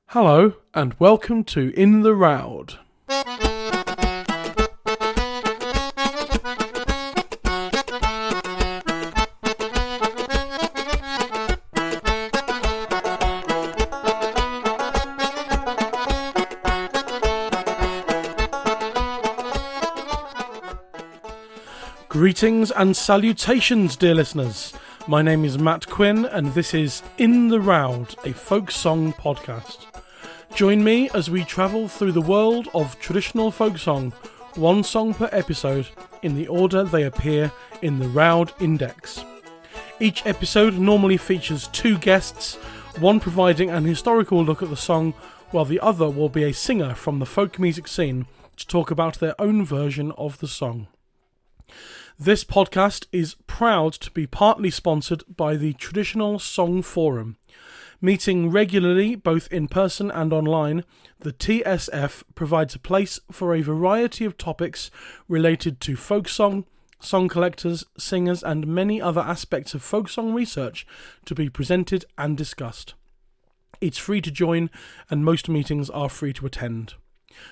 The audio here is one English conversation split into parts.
Hello and welcome to In the Roud. Greetings and salutations, dear listeners. My name is Matt Quinn and this is In the Roud, a folk song podcast. Join me as we travel through the world of traditional folk song, one song per episode, in the order they appear in the Roud Index. Each episode normally features two guests, one providing an historical look at the song, while the other will be a singer from the folk music scene to talk about their own version of the song. This podcast is proud to be partly sponsored by the Traditional Song Forum. Meeting regularly, both in person and online, the TSF provides a place for a variety of topics related to folk song, song collectors, singers, and many other aspects of folk song research to be presented and discussed. It's free to join, and most meetings are free to attend.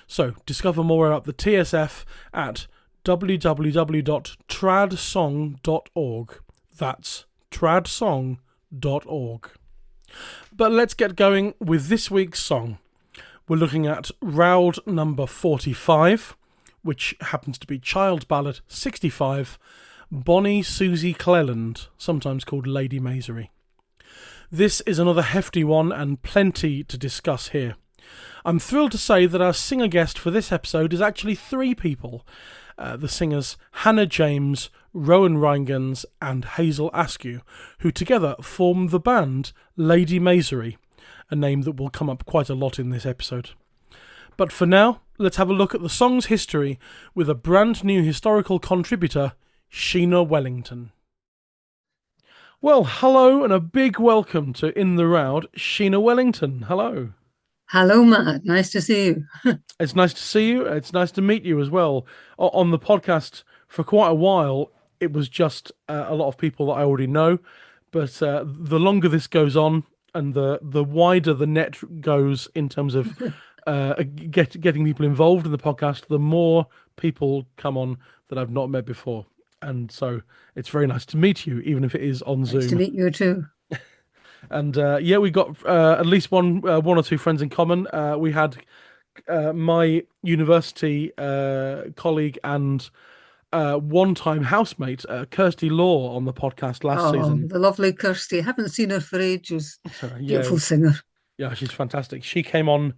So, discover more about the TSF at www.tradsong.org. That's tradsong.org. But let's get going with this week's song. We're looking at Roud number 45, which happens to be Child Ballad 65, Bonnie Susie Cleland, sometimes called Lady Maisery. This is another hefty one and plenty to discuss here. I'm thrilled to say that our singer guest for this episode is actually three people. The singers Hannah James, Rowan Reingens and Hazel Askew, who together form the band Lady Maisery, a name that will come up quite a lot in this episode. But for now, let's have a look at the song's history with a brand new historical contributor, Sheena Wellington. Well, hello and a big welcome to In the Roud, Sheena Wellington. Hello. Hello, Matt. Nice to see you. It's nice to see you. It's nice to meet you as well. On the podcast for quite a while, it was just a lot of people that I already know. But the longer this goes on and the wider the net goes in terms of getting people involved in the podcast, the more people come on that I've not met before. And so it's very nice to meet you, even if it is on Zoom. Nice to meet you too. And we got at least one or two friends in common. We had my university colleague and one-time housemate, Kirsty Law, on the podcast last season. The lovely Kirsty. I haven't seen her for ages. Beautiful singer. Yeah, she's fantastic. She came on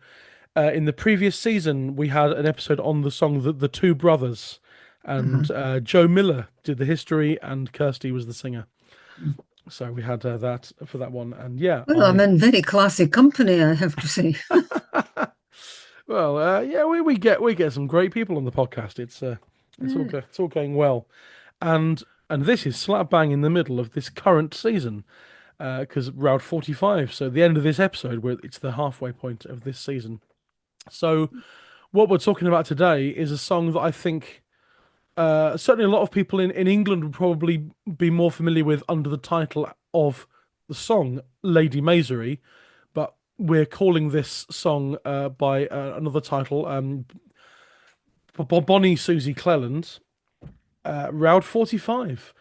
in the previous season. We had an episode on the song The Two Brothers, and Joe Miller did the history, and Kirsty was the singer. So we had that for that one, and I'm in very classy company, I have to say. Well, we get some great people on the podcast. It's all going well, and this is slap bang in the middle of this current season, because Roud 45. So the end of this episode, where it's the halfway point of this season. So what we're talking about today is a song that I think. Certainly a lot of people in England would probably be more familiar with under the title of the song Lady Maisery, but we're calling this song by another title, Bonnie Susie Cleland, Roud 45.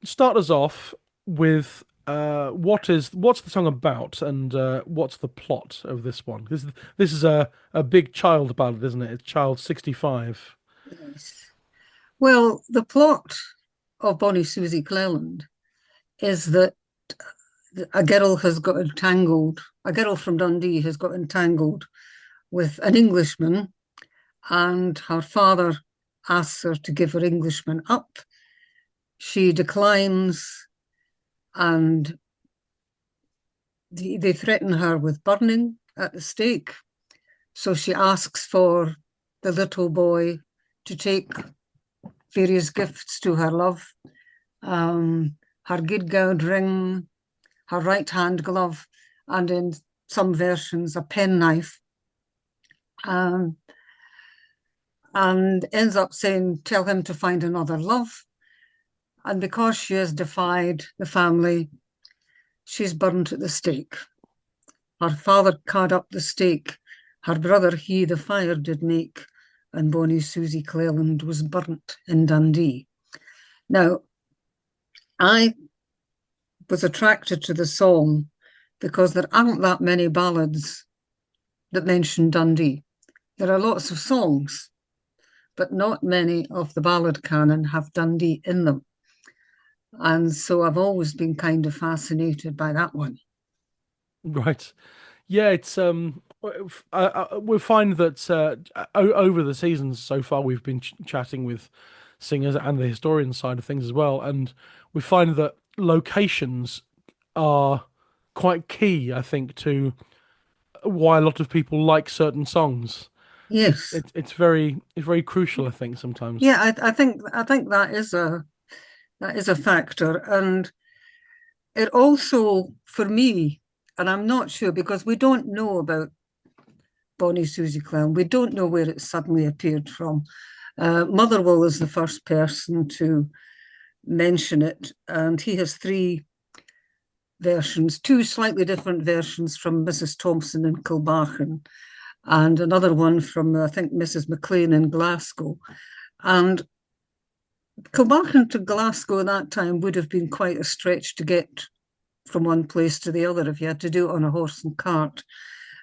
Start us off with what's the song about, and what's the plot of this one? This is a big child ballad, isn't it? It's Child 65. Yes. Well, the plot of Bonnie Susie Cleland is that a girl from Dundee has got entangled with an Englishman, and her father asks her to give her Englishman up. She declines, and they threaten her with burning at the stake. So she asks for the little boy to take various gifts to her love, her gidgowd ring, her right-hand glove, and in some versions a penknife, and ends up saying, tell him to find another love. And because she has defied the family, she's burned at the stake. Her father caught up the stake, her brother he the fire did make, and bonny Susie Cleland was burnt in Dundee. Now, I was attracted to the song because there aren't that many ballads that mention Dundee. There are lots of songs, but not many of the ballad canon have Dundee in them. And so I've always been kind of fascinated by that one. Right. Yeah, it's we find that over the seasons so far we've been chatting with singers and the historian side of things as well, and we find that locations are quite key, I think, to why a lot of people like certain songs. Yes. It's very crucial, I think, sometimes. Yeah, I think that is a factor. And it also, for me, and I'm not sure because we don't know about Bonnie Susie Clown. We don't know where it suddenly appeared from. Motherwell is the first person to mention it, and he has three versions, two slightly different versions from Mrs. Thompson in Kilbarchan, and another one from, I think, Mrs. McLean in Glasgow. And Kilbarchan to Glasgow at that time would have been quite a stretch to get from one place to the other if you had to do it on a horse and cart.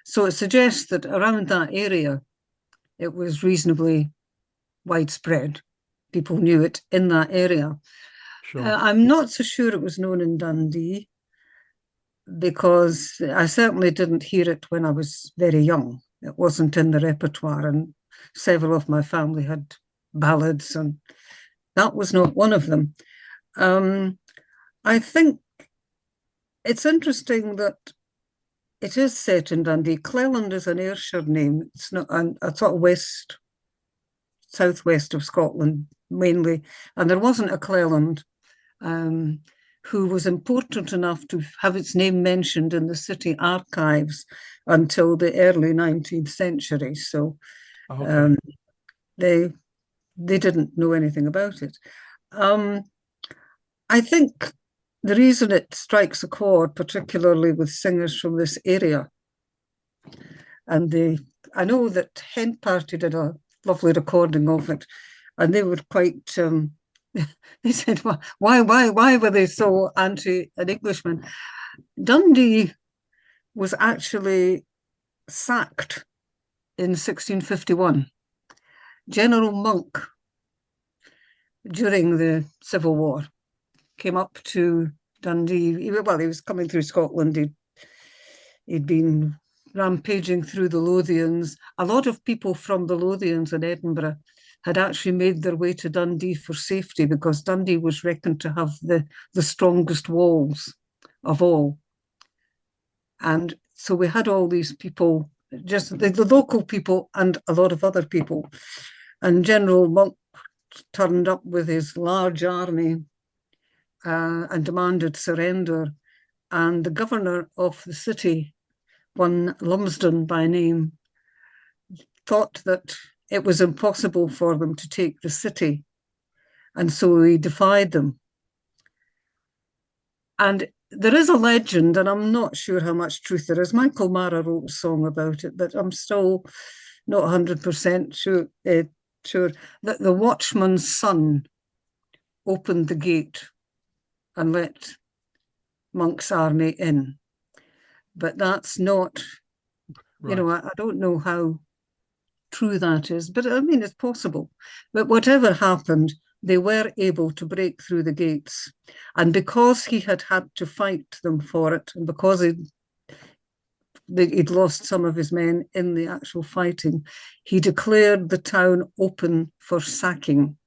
So it suggests that around that area, it was reasonably widespread. People knew it in that area. Sure. I'm not so sure it was known in Dundee because I certainly didn't hear it when I was very young. It wasn't in the repertoire, and several of my family had ballads, and that was not one of them. I think it's interesting that it is set in Dundee. Cleland is an Ayrshire name. It's not a sort of southwest of Scotland mainly, and there wasn't a Cleland who was important enough to have its name mentioned in the city archives until the early 19th century. So Okay. they didn't know anything about it. I think the reason it strikes a chord, particularly with singers from this area, and I know that Hen Party did a lovely recording of it, and they were quite. They said, why were they so anti an Englishman? Dundee was actually sacked in 1651. General Monk, during the Civil War, came up to Dundee. Well, he was coming through Scotland. He'd been rampaging through the Lothians. A lot of people from the Lothians in Edinburgh had actually made their way to Dundee for safety because Dundee was reckoned to have the strongest walls of all. And so we had all these people, just the local people and a lot of other people. And General Monk turned up with his large army and demanded surrender. And the governor of the city, one Lumsden by name, thought that it was impossible for them to take the city. And so he defied them. And there is a legend, and I'm not sure how much truth there is. Michael Mara wrote a song about it, but I'm still not 100% sure that the watchman's son opened the gate and let Monk's army in. But that's not, Right. I don't know how true that is, but I mean, it's possible. But whatever happened, they were able to break through the gates. And because he had had to fight them for it, and because he'd lost some of his men in the actual fighting, he declared the town open for sacking,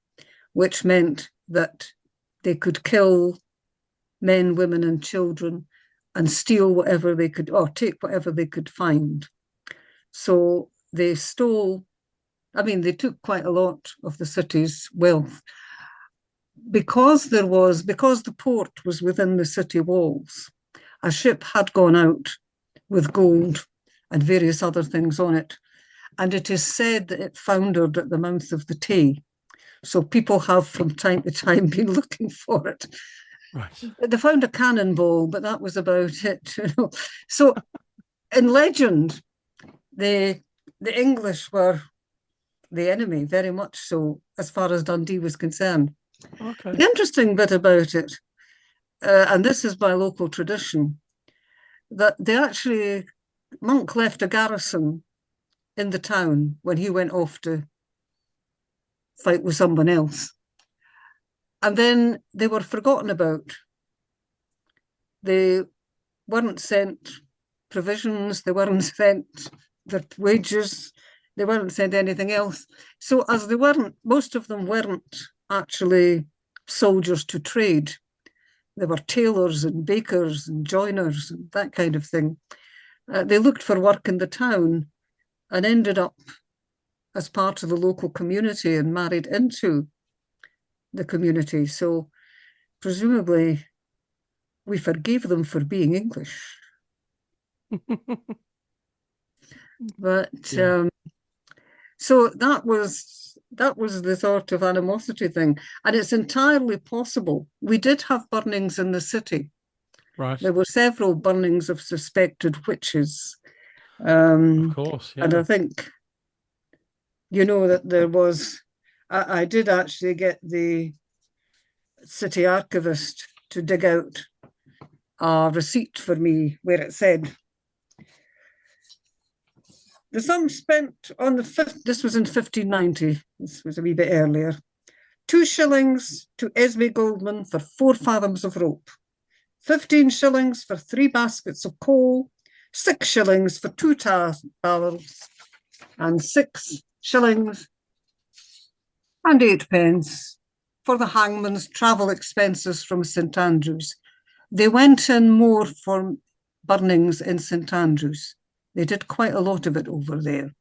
which meant that they could kill men, women, and children and steal whatever they could, or take whatever they could find. So they stole, they took quite a lot of the city's wealth. Because the port was within the city walls, a ship had gone out with gold and various other things on it. And it is said that it foundered at the mouth of the Tay. So people have from time to time been looking for it. Right. They found a cannonball, but that was about it. So in legend, the English were the enemy, very much so, as far as Dundee was concerned. Okay. The interesting bit about it, and this is by local tradition, that Monk left a garrison in the town when he went off to fight with someone else. And then they were forgotten about. They weren't sent provisions, they weren't sent their wages, they weren't sent anything else. So as they weren't, most of them weren't actually soldiers to trade. They were tailors and bakers and joiners and that kind of thing. They looked for work in the town and ended up as part of the local community and married into the community. So presumably we forgave them for being English. But Yeah. so that was the sort of animosity thing. And it's entirely possible. We did have burnings in the city. Right. There were several burnings of suspected witches. Of course, And I yeah. think, that there was, I did actually get the city archivist to dig out a receipt for me where it said, the sum spent on the fifth, this was in 1590, this was a wee bit earlier, 2 shillings to Esme Goldman for 4 fathoms of rope, 15 shillings for 3 baskets of coal, 6 shillings for 2 tar barrels, and 6 shillings and 8 pence for the hangman's travel expenses from St Andrews. They went in more for burnings in St Andrews. They did quite a lot of it over there.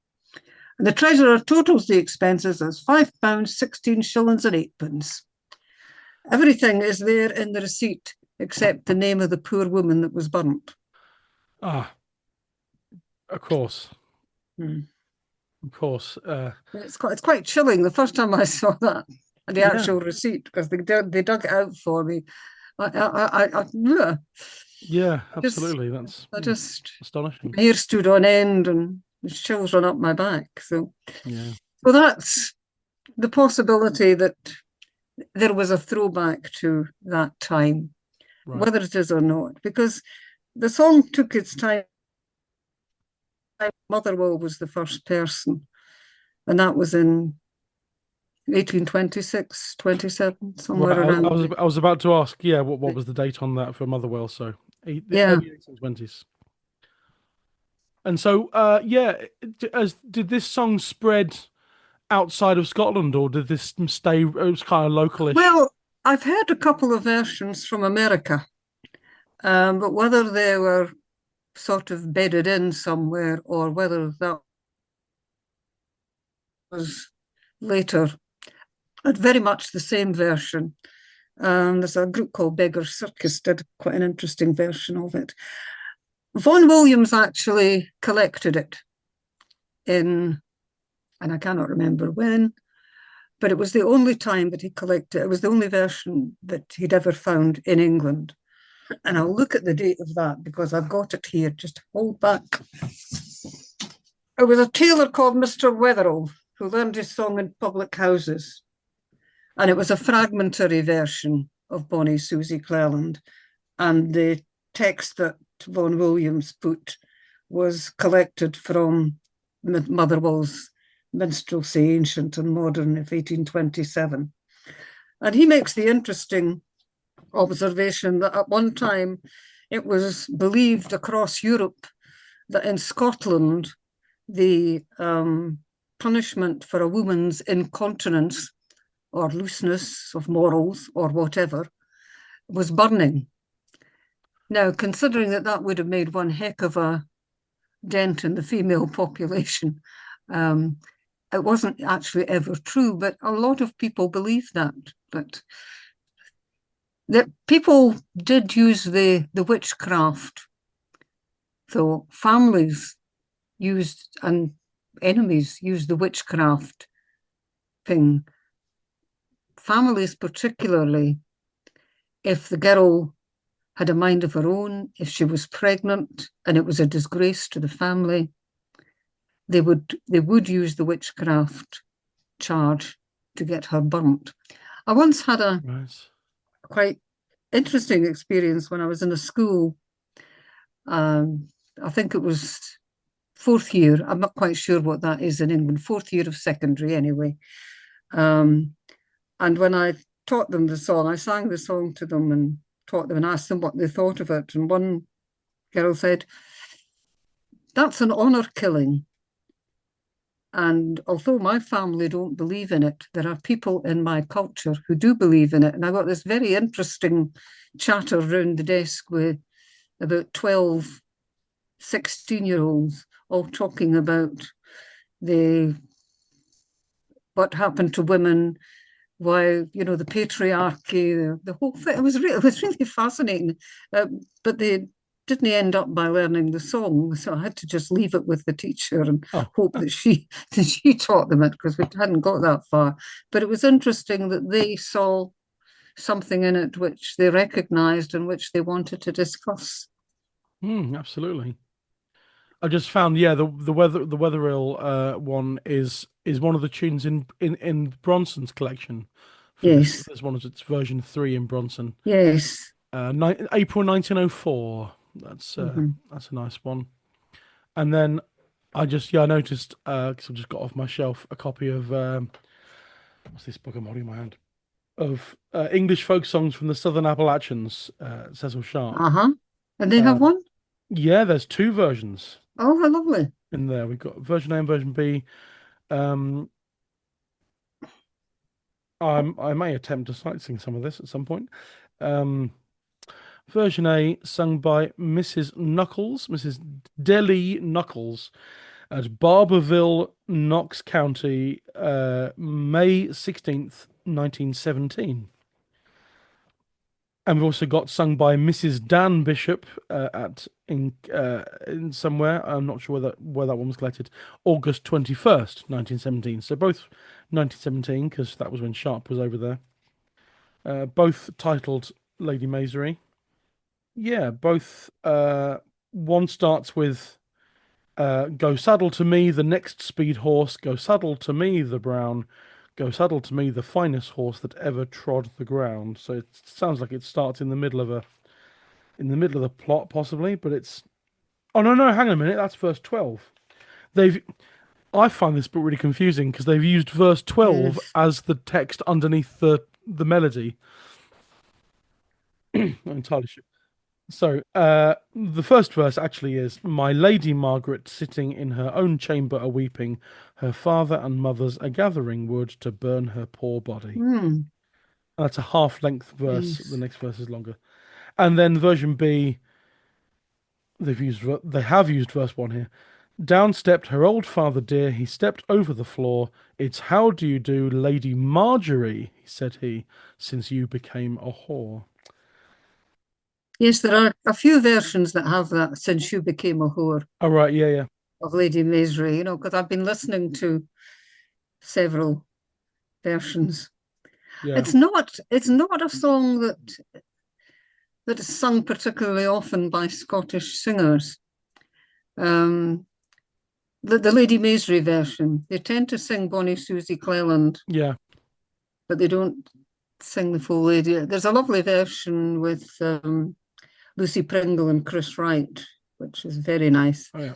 And the treasurer totals the expenses as £5, 16 shillings and 8 pence. Everything is there in the receipt except the name of the poor woman that was burnt. Ah, of course. Of course. It's quite chilling. The first time I saw that, the Yeah. actual receipt, because they dug it out for me. Yeah, absolutely. That's astonishing. my hair stood on end and the chills run up my back. So Yeah. that's the possibility that there was a throwback to that time, Right. whether it is or not, because the song took its time. Motherwell was the first person, and that was in 1826, 27, somewhere Right. around I there. was about to ask, yeah, what was the date on that for Motherwell? So the Yeah. early 1820s. And so, did this song spread outside of Scotland, or did this stay? It was kind of localish. Well, I've heard a couple of versions from America, but whether they were sort of bedded in somewhere or whether that was later, very much the same version. There's a group called Beggar's Circus did quite an interesting version of it. Vaughan Williams actually collected it and I cannot remember when, but it was the only time that he collected it. It was the only version that he'd ever found in England. And I'll look at the date of that because I've got it here. Just hold back. It was a tailor called Mr. Wetherell who learned his song in public houses. And it was a fragmentary version of Bonnie Susie Cleland. And the text that Vaughan Williams put was collected from Motherwell's Minstrelsy, Ancient and Modern of 1827. And he makes the interesting observation that at one time it was believed across Europe that in Scotland the punishment for a woman's incontinence or looseness of morals or whatever was burning. Now, considering that would have made one heck of a dent in the female population, it wasn't actually ever true, but a lot of people believe that people did use the witchcraft. So families used and enemies used the witchcraft thing. Families particularly, if the girl had a mind of her own. If she was pregnant and it was a disgrace to the family, they would use the witchcraft charge to get her burnt. I once had a Right. quite interesting experience when I was in a school. I think it was fourth year. I'm not quite sure what that is in England. Fourth year of secondary, anyway. Um, and when I taught them the song, I sang the song to them and taught them and asked them what they thought of it. And one girl said, "That's an honour killing. And although my family don't believe in it, there are people in my culture who do believe in it." And I got this very interesting chatter round the desk with about 12, 16-year-olds all talking about the what happened to women, why, the patriarchy, the whole thing. It was really fascinating. But they didn't end up by learning the song, so I had to just leave it with the teacher and Oh, hope that she that she taught them it, because we hadn't got that far. But it was interesting that they saw something in it which they recognised and which they wanted to discuss. absolutely. I just found, yeah, the Wetherill one is one of the tunes in Bronson's collection for this. Yes, There's one of its version 3 in Bronson. yes. April 1904. Mhm. That's a nice one. And then I noticed because I just got off my shelf a copy of what's this book I'm holding in my hand, of English folk songs from the Southern Appalachians, Cecil Sharp. Uh-huh. And they have Uh, one? yeah, there's two versions Oh, how lovely. in there. We've got version A and version B. Um, I may attempt to sight sing some of this at some point. Um, version A, sung by Mrs. Deli Knuckles at Barberville, Knox County, May 16th, 1917. And we've also got sung by Mrs. Dan Bishop at in somewhere. I'm not sure where that one was collected. August 21st, 1917. So both 1917, because that was when Sharp was over there. Both titled Lady Maisery. Yeah, both. One starts with "Go saddle to me the next speed horse. Go saddle to me the brown. Go saddle to me the finest horse that ever trod the ground." So it sounds like it starts in the middle of the plot, possibly, but it's. Oh no, hang on a minute. That's verse 12. They've. I find this book really confusing because they've used verse 12 Yes. as the text underneath the melody. Not entirely sure. So, the first verse actually is "My Lady Margaret sitting in her own chamber a weeping, her father and mother's a gathering wood to burn her poor body." Hmm. And that's a half-length verse. The Yes. next verse is longer. And then version B, they have used verse 1 here. "Down stepped her old father dear, he stepped over the floor. It's how do you do, Lady Marjorie, said he, since you became a whore." Yes, there are a few versions that have that "since you became a whore" Oh, right, yeah, of Lady Maisery, because I've been listening to several versions. yeah, It's not a song that is sung particularly often by Scottish singers. Um, the Lady Maisery version, they tend to sing Bonnie Susie Cleland, yeah, but they don't sing the full lady. There's a lovely version with Lucy Pringle and Chris Wright, which is very nice oh, yeah.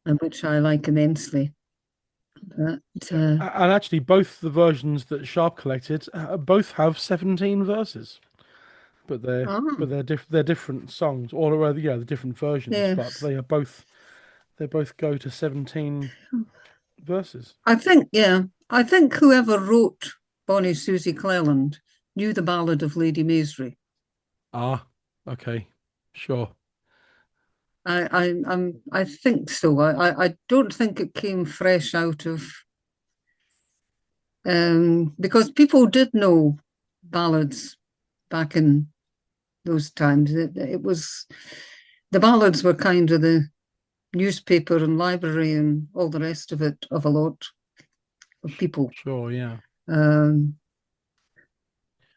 and which I like immensely. But And actually, both the versions that Sharp collected both have 17 verses, but they're ah, they're different songs, or rather, yeah, the different versions, but yes, they both go to 17 verses. I think whoever wrote Bonnie Susie Cleland knew the ballad of Lady Maisery. Ah, okay, sure, I think so. I don't think it came fresh out of because people did know ballads back in those times. It was the ballads were kind of the newspaper and library and all the rest of it of a lot of people. sure, yeah, Um,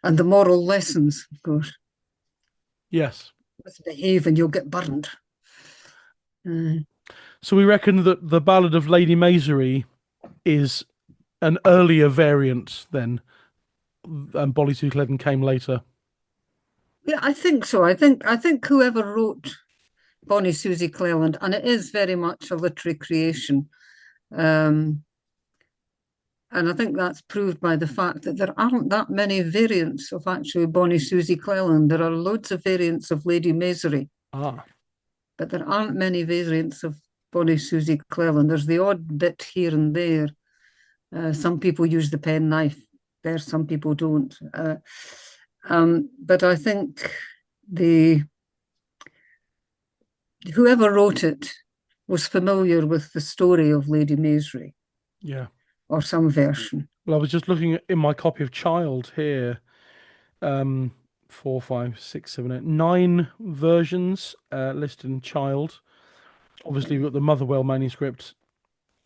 and the moral lessons, of course. yes. misbehave and you'll get burned. So we reckon that the Ballad of Lady Maisery is an earlier variant then, and Bolly Sue Cleddon came later. Yeah, I think so. I think whoever wrote Bonnie Susie Cleland, and it is very much a literary creation. Um, and I think that's proved by the fact that there aren't that many variants of actually Bonnie Susie Cleland. There are loads of variants of Lady Maisery, Ah, but there aren't many variants of Bonnie Susie Cleland. There's the odd bit here and there. Some people use the penknife there, some people don't. But I think the whoever wrote it was familiar with the story of Lady Maisery yeah. or some version. Well, I was just looking in my copy of Child here. Um, 4, 5, 6, 7, 8, 9 versions listed in Child. Obviously, we've got the Motherwell manuscript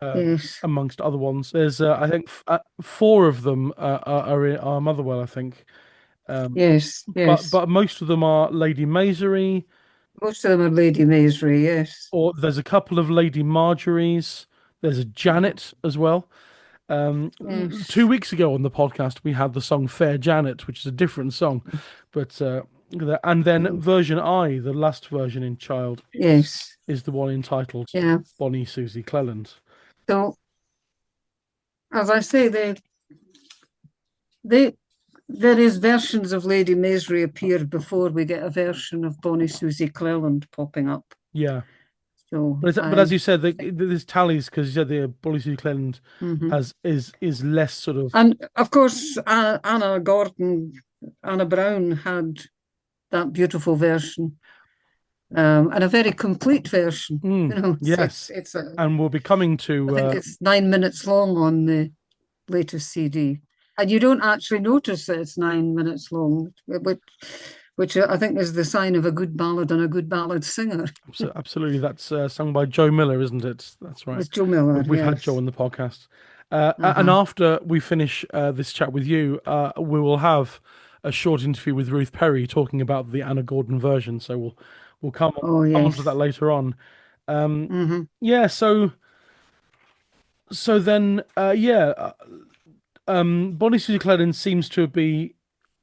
Yes, amongst other ones. There's, I think, 4 of them are Motherwell, I think. yes, But yes. but most of them are Lady Maisery, Most of them are Lady Maisery, yes, or there's a couple of Lady Marjories. There's a Janet as well. 2 yes, weeks ago on the podcast, we had the song Fair Janet, which is a different song. But and then version I, the last version in Child, yes, is the one entitled yeah. Bonnie Susie Cleland. So, as I say, they various versions of Lady Maisery appeared before we get a version of Bonnie Susie Cleland popping up. Yeah. So But as you said, there's tallies because you said the Bonnie Susie Cleland mhm. has is less sort of. And of course, Anna Brown had that beautiful version, and a very complete version. Mm, yes, It's a, and we'll be coming I to think it's 9 minutes long on the latest CD, and you don't actually notice that it's 9 minutes long, which I think is the sign of a good ballad and a good ballad singer. absolutely. That's sung by Joe Miller, isn't it? That's right. With Joe Miller, We've had Joe yes. on the podcast. And Uh-huh. after we finish this chat with you, we will have a short interview with Ruth Perry talking about the Anna Gordon version. So we'll Oh, come on to that yes. later on. Hmm. Yeah. So then yeah. Bonnie Susie Cleddon seems to be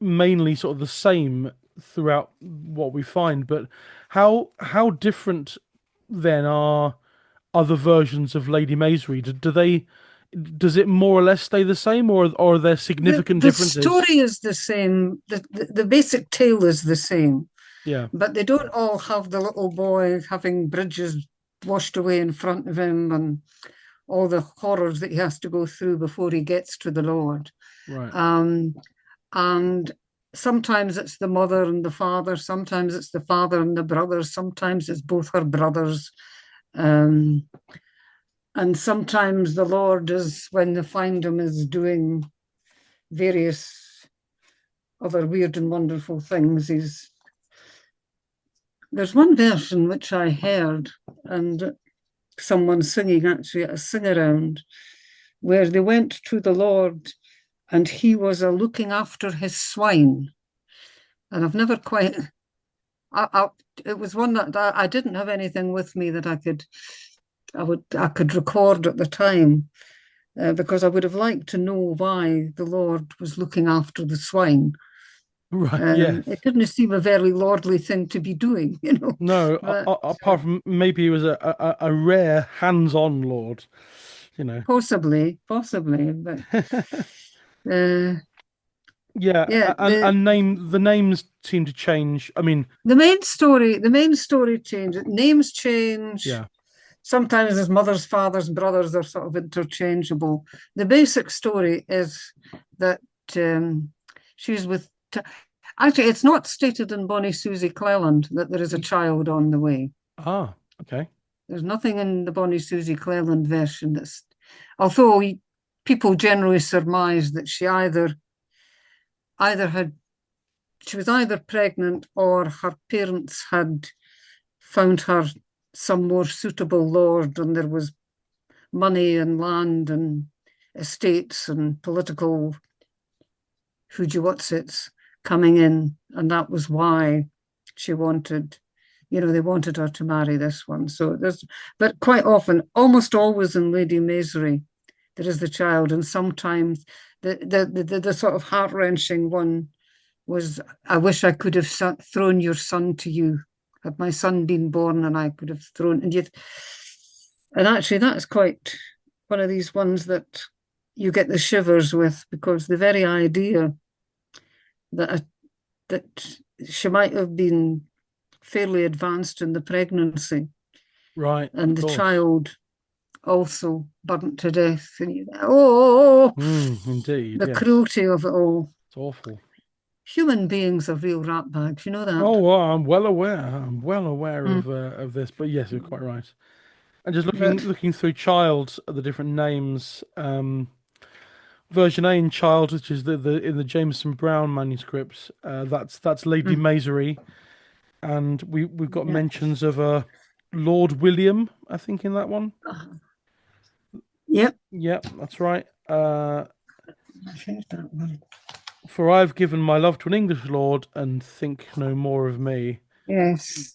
mainly sort of the same throughout what we find, but how different then are other versions of Lady Maisery? Do they does it more or less stay the same, or are there significant The differences? story is the same. The basic tale is the same, Yeah, but they don't all have the little boy having bridges washed away in front of him and all the horrors that he has to go through before he gets to the Lord. right. Um, and sometimes it's the mother and the father, sometimes it's the father and the brothers, sometimes it's both her brothers. Um, and sometimes the Lord is, when they find him, is doing various other weird and wonderful things. There's one version which I heard, and someone singing actually at a sing around, where they went to the Lord and he was looking after his swine. And I've never quite, it was one that I didn't have anything with me that I could record at the time, because I would have liked to know why the Lord was looking after the swine. Right, yes. It didn't seem a very lordly thing to be doing, No, but apart from maybe he was a rare hands-on lord, you know. possibly, but uh, Yeah, yeah, and the names seem to change. I mean, the main story changes. Names change. yeah, Sometimes his mother's, father's, brothers are sort of interchangeable. The basic story is that she's with. Actually, it's not stated in Bonnie Susie Cleland that there is a child on the way. okay, There's nothing in the Bonnie Susie Cleland version that's, although people generally surmise that either had she was either pregnant or her parents had found her some more suitable lord, and there was money and land and estates and political who'd you what's it's coming in, and that was why she wanted, they wanted her to marry this one. So but quite often, almost always in Lady Maisery, there is the child, and sometimes the sort of heart-wrenching one was, I wish I could have thrown your son to you. Had my son been born, and I could have thrown, and actually that's quite one of these ones that you get the shivers with, because the very idea that that she might have been fairly advanced in the pregnancy, Right, of and the course. child also burnt to death. And oh, Indeed, the yes. cruelty of it all. It's awful. Human beings are real ratbags, you know that? Oh, well, I'm well aware. I'm well aware Mm. of this, but yes, you're quite right. And just looking But looking through Child at the different names, version A in Child, which is the in the Jameson Brown manuscripts, that's Lady mm, Maisery, and we've got yeah. mentions of Lord William, I think, in that one. Yep, Yep, that's right. I've heard that one. For I've given my love to an English lord, and think no more of me. Yes.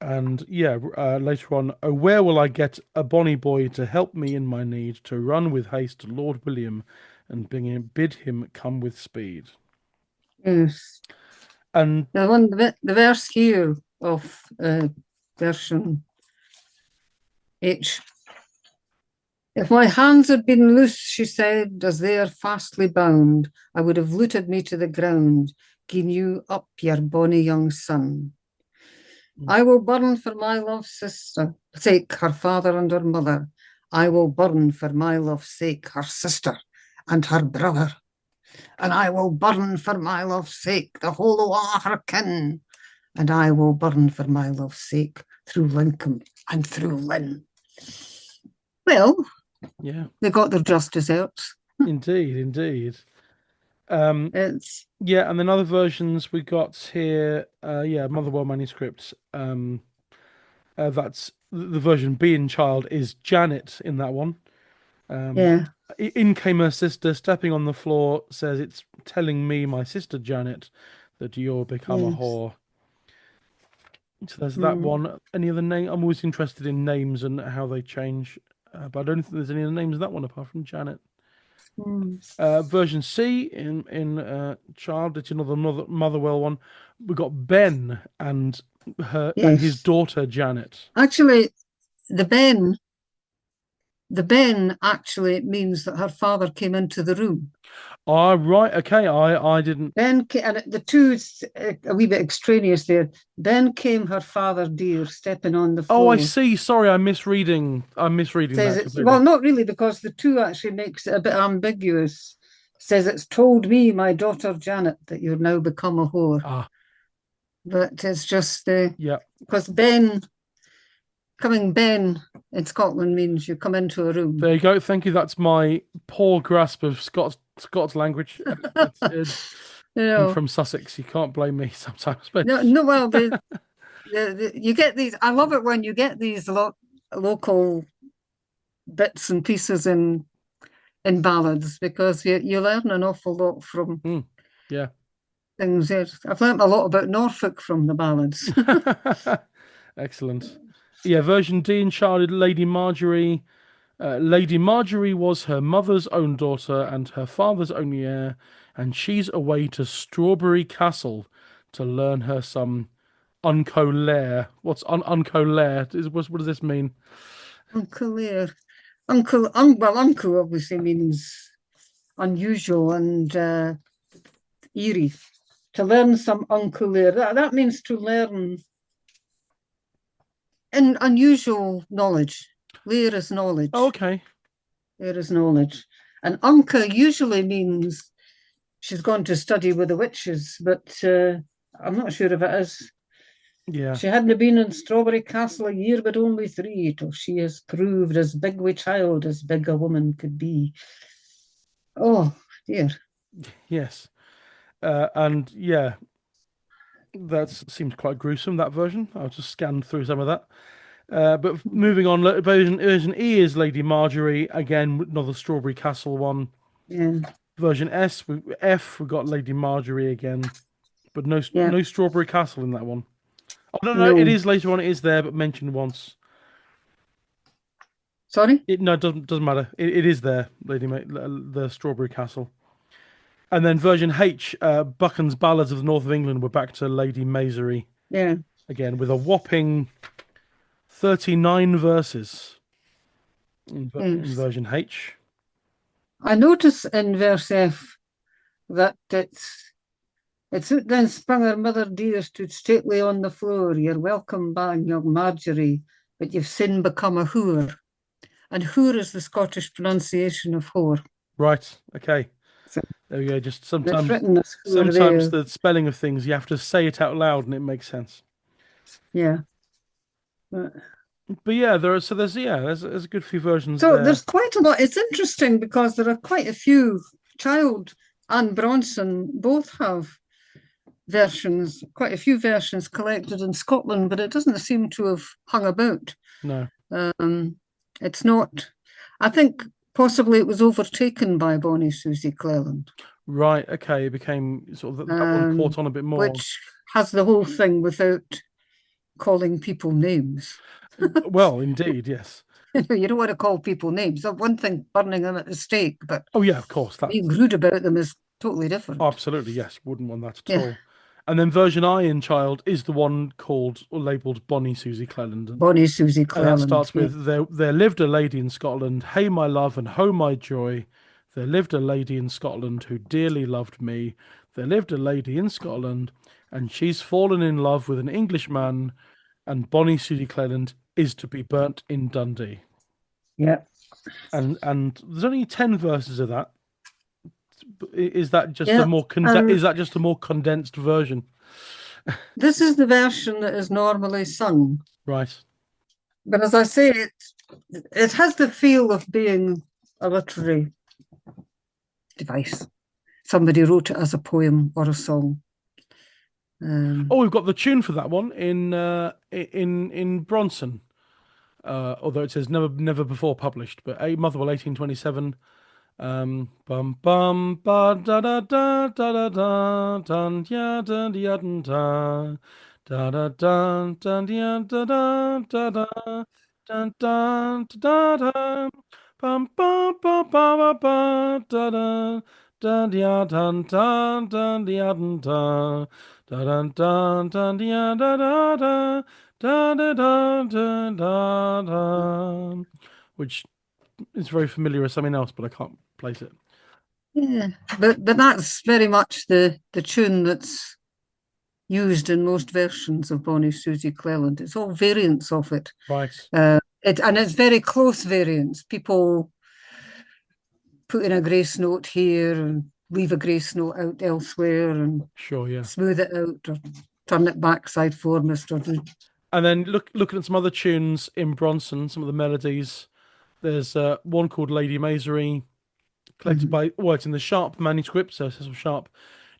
And yeah, later on, oh, where will I get a bonny boy to help me in my need, to run with haste to Lord William, and bid him come with speed. Yes. And The verse here of version H. If my hands had been loose, she said, as they are fastly bound, I would have looted me to the ground, gien you up your bonny young son. I will burn for my love's sister, sake her father and her mother. I will burn for my love's sake her sister and her brother. And I will burn for my love's sake the whole o' all her kin. And I will burn for my love's sake through Lincoln and through Lynn. Well, yeah, they got their just desserts. indeed, indeed. Um, It's yeah, and then other versions we got here, yeah, Motherwell manuscripts. That's the version B in Child is Janet in that one. yeah, In came her sister, stepping on the floor, says it's telling me, my sister Janet, that you're become a yes. whore. So there's that Mm, one. Any other name? I'm always interested in names and how they change, but I don't think there's any other names in that one apart from Janet. mm. Version C in Child, it's another Motherwell one. We got Ben and his Yes. daughter Janet. Actually, the Ben, the Ben actually means that her father came into the room. Ah, right, okay. I didn't. And the two a wee bit extraneous there. Ben came her father dear, stepping on the Oh, I floor. see. Sorry, I'm misreading. I'm misreading Says that it's, well, completely. not really, because the two actually makes it a bit ambiguous. Says it's told me, my daughter Janet, that you've now become a whore. Ah, But it's just yeah. because Ben in Scotland means you come into a room. There you go. Thank you. That's my poor grasp of Scots language. You I'm know, from Sussex. You can't blame me sometimes, but no, no. Well, you get these. I love it when you get these local bits and pieces in ballads, because you learn an awful lot from mm, yeah. things. I've learned a lot about Norfolk from the ballads. Excellent. Yeah, version D in Charlotte, Lady Marjorie. Lady Marjorie was her mother's own daughter and her father's only heir, and she's away to Strawberry Castle to learn her some Unco Lair. What's Unco Lair? What does this mean? Uncle Lear. Well, uncle obviously means unusual and eerie. To learn some Uncle Lear. That means to learn in unusual knowledge. Lear is Oh, knowledge. okay. Lear is knowledge. And Unca usually means she's gone to study with the witches, but I'm not sure if it is. Yeah. She hadn't been in Strawberry Castle a year, but only 3, till she has proved as big wi' child as big a woman could be. Oh dear. Yes. And yeah, that seems quite gruesome, that version. I'll just scan through some of that. But moving on, version E is Lady Marjorie. Again, another Strawberry Castle one. Yeah. Version F, we've got Lady Marjorie again. but no Yeah. no Strawberry Castle in that one. Oh no, it No. is later on. It is there, but mentioned once. Sorry? It doesn't matter. It is there, the Strawberry Castle. And then version H, Buchan's Ballads of the North of England, we're back to Lady Maisery Yeah. again with a whopping 39 verses in Yes. version H. I notice in verse F that it's out then sprung her mother dear, stood stately on the floor. You're welcome back, young Marjorie, but you've sin become a whore. And whore is the Scottish pronunciation of whore. Right. Okay. So There we go. Just it's sometimes, written as whore sometimes there. the spelling of things you have to say it out loud and it makes sense. Yeah. But But yeah, there's a good few versions so there. there's quite a lot. It's interesting because there are quite a few. Child and Bronson both have versions, quite a few versions collected in Scotland, but it doesn't seem to have hung about. No. It's not, I think possibly it was overtaken by Bonnie Susie Cleland, Right. Okay. It became sort of that one caught on a bit more. which has the whole thing without calling people names. Well, indeed, yes. You don't want to call people names. That's one thing, burning them at the stake, but Oh yeah, of course. being rude about them is totally different. Absolutely, yes. Wouldn't want that at Yeah, all. And then version I in Child is the one called or labelled Bonnie Susie Cleland. Bonnie Susie And that Cleland. starts Yeah, with there lived a lady in Scotland, hey my love and ho my joy. There lived a lady in Scotland who dearly loved me. There lived a lady in Scotland, and she's fallen in love with an Englishman, and Bonnie Susie Cleland is to be burnt in Dundee. yeah. And there's only 10 verses of that. Is that just Yeah. is that just a more condensed version? This is the version that is normally sung. Right. But as I say, it has the feel of being a literary device. Somebody wrote it as a poem or a song. Oh, we've got the tune for that one in Bronson. Although it says never before published, but A Motherwell 1827. Bum bum ba da da da da da da dun ya dun ya dun da da da dun dun ya da da da da dun dun da da bum bum ba ba ba ba da da dun ya dun dun ya dun da da dun dun ya da da da da da da da da, which is very familiar with something else, but I can't place it. Yeah, but that's very much the tune that's used in most versions of Bonnie Susie Cleland. It's all variants of it. Right. And it's very close variants. People put in a grace note here and leave a grace note out elsewhere and Sure, yeah. smooth it out or turn it backside foremost or do. And then looking at some other tunes in Bronson, some of the melodies. There's one called Lady Maisery, collected by it's in the Sharp manuscript, so Cecil Sharp,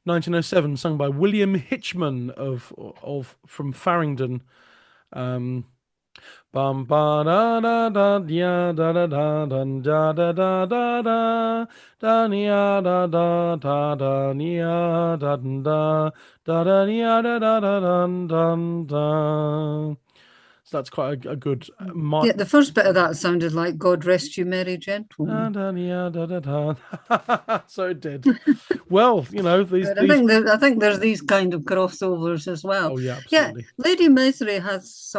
1907, sung by William Hitchman of from Farringdon. Bum ba da da da da da da da da da da da da da nia da da da da nia da da da da nia da da da da da. So that's quite a good. Yeah, the first bit of that sounded like "God rest you, merry Da, gentlemen." da, nia, da, da, da. So it did. Well, these But these. I think there's these kind of crossovers as well. Oh yeah, Yeah, absolutely. Lady Maisery has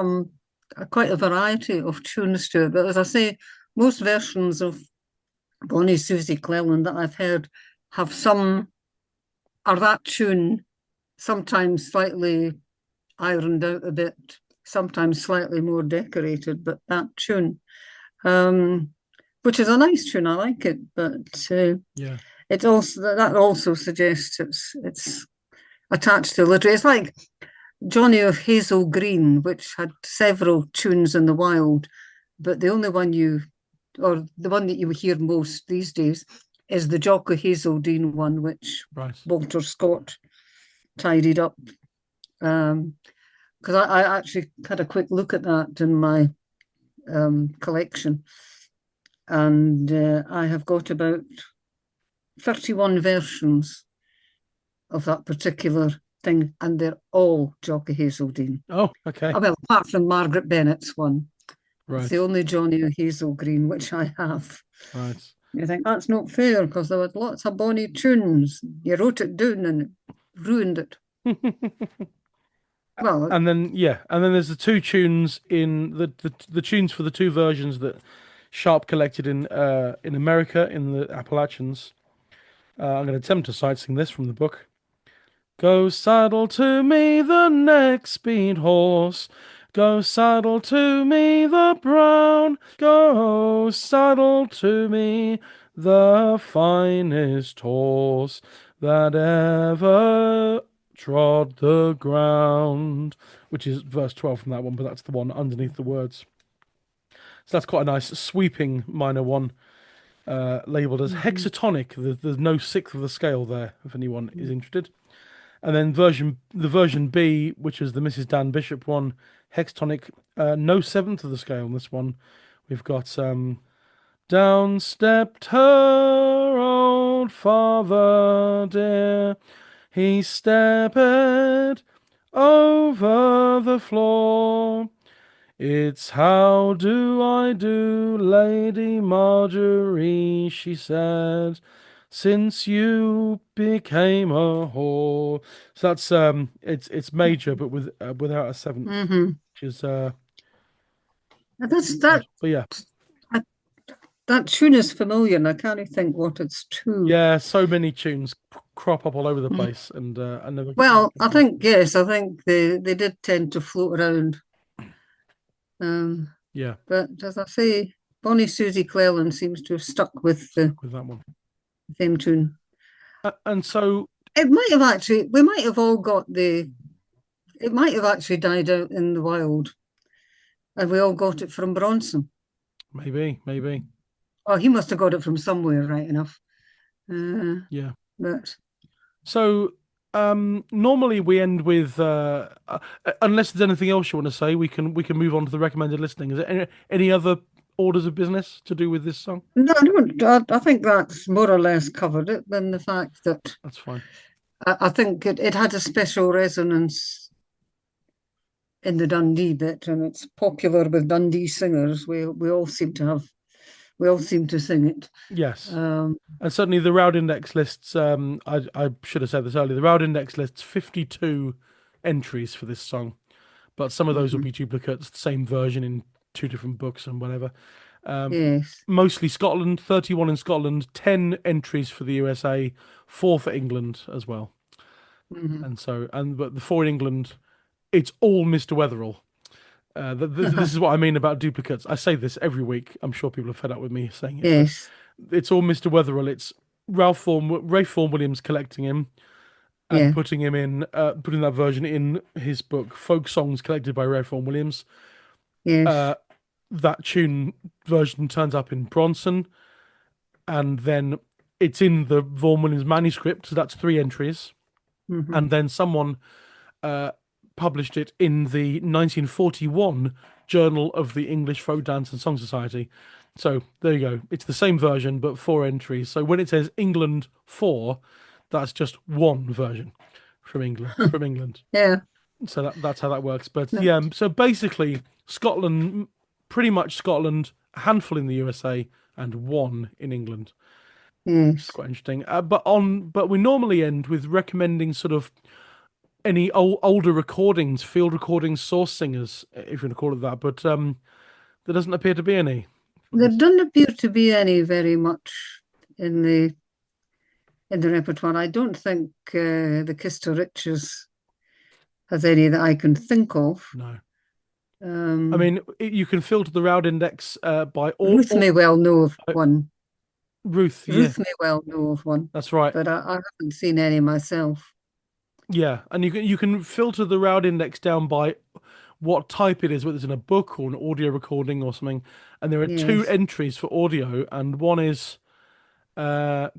quite a variety of tunes to it. But as I say, most versions of Bonnie Susie Cleland that I've heard have are that tune, sometimes slightly ironed out a bit, sometimes slightly more decorated, but that tune, which is a nice tune. I like it, but Yeah. it also suggests it's attached to literature. It's like Johnny of Hazel Green, which had several tunes in the wild, but the only one or the one that you hear most these days is the Jock of Hazeldean one, which Right. Walter Scott tidied up. Because I actually had a quick look at that in my collection, and I have got about 31 versions of that particular thing, and they're all Jockey Hazeldean. Oh, okay. Oh, well, apart from Margaret Bennett's one. It's the Right. only Johnny Hazel Green which I have. Right. You think that's not fair because there was lots of bonny tunes. You wrote it down and it ruined it. Well, And then yeah, and then there's the two tunes in the tunes for the two versions that Sharp collected in America in the Appalachians. I'm going to attempt to sight sing this from the book. Go saddle to me the next speed horse. Go saddle to me the brown. Go saddle to me the finest horse that ever trod the ground. Which is verse 12 from that one, but that's the one underneath the words. So that's quite a nice sweeping minor one, labeled as mhm, hexatonic. There's no sixth of the scale there, if anyone is interested. And then the version B, which is the Mrs. Dan Bishop one, hextonic, no seventh of the scale on this one. We've got down stepped her old father dear. He stepped over the floor. It's how do I do, Lady Marjorie, she said, since you became a whore. So that's it's major but without a seventh, mhm. which is That's odd. that. But yeah, That tune is familiar, and I can't think what it's to. yeah, so many tunes crop up all over the Mm. place, and I never Well, come I across think them. yes, I think they did tend to float around. Um, Yeah, but as I say, Bonnie Susie Cleland seems to have stuck with the stuck with that one. theme tune. And so It might have actually, we might have all got the, it might have actually died out in the wild, and we all got it from Bronson. maybe, Oh, he must have got it from somewhere, right enough. Uh, yeah. but So, normally we end with unless there's anything else you want to say, we can move on to the recommended listening. Is there any other orders of business to do with this song? no, I don't. I think that's more or less covered it. Then the fact that That's fine. I think it had a special resonance in the Dundee bit, and it's popular with Dundee singers. We all seem to have, we all seem to sing it. Yes, Um, and certainly the Roud Index lists. I should have said this earlier. The Roud Index lists 52 entries for this song, but some of those will mhm. be duplicates, the same version in two different books and whatever. Yes. Mostly Scotland, 31 in Scotland, 10 entries for the USA, four for England as well. Mhm. And so, but the four in England, it's all Mr. Wetherall. This is what I mean about duplicates. I say this every week. I'm sure people are fed up with me saying it, but Yes. it's all Mr. Wetherall. It's Rafe Vaughan Williams collecting him and Yeah. putting him in, putting that version in his book, Folk Songs Collected by Rafe Vaughan Williams. Yes. That tune version turns up in Bronson, and then it's in the Vaughan Williams manuscript. So that's three entries, Mhm. and then someone uh, published it in the 1941 Journal of the English Folk Dance and Song Society. So there you go. It's the same version, but four entries. So when it says England 4, that's just one version from England. From England. Yeah. So that's how that works. But No. yeah, so basically Scotland, pretty much Scotland, a handful in the USA, and one in England. It's Yes. quite interesting. But we normally end with recommending sort of any older recordings, field recordings, source singers, if you want to call it that. But there doesn't appear to be any for There this. doesn't appear to be any very much in the repertoire. I don't think the Kister Riches has any that I can think of. No, I Um, mean you can filter the Roud Index by Ruth may well know of uh, one. Ruth. Yeah, Ruth may well know of one, that's right. but I haven't seen any myself. Yeah, and you can filter the Roud Index down by what type it is, whether it's in a book or an audio recording or something. And there are two Yes. entries for audio, and one is uh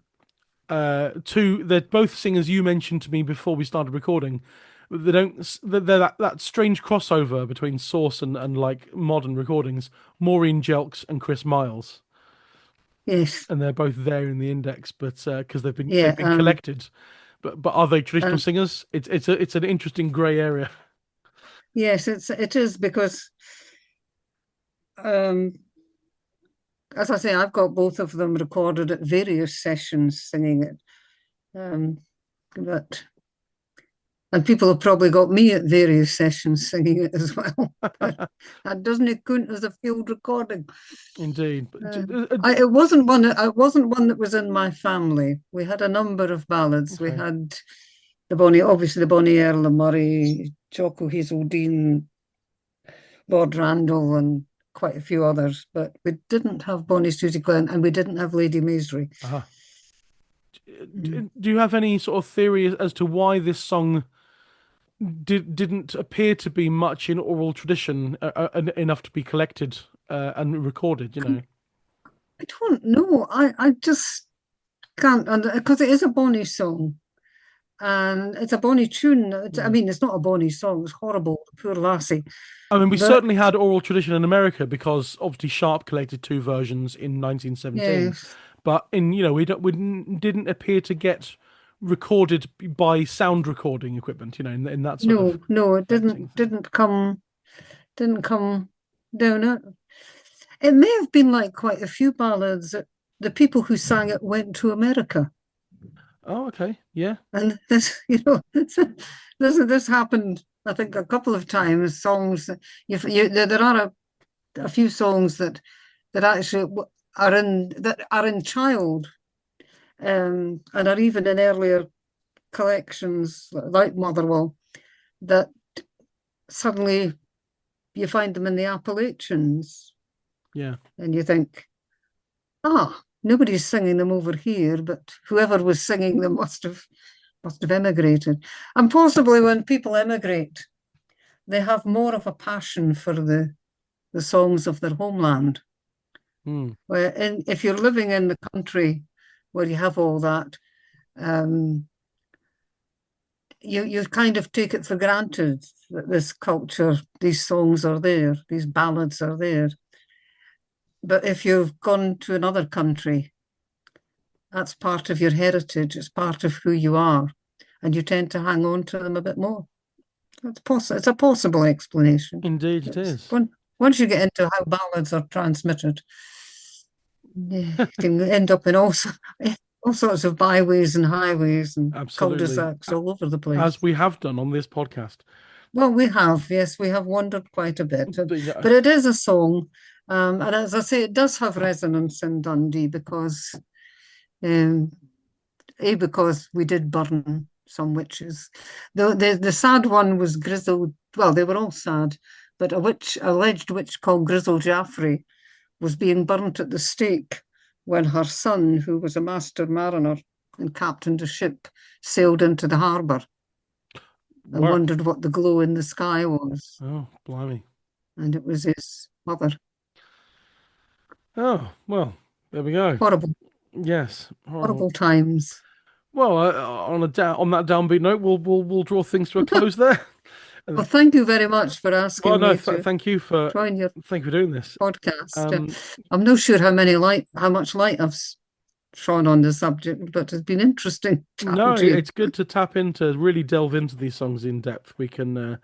two. They're both singers you mentioned to me before we started recording. They don't. They're that strange crossover between source and like modern recordings. Maureen Jelks and Chris Miles, Yes. and they're both there in the index, but because they've been Yeah. they've been collected. but are they traditional And singers? It's an interesting grey area. yes, it is because um, as I say, I've got both of them recorded at various sessions singing it. Um, but and people have probably got me at various sessions singing it as well. But that doesn't count as a field recording. Indeed. Uh, it wasn't one. It wasn't one that was in my family. We had a number of ballads. We Okay. had obviously the Bonnie Earl and Murray, Jocko Hazeldean, Lord Randall, and quite a few others. But we didn't have Bonnie Susie Cleland, and we didn't have Lady Maisery. Uh-huh. Mm. Do you have any sort of theory as to why this song didn't appear to be much in oral tradition enough to be collected and recorded? I don't know. I just can't, because it is a Bonnie song and it's a Bonnie tune. I Yeah. mean, it's not a Bonnie song. It's horrible, poor lassie. I mean, we But certainly had oral tradition in America because obviously Sharp collected two versions in 1917, yes, but we didn't appear to get recorded by sound recording equipment, in that sort of no, it collecting thing. didn't come down it. It may have been like quite a few ballads that the people who sang it went to America. Oh, okay, yeah, And this, this happened, I think, a couple of times. Songs there are a few songs that actually are in child, and are even in earlier collections like Motherwell, that suddenly you find them in the Appalachians, yeah, and you think, nobody's singing them over here, but whoever was singing them must have emigrated. And possibly when people emigrate, they have more of a passion for the songs of their homeland. hmm, If you're living in the country where you have all that, um, you kind of take it for granted that this culture, these songs are there, these ballads are there. But if you've gone to another country, that's part of your heritage, it's part of who you are, and you tend to hang on to them a bit more. It's a possible explanation. indeed it It's, is. once you get into how ballads are transmitted, you can end up in all sorts of byways and highways and Absolutely, cul-de-sacs all over the as place. we have done on this podcast. Well, we have, yes, we have wandered quite a bit, But, but it is a song, and as I say, it does have resonance in Dundee um, because we did burn some witches. The sad one was Grizzle. Well, they were all sad, but alleged witch called Grizzle Jaffrey was being burnt at the stake when her son, who was a master mariner and captained a ship, sailed into the harbour and wow. wondered what the glow in the sky was. Oh, blimey. And it was his mother. Oh, well, there we go. Horrible, Yes, horrible. horrible times. Well, on that downbeat note, we'll draw things to a close there. Well, thank you very much for Well, asking no, me to join your thank you for doing this. podcast. Um, I'm not sure how much light I've shone on the subject, but it's been interesting chatting no, to you. it's good to tap into, really delve into these songs in depth. We can,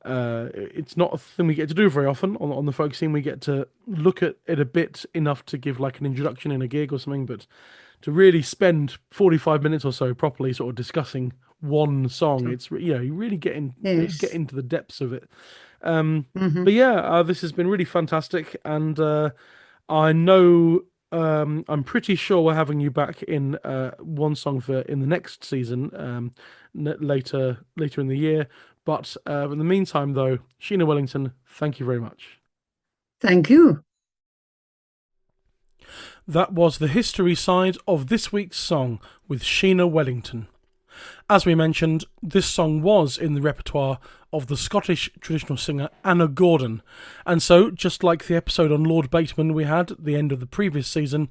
it's not a thing we get to do very often on the folk scene. We get to look at it a bit enough to give like an introduction in a gig or something, but to really spend 45 minutes or so properly sort of discussing one song, you really get Yes. into the depths of it. But Hmm. yeah, this has been really fantastic, and I know I'm pretty sure we're having you back in one song for in the next season, later in the year. But in the meantime, though, Sheena Wellington, thank you very much. Thank you. That was the history side of this week's song with Sheena Wellington. As we mentioned, this song was in the repertoire of the Scottish traditional singer Anna Gordon, and so, just like the episode on Lord Bateman we had at the end of the previous season,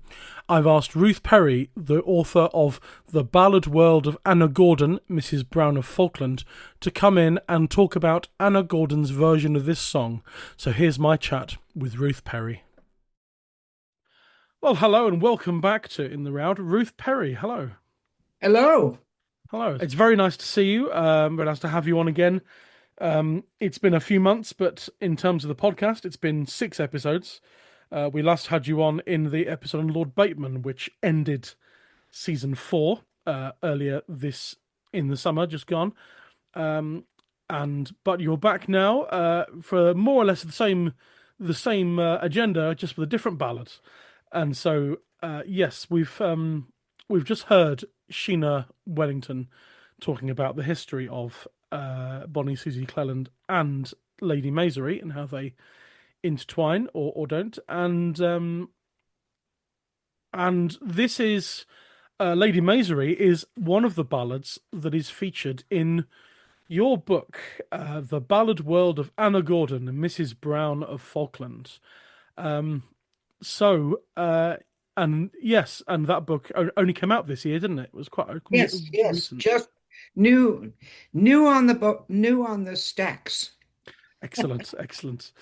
I've asked Ruth Perry, the author of The Ballad World of Anna Gordon, Mrs. Brown of Falkland, to come in and talk about Anna Gordon's version of this song. So here's my chat with Ruth Perry. Well, hello and welcome back to In the Roud. Ruth Perry, hello. Hello. Hello. It's very nice to see you. Very nice to have you on again. It's been a few months, but in terms of the podcast, it's been 6 episodes. We last had you on in the episode on Lord Bateman, which ended season 4 earlier this in the summer, just gone. But you're back now for more or less the same agenda, just with a different ballad. And so, yes, we've just heard Sheena Wellington talking about the history of Bonnie Susie Cleland and Lady Maisery and how they intertwine or don't. And this is Lady Maisery is one of the ballads that is featured in your book, The Ballad World of Anna Gordon and Mrs. Brown of Falkland. Um, and yes, and that book only came out this year, didn't it? It was quite Yes, recent. just new on the book, new on the stacks. Excellent, excellent.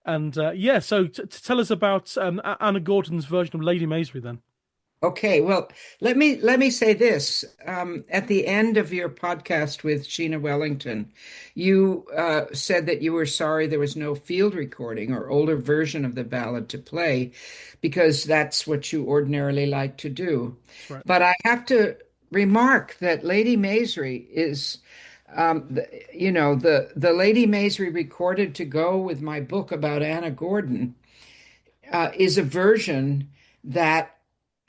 And yeah, so to tell us about Anna Gordon's version of Lady Maisery, then. Okay, well, let me say this. At the end of your podcast with Sheena Wellington, you said that you were sorry there was no field recording or older version of the ballad to play, because that's what you ordinarily like to do. That's right. But I have to remark that Lady Maisery is, the Lady Maisery recorded to go with my book about Anna Gordon, is a version that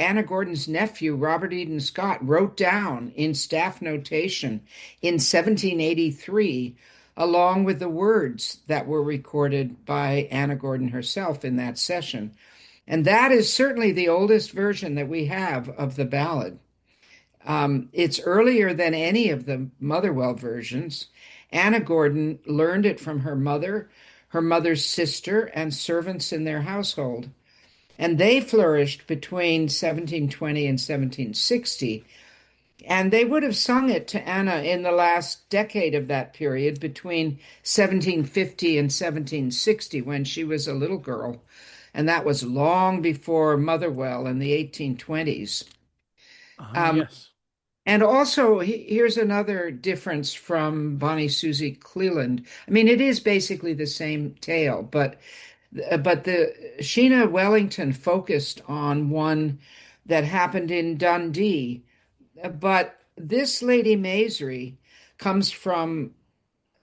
Anna Gordon's nephew, Robert Eden Scott, wrote down in staff notation in 1783, along with the words that were recorded by Anna Gordon herself in that session. And that is certainly the oldest version that we have of the ballad. It's earlier than any of the Motherwell versions. Anna Gordon learned it from her mother's sister, and servants in their household. And they flourished between 1720 and 1760. And they would have sung it to Anna in the last decade of that period, between 1750 and 1760, when she was a little girl. And that was long before Motherwell in the 1820s. Yes. And also, here's another difference from Bonnie Susie Cleland. I mean, it is basically the same tale, but the Sheena Wellington focused on one that happened in Dundee. But this Lady Maisery comes from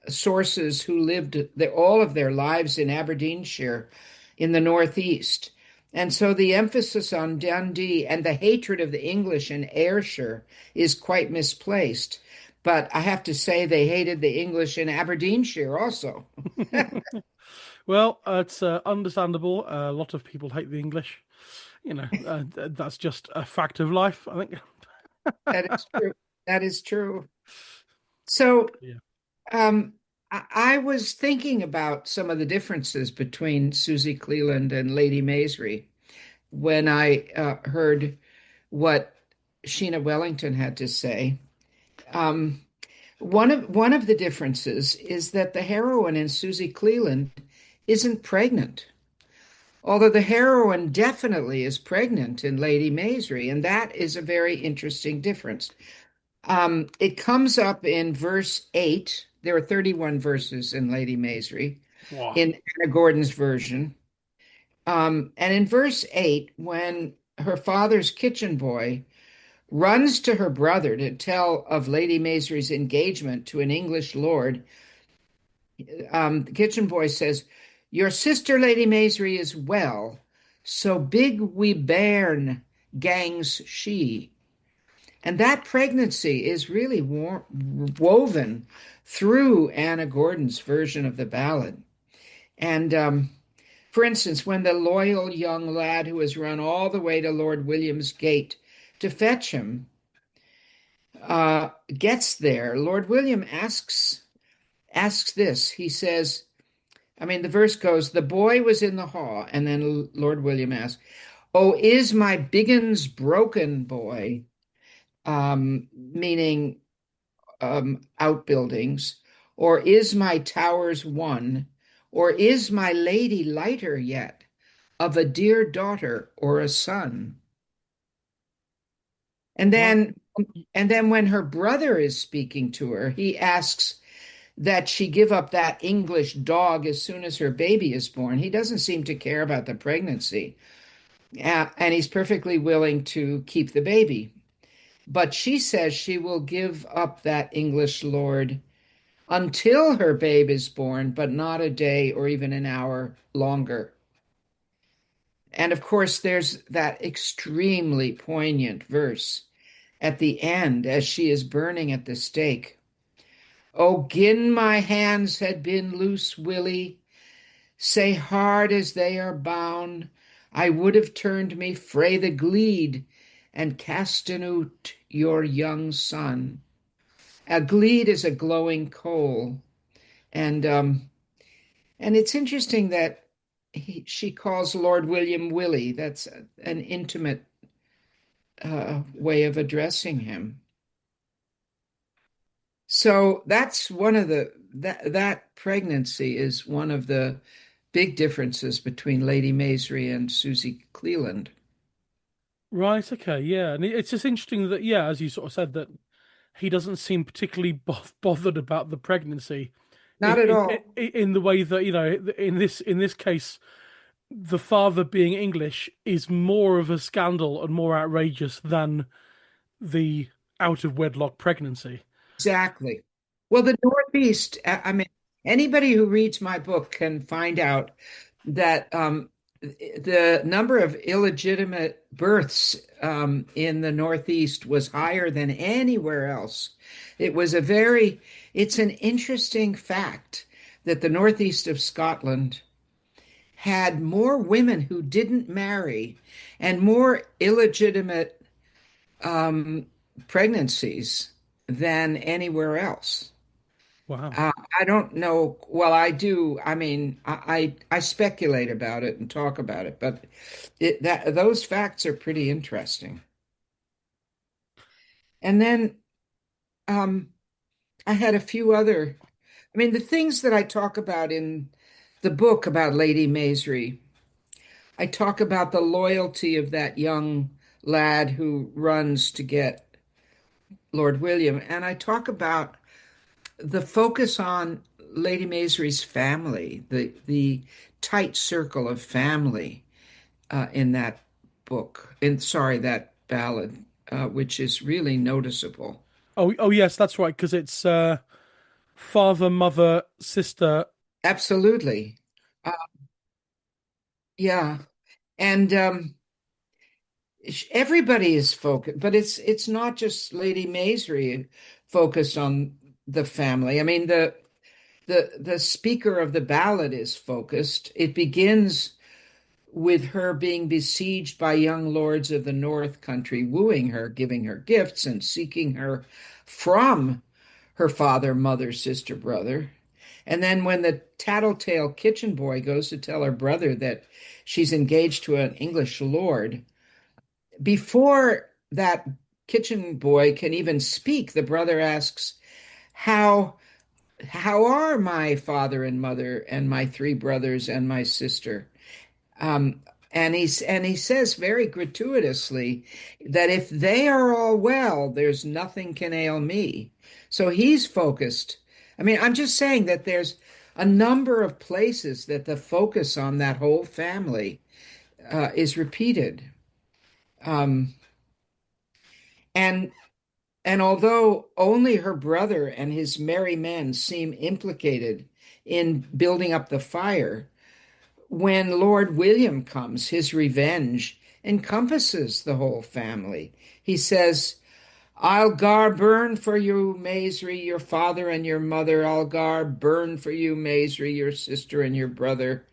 sources who lived all of their lives in Aberdeenshire in the Northeast. And so the emphasis on Dundee and the hatred of the English in Ayrshire is quite misplaced. But I have to say they hated the English in Aberdeenshire also. Well, it's understandable. A lot of people hate the English. That's just a fact of life, I think. That is true. That is true. So, Yeah. I was thinking about some of the differences between Susie Cleland and Lady Maisery when I heard what Sheena Wellington had to say. One of the differences is that the heroine in Susie Cleland isn't pregnant, although the heroine definitely is pregnant in Lady Maisery, and that is a very interesting difference. It comes up in verse 8. There are 31 verses in Lady Maisery, Wow. in Anna Gordon's version. And in verse 8, when her father's kitchen boy runs to her brother to tell of Lady Maisery's engagement to an English lord, the kitchen boy says, "Your sister, Lady Maisery, is well, so big we bairn gangs she." And that pregnancy is really woven through Anna Gordon's version of the ballad. And for instance, when the loyal young lad who has run all the way to Lord William's gate to fetch him gets there, Lord William asks this. He says, I mean, the verse goes, "The boy was in the hall," and then Lord William asks, "Oh, is my biggins broken, boy?" Meaning outbuildings, or "Is my towers won, or is my lady lighter yet, of a dear daughter or a son?" And then And then when her brother is speaking to her, he asks that she give up that English dog as soon as her baby is born. He doesn't seem to care about the pregnancy, and he's perfectly willing to keep the baby. But she says she will give up that English lord until her babe is born, but not a day or even an hour longer. And of course, there's that extremely poignant verse at the end as she is burning at the stake. "O gin my hands had been loose, Willie, sae hard as they are bound, I would have turned me frae the gleed and casten out your young son." A gleed is a glowing coal, and it's interesting that she calls Lord William Willie. That's an intimate way of addressing him. So that's one of that pregnancy is one of the big differences between Lady Maisery and Susie Cleland. Right, okay, yeah. And it's just interesting that, yeah, as you sort of said, that he doesn't seem particularly bothered about the pregnancy Not at all. in the way that, in this case, the father being English is more of a scandal and more outrageous than the out of wedlock pregnancy. Exactly. Well, the Northeast, I mean, anybody who reads my book can find out that the number of illegitimate births in the Northeast was higher than anywhere else. It was it's an interesting fact that the Northeast of Scotland had more women who didn't marry and more illegitimate um, pregnancies than anywhere else. Wow. I don't know. Well, I do. I mean, I speculate about it and talk about it, but that those facts are pretty interesting. And then um, I had a few other. I mean, the things that I talk about in the book about Lady Maisery, I talk about the loyalty of that young lad who runs to get Lord William, and I talk about the focus on Lady Maisery's family, the tight circle of family in that book, in sorry, that ballad, which is really noticeable. Oh, yes, that's right, because it's father, mother, sister. Absolutely, uh, yeah, and everybody is focused, but it's not just Lady Maisery focused on the family. I mean, the speaker of the ballad is focused. It begins with her being besieged by young lords of the North Country, wooing her, giving her gifts, and seeking her from her father, mother, sister, brother. And then when the tattletale kitchen boy goes to tell her brother that she's engaged to an English lord, before that kitchen boy can even speak, the brother asks, How how are my father and mother and my three brothers and my sister? Um, and he says very gratuitously that if they are all well, there's nothing can ail me. So he's focused. I mean, I'm just saying that there's a number of places that the focus on that whole family is repeated. Um, and and although only her brother and his merry men seem implicated in building up the fire, when Lord William comes, his revenge encompasses the whole family. He says, I'll gar burn for you, Maisery, your father and your mother. I'll gar burn for you, Maisery, your sister and your brother.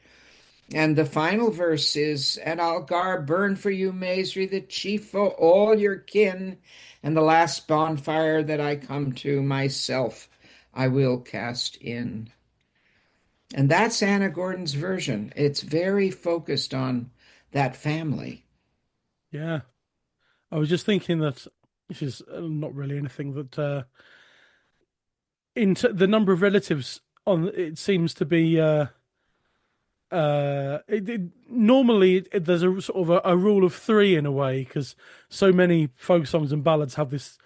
And the final verse is, and I'll gar burn for you, Maisery, the chief of all your kin, and the last bonfire that I come to myself I will cast in. And that's Anna Gordon's version. It's very focused on that family. Yeah. I was just thinking that this is not really anything that the number of relatives on it seems to be normally there's a sort of a rule of three in a way because so many folk songs and ballads have this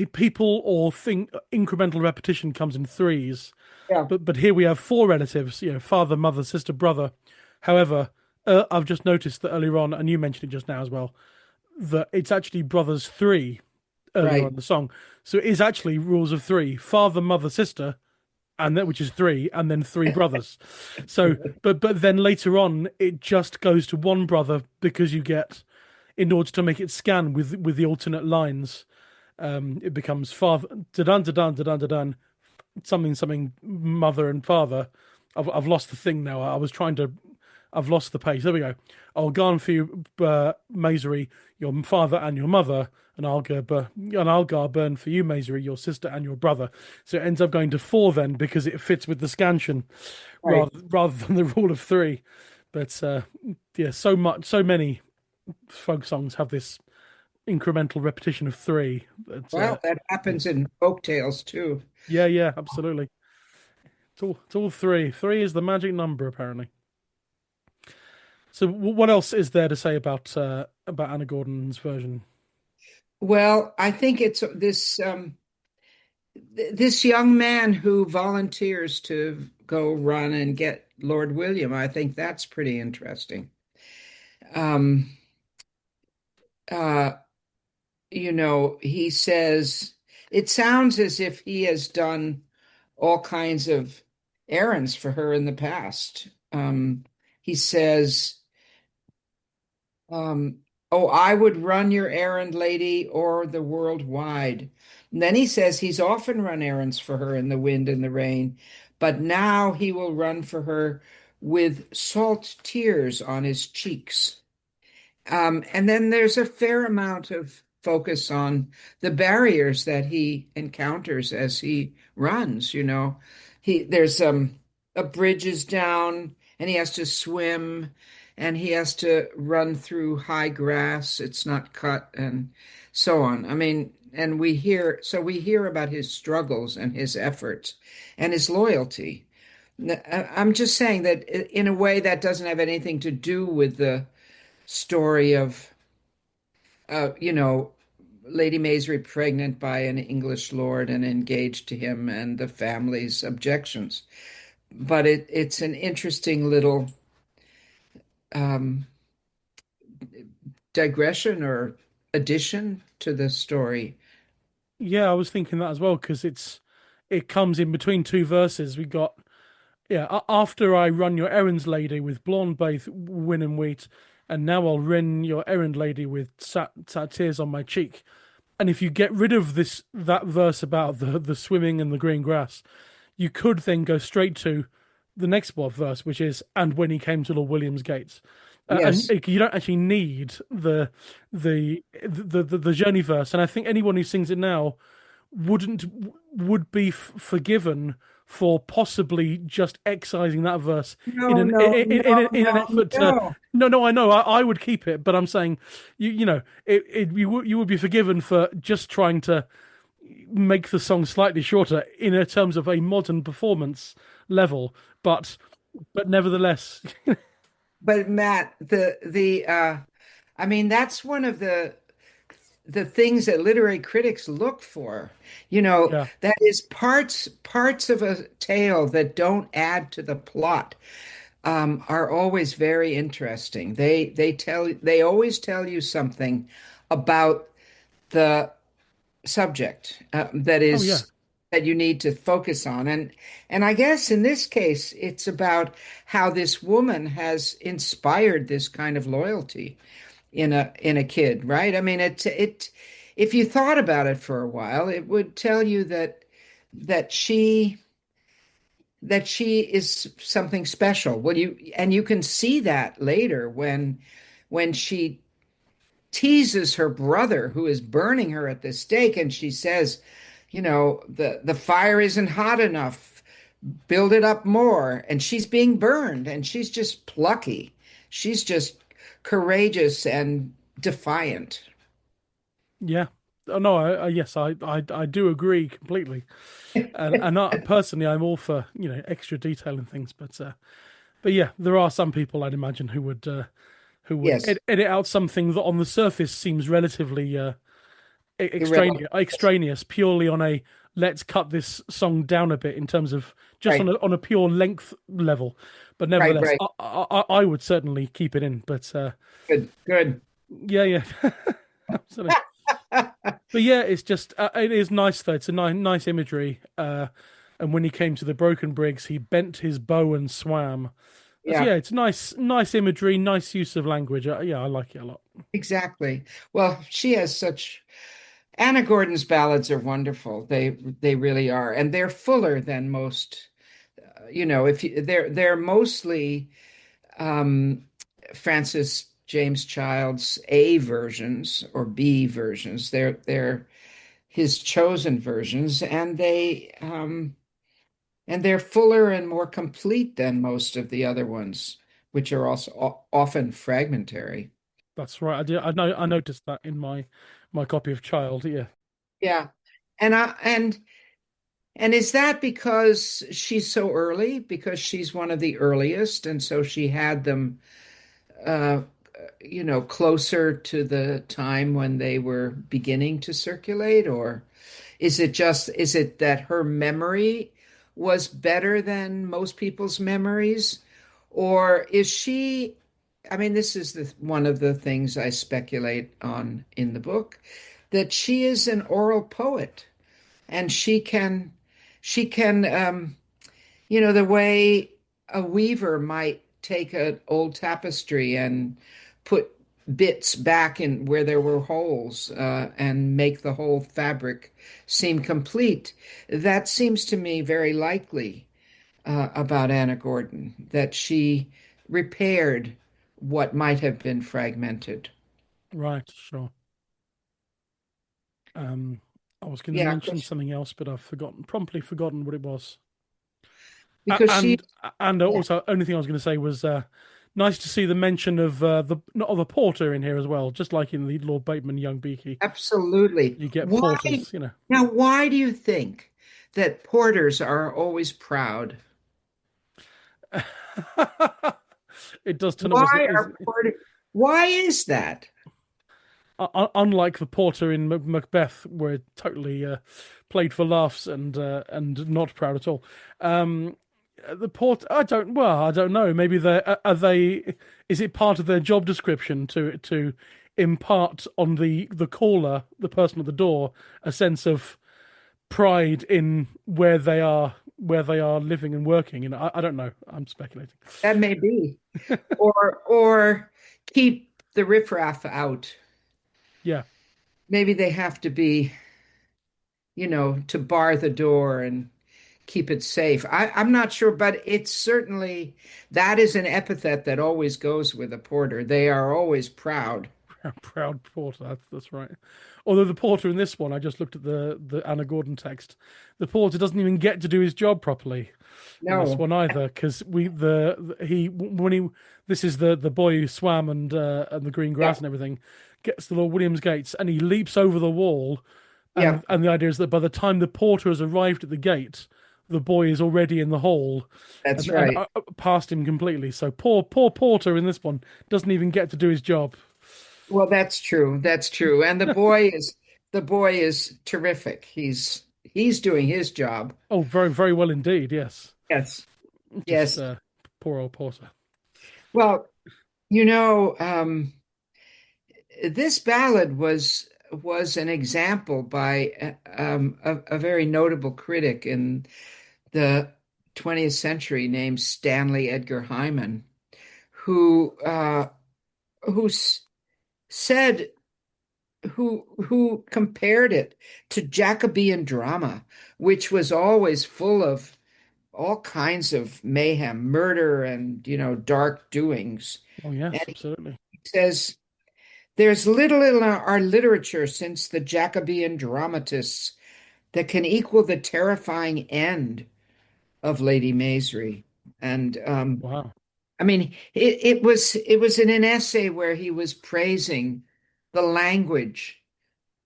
people or think incremental repetition comes in threes, Yeah, but here we have four relatives, father, mother, sister, brother. However, I've just noticed that earlier on, and you mentioned it just now as well, that it's actually brothers three earlier on right, in the song. So it is actually rules of three: father, mother, sister, and that which is three, and then three brothers. So, but then later on, it just goes to one brother because you get, in order to make it scan with the alternate lines, it becomes father da dun da dun da dun da dun something something mother and father. I've lost the thing now. I was trying to. I've lost the page. There we go. I'll go on for you, Maisery, your father and your mother, and I'll go burn for you, Maisery, your sister and your brother. So it ends up going to four then because it fits with the scansion right. rather than the rule of three. But yeah, so many folk songs have this incremental repetition of three. But Well, that yeah, happens in folk tales too. yeah, absolutely. It's all three. Three is the magic number, apparently. So, what else is there to say about Anna Gordon's version? Well, I think it's this young man who volunteers to go run and get Lord William. I think that's pretty interesting. Um, uh, he says it sounds as if he has done all kinds of errands for her in the past. He says, um, "Oh, I would run your errand, lady, or the world wide." And then he says he's often run errands for her in the wind and the rain, but now he will run for her with salt tears on his cheeks. And then there's a fair amount of focus on the barriers that he encounters as he runs. There's a bridge is down, and he has to swim, and he has to run through high grass. It's not cut, and so on. I mean, and we hear about his struggles and his efforts and his loyalty. I'm just saying that in a way that doesn't have anything to do with the story of uh, you know, Lady Maisery pregnant by an English lord and engaged to him and the family's objections. But it's an interesting little um, digression or addition to the story. Yeah, I was thinking that as well because it comes in between two verses. We got after I run your errands, lady, with blonde baith, win and wheat, and now I'll run your errand, lady, with sat tears on my cheek. And if you get rid of that verse about the swimming and the green grass, you could then go straight to the next verse, which is "and when he came to Lord William's gates," and Yes. you don't actually need the journey verse. And I think anyone who sings it now wouldn't would be forgiven for possibly just excising that verse in No, an no, no, in an no, effort to. no. No, I know I would keep it, but I'm saying you would be forgiven for just trying to make the song slightly shorter in terms of a modern performance level, but nevertheless, But Matt, I mean, that's one of the things that literary critics look for. yeah. That is parts of a tale that don't add to the plot are always very interesting. They always tell you something about the subject Oh yeah. that you need to focus on. And I guess in this case, it's about how this woman has inspired this kind of loyalty in a kid, right? I mean, if you thought about it for a while, it would tell you that she that she is something special. Well, you can see that later when she teases her brother who is burning her at the stake, and she says, the fire isn't hot enough. Build it up more. And she's being burned, and she's just plucky. She's just courageous and defiant. Yeah. Oh, no, yes, I do agree completely. And personally, I'm all for extra detail and things, but yeah, there are some people I'd imagine who would Yes. edit out something that on the surface seems relatively irrelevant. extraneous, purely on a let's cut this song down a bit in terms of just Right, on a pure length level. But right, nevertheless, right. I would certainly keep it in. But Good, good. yeah, yeah, absolutely. But yeah, it's just it is nice though. It's a nice imagery. And when he came to the broken briggs, he bent his bow and swam. So Yeah, yeah, it's nice imagery, nice use of language. Yeah, I like it a lot. exactly. Well, she has such Anna Gordon's ballads are wonderful. They really are, and they're fuller than most. If they're mostly um, Francis James Child's A versions or B versions. They're his chosen versions, and they're fuller and more complete than most of the other ones, which are also often fragmentary. That's right. I did. I noticed that in my copy of Child. Yeah. Yeah. And I and is that because she's so early? Because she's one of the earliest, and so she had them uh closer to the time when they were beginning to circulate, or is it that her memory was better than most people's memories? Or is she, I mean, this is one of the things I speculate on in the book, that she is an oral poet and she can, the way a weaver might take an old tapestry and put bits back in where there were holes and make the whole fabric seem complete. That seems to me very likely about Anna Gordon, that she repaired what might have been fragmented. Right. Sure. Um, I was going to Yeah, mention something else, but I've promptly forgotten what it was. A- because she, and and yeah, also, only thing I was going to say was nice to see the mention of the not of a porter in here as well, just like in the Lord Bateman Young Beaky. absolutely. You get Why porters, you know. now? Why do you think that porters are always proud? It does turn up as Why are porters? Why is that? unlike the porter in Macbeth, where totally played for laughs and not proud at all. Um, the port, I don't know. Maybe they are they. Is it part of their job description to impart on the caller, the person at the door, a sense of pride in where they are living and working? And I don't know. I'm speculating. That may be, or keep the riffraff out. Yeah, Maybe they have to be, to bar the door and keep it safe. I'm not sure, but it's certainly that is an epithet that always goes with a porter. They are always proud. proud porter. That's right. Although the porter in this one, I just looked at the Anna Gordon text. The porter doesn't even get to do his job properly in this No, one either, because we the he when he this is the boy who swam and the green yeah, grass and everything gets to Lord William's gates and he leaps over the wall, yeah, and the idea is that by the time the porter has arrived at the gate, the boy is already in the hall that's and right. past him completely. So poor porter in this one doesn't even get to do his job. Well, that's true. That's true. And the boy is terrific. He's doing his job. Oh, very, very well indeed. Yes. Yes. Just Yes. poor old Porter. Well, you know, this ballad was an example by a very notable critic in the 20th century named Stanley Edgar Hyman, who said who compared it to Jacobean drama, which was always full of all kinds of mayhem, murder, and dark doings. Oh And yes, he absolutely. says, "There's little in our literature since the Jacobean dramatists that can equal the terrifying end of Lady Maisery." And Wow. I mean, it was in an essay where he was praising the language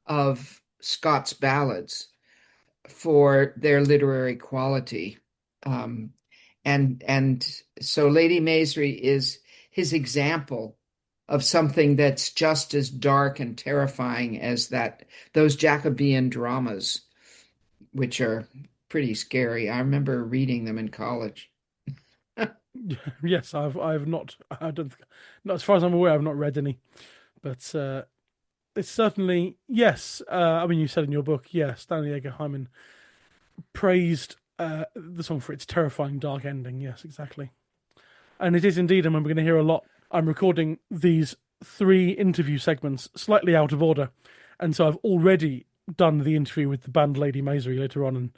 of Scott's ballads for their literary quality. And so Lady Maisery is his example of something that's just as dark and terrifying as those Jacobean dramas, which are pretty scary. I remember reading them in college. Yes, I've not. I don't. Not as far as I'm aware, I've not read any. But it's certainly yes. I mean, you said in your book, Stanley Edgar Hyman praised the song for its terrifying dark ending. Yes, exactly. And it is indeed, and we're going to hear a lot. I'm recording these 3 interview segments slightly out of order, and so I've already done the interview with the band Lady Maisery later on, and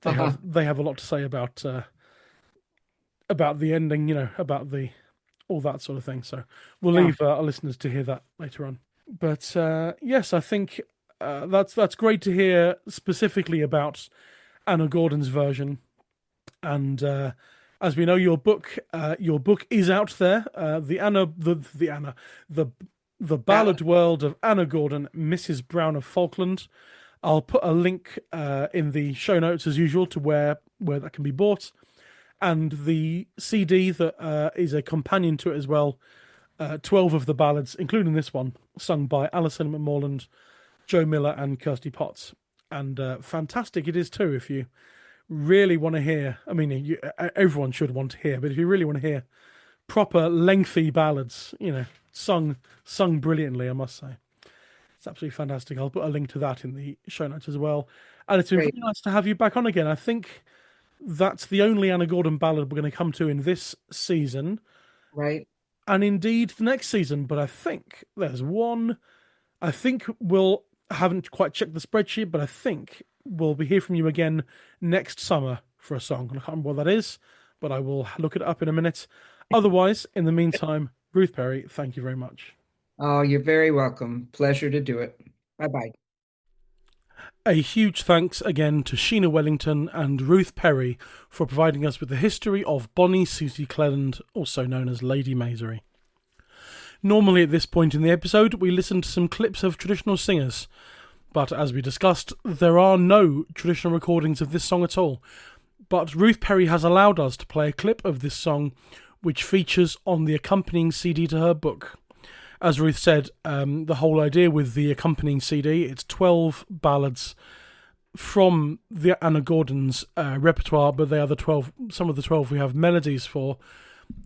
they have a lot to say about the ending, about all that sort of thing. So we'll leave our listeners to hear that later on. But yes, I think that's great to hear specifically about Anna Gordon's version, and as we know, your book is out there. The Ballad World of Anna Gordon, Mrs. Brown of Falkland. I'll put a link in the show notes as usual to where that can be bought, and the CD that is a companion to it as well. 12 of the ballads, including this one, sung by Alison McMorland, Joe Miller, and Kirsty Potts, and fantastic it is too. If you really want to hear, I mean, everyone should want to hear, but if you really want to hear proper lengthy ballads, sung brilliantly, I must say, it's absolutely fantastic. I'll put a link to that in the show notes as well. And it's been really nice to have you back on again. I think that's the only Anna Gordon ballad we're going to come to in this season, right? And indeed the next season. But I think there's one. I think haven't quite checked the spreadsheet, but I think we'll be hear from you again next summer for a song. I can't remember what that is, but I will look it up in a minute. Otherwise, in the meantime, Ruth Perry, thank you very much. Oh, you're very welcome. Pleasure to do it. Bye-bye. A huge thanks again to Sheena Wellington and Ruth Perry for providing us with the history of Bonnie Susie Cleland, also known as Lady Maisery. Normally at this point in the episode, we listen to some clips of traditional singers, but as we discussed, there are no traditional recordings of this song at all. But Ruth Perry has allowed us to play a clip of this song, which features on the accompanying CD to her book. As Ruth said, the whole idea with the accompanying CD, it's 12 ballads from the Anna Gordon's repertoire, but they are some of the 12 we have melodies for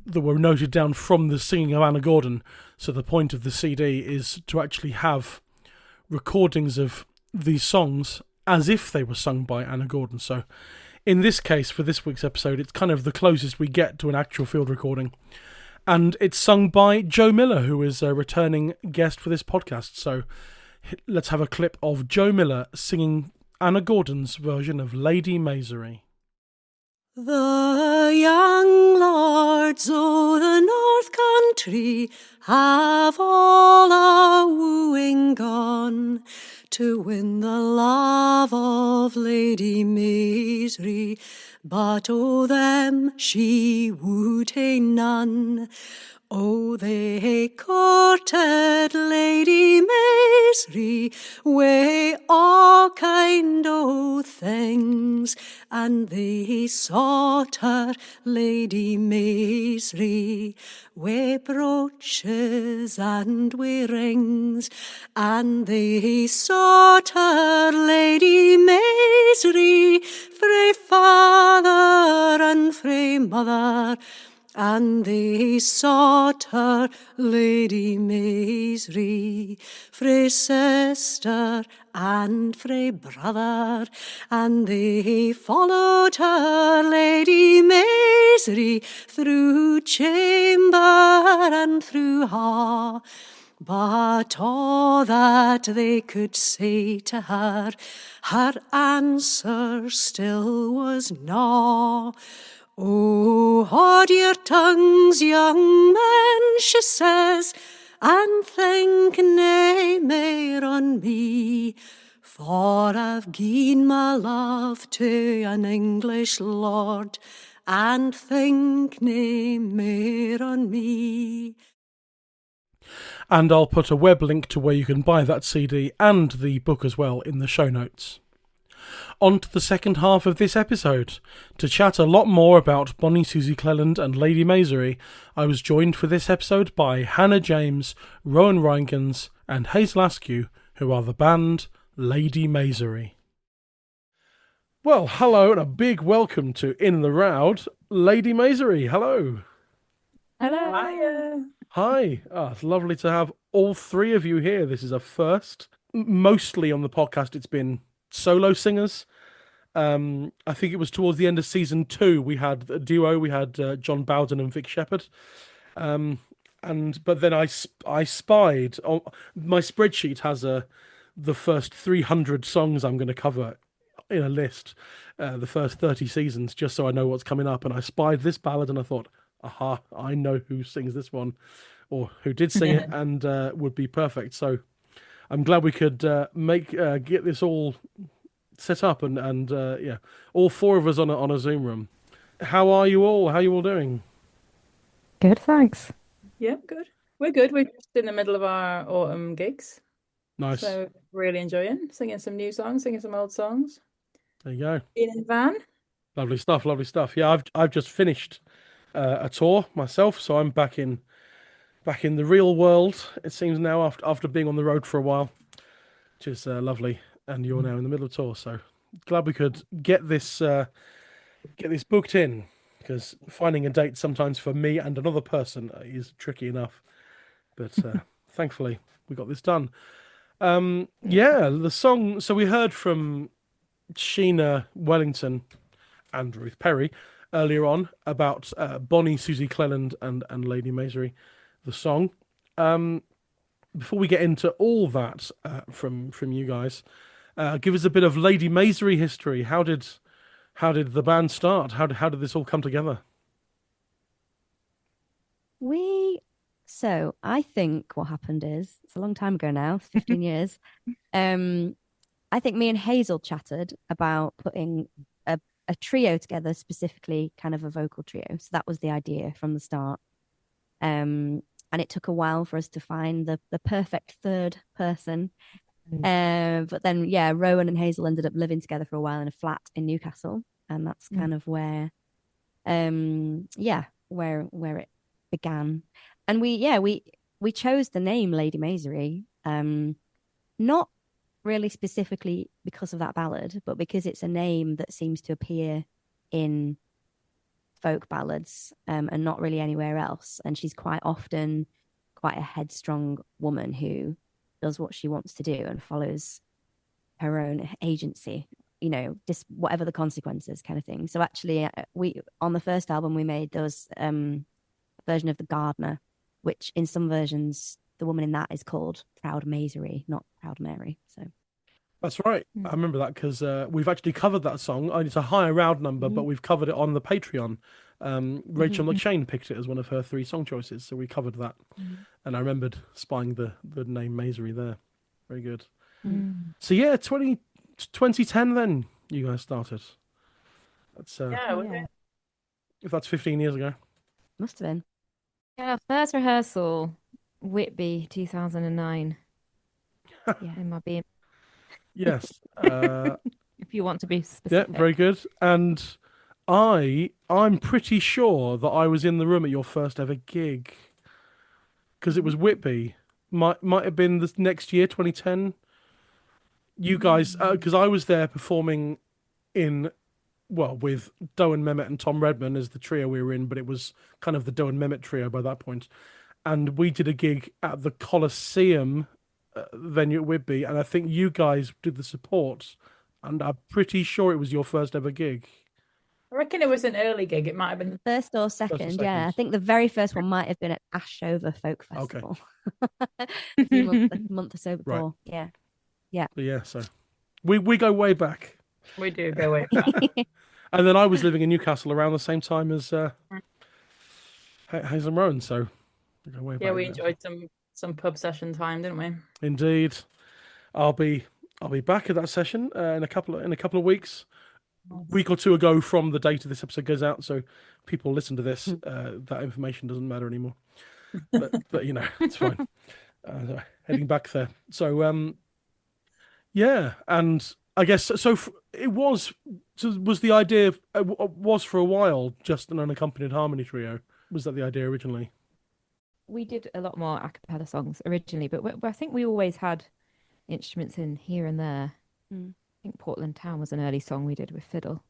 that were noted down from the singing of Anna Gordon. So the point of the CD is to actually have recordings of these songs as if they were sung by Anna Gordon. So in this case, for this week's episode, it's kind of the closest we get to an actual field recording. And it's sung by Joe Miller, who is a returning guest for this podcast. So let's have a clip of Joe Miller singing Anna Gordon's version of Lady Maisery. The young lords o' the north country have all a wooing gone to win the love of Lady Maisery, but o' them she wooed none. Oh, they courted Lady Maisery wi' all kind o' things, and they sought her, Lady Maisery, wi' brooches and wi' rings, and they sought her, Lady Maisery, frae father and frae mother, and they sought her, Lady Maisery, frae sister and frae brother, and they followed her, Lady Maisery, through chamber and through hall. But all that they could say to her, her answer still was no. Oh, hold your tongues, young men, she says, and think nae mair on me, for I've gi'en my love to an English lord, and think nae mair on me. And I'll put a web link to where you can buy that CD and the book as well in the show notes. On to the second half of this episode. To chat a lot more about Bonnie Susie Cleland and Lady Maisery, I was joined for this episode by Hannah James, Rowan Reinkens, and Hazel Askew, who are the band Lady Maisery. Well, hello and a big welcome to In the Roud, Lady Maisery. Hello. Hello. Hiya. Hi. It's lovely to have all three of you here. This is a first. Mostly on the podcast, it's been solo singers. I think it was towards the end of season 2 we had a duo. We had John Bowden and Vic Shepherd. But then I spied on my spreadsheet has the first 300 songs I'm going to cover in a list, the first 30 seasons, just so I know what's coming up. And I spied this ballad and I thought, aha, I know who sings this one or who did sing it and would be perfect. So I'm glad we could get this all set up and all four of us on a Zoom room. How are you all? How are you all doing? Good, thanks. Yeah, good. We're good. We're just in the middle of our autumn gigs. Nice. So really enjoying singing some new songs, singing some old songs. There you go. Being in the van. Lovely stuff. Lovely stuff. Yeah, I've just finished a tour myself, so I'm back in the real world. It seems now after being on the road for a while, which is lovely. And you're now in the middle of tour, so glad we could get this booked in, because finding a date sometimes for me and another person is tricky enough. But thankfully we got this done. The song. So we heard from Sheena, Wellington, and Ruth Perry earlier on about Bonnie, Susie Cleland, and Lady Maisery, the song. Before we get into all that from you guys, give us a bit of Lady Maisery history. How did the band start? How did this all come together? So I think what happened is, it's a long time ago now, it's 15 years. I think me and Hazel chatted about putting a trio together, specifically kind of a vocal trio. So that was the idea from the start. And it took a while for us to find the perfect third person. But then, yeah, Rowan and Hazel ended up living together for a while in a flat in Newcastle. And that's kind of where it began. And we chose the name Lady Maisery, not really specifically because of that ballad, but because it's a name that seems to appear in folk ballads and not really anywhere else. And she's quite often quite a headstrong woman who does what she wants to do and follows her own agency, just whatever the consequences kind of thing. So actually we on the first album we made, there was a version of The Gardener, which in some versions the woman in that is called Proud Maisery, not Proud Mary. So that's right. I remember that because we've actually covered that song. It's a higher Roud number, but we've covered it on the Patreon. Rachel McShane picked it as one of her 3 song choices, so we covered that. And I remembered spying the name Maisery there. Very good. So yeah, 2010 then you guys started. That's if that's 15 years ago. must have been. Yeah, first rehearsal, Whitby, 2009. Yeah. In my being. Yes. If you want to be specific. Yeah, very good. And I'm pretty sure that I was in the room at your first ever gig, because it was Whitby. Might have been the next year, 2010. You guys, because I was there performing with Doe and Mehmet and Tom Redman as the trio we were in, but it was kind of the Doe and Mehmet trio by that point. And we did a gig at the Coliseum venue at Whitby, and I think you guys did the support, and I'm pretty sure it was your first ever gig. I reckon it was an early gig. It might have been First or second, yeah. I think the very first one might have been at Ashover Folk Festival. Okay. a month or so before. Right. Yeah. But yeah, so we go way back. We do go way back. And then I was living in Newcastle around the same time as Hazel and Rowan, so we go way back. Yeah, we enjoyed some pub session time, didn't we? Indeed. I'll be back at that session in a couple of weeks. Week or two ago from the date of this episode goes out, so people listen to this. That information doesn't matter anymore. But it's fine. Heading back there. So yeah, and I guess so. It was. So was the idea was for a while just an unaccompanied harmony trio? Was that the idea originally? We did a lot more a cappella songs originally, but I think we always had instruments in here and there. Mm. I think Portland Town was an early song we did with fiddle.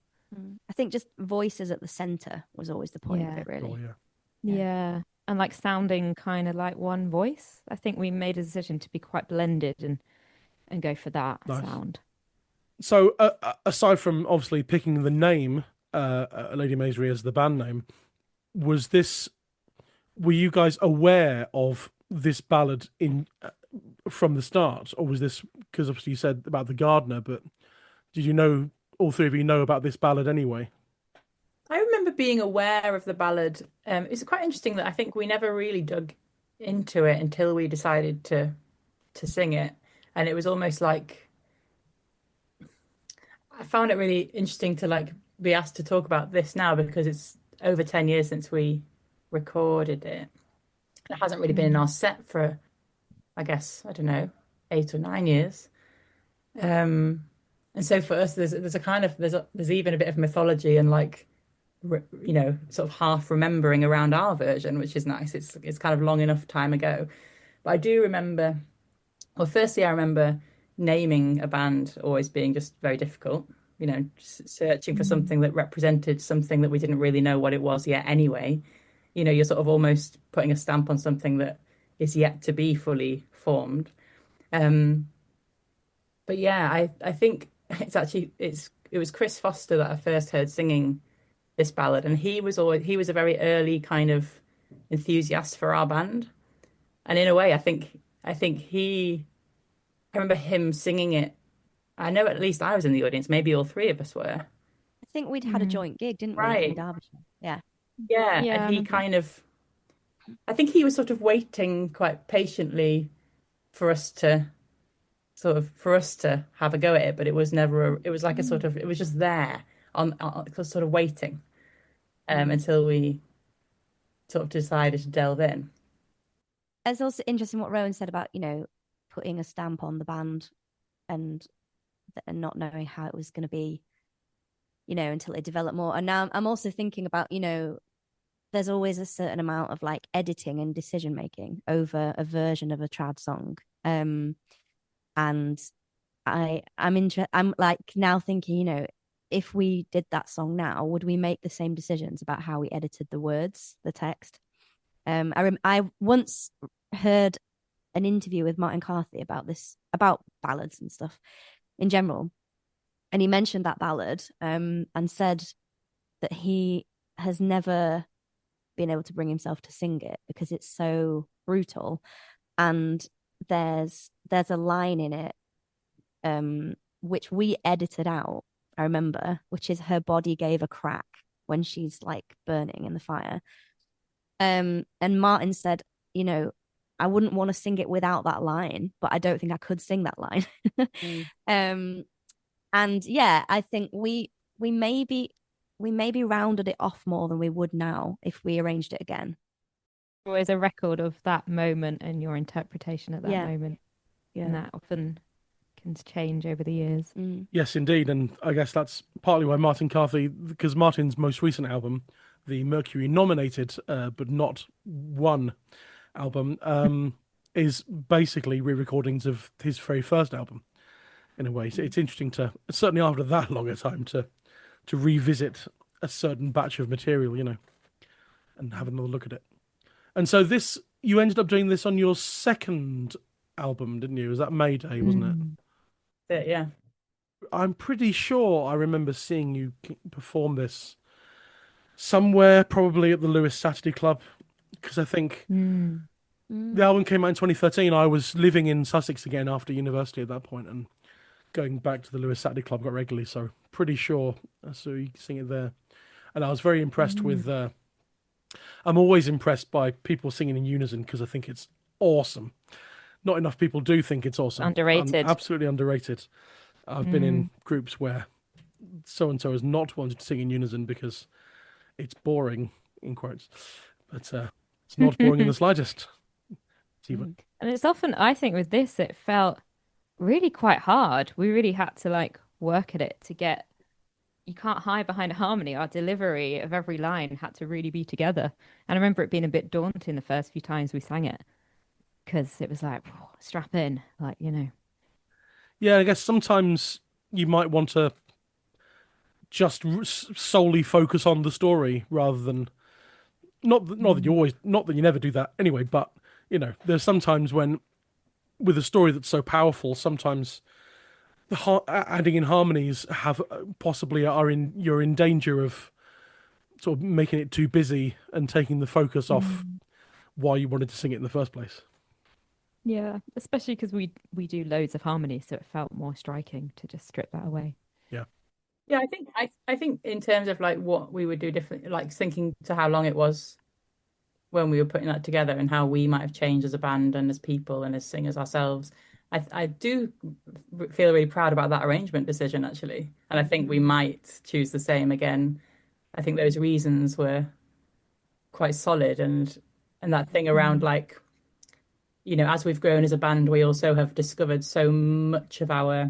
I think just voices at the center was always the point of Yeah. it, really. Oh yeah. Yeah. And like sounding kind of like one voice. I think we made a decision to be quite blended and go for that Nice. sound. So aside from obviously picking the name, Lady Maisery as the band name, were you guys aware of this ballad from the start, or was this because obviously you said about the gardener, but did you know, all three of you know about this ballad anyway? I remember being aware of the ballad. It's quite interesting that I think we never really dug into it until we decided to sing it, and it was almost like I found it really interesting to like be asked to talk about this now because it's over 10 years since we recorded it. It hasn't really been in our set for, I guess, I don't know, 8 or 9 years. And so for us, there's a kind of there's even a bit of mythology and like sort of half remembering around our version, which is nice. It's kind of long enough time ago, but I do remember. Well, firstly, I remember naming a band always being just very difficult. Just searching for something that represented something that we didn't really know what it was yet. Anyway, you're sort of almost putting a stamp on something that is yet to be fully formed. But yeah, I think it was Chris Foster that I first heard singing this ballad, and he was a very early kind of enthusiast for our band, and in a way, I remember him singing it. I know at least I was in the audience. Maybe all three of us were. I think we'd had a joint gig, didn't we, Right. in Derbyshire? Yeah. Yeah, Yeah, and he kind of, I think he was sort of waiting quite patiently for us to have a go at it, but it was never. It was like it was just there on sort of waiting, until we sort of decided to delve in. It's also interesting what Rowan said about, putting a stamp on the band and not knowing how it was going to be, until it developed more. And now I'm also thinking about, there's always a certain amount of like editing and decision making over a version of a trad song. And I'm like now thinking, if we did that song now, would we make the same decisions about how we edited the words, the text? I once heard an interview with Martin Carthy about ballads and stuff in general, and he mentioned that ballad and said that he has never been able to bring himself to sing it because it's so brutal, and there's a line in it which we edited out, I remember, which is her body gave a crack when she's like burning in the fire. And Martin said, I wouldn't want to sing it without that line, but I don't think I could sing that line. And yeah, I think we maybe rounded it off more than we would now if we arranged it again. Always a record of that moment and your interpretation at that moment. Yeah. And that often can change over the years. Yes, indeed. And I guess that's partly why Martin Carthy, because Martin's most recent album, the Mercury nominated but not won album, is basically re-recordings of his very first album in a way. So it's interesting to, certainly after that longer time, to revisit a certain batch of material, and have another look at it. And so you ended up doing this on your second album, didn't you? Was that Mayday, wasn't it? Yeah. I'm pretty sure I remember seeing you perform this somewhere, probably at the Lewis Saturday Club, because I think the album came out in 2013. I was living in Sussex again after university at that point and going back to the Lewis Saturday Club quite regularly, so pretty sure I saw you sing it there. And I was very impressed with... I'm always impressed by people singing in unison because I think it's awesome. Not enough people do think it's awesome. Underrated. Absolutely underrated. I've been in groups where so-and-so has not wanted to sing in unison because it's boring, in quotes. But it's not boring in the slightest. And it's often, I think with this, it felt really quite hard. We really had to like work at it to get. You can't hide behind a harmony. Our delivery of every line had to really be together. And I remember it being a bit daunting the first few times we sang it because it was like, strap in, like, Yeah, I guess sometimes you might want to just solely focus on the story rather than not that you always not that you never do that anyway, but there's sometimes when with a story that's so powerful, sometimes adding in harmonies have possibly you're in danger of sort of making it too busy and taking the focus off why you wanted to sing it in the first place. Yeah, especially because we do loads of harmony, so it felt more striking to just strip that away. Yeah, I think in terms of like what we would do differently, like thinking to how long it was when we were putting that together and how we might have changed as a band and as people and as singers ourselves. I do feel really proud about that arrangement decision actually, and I think we might choose the same again. I think those reasons were quite solid, and that thing around like, as we've grown as a band, we also have discovered so much of our,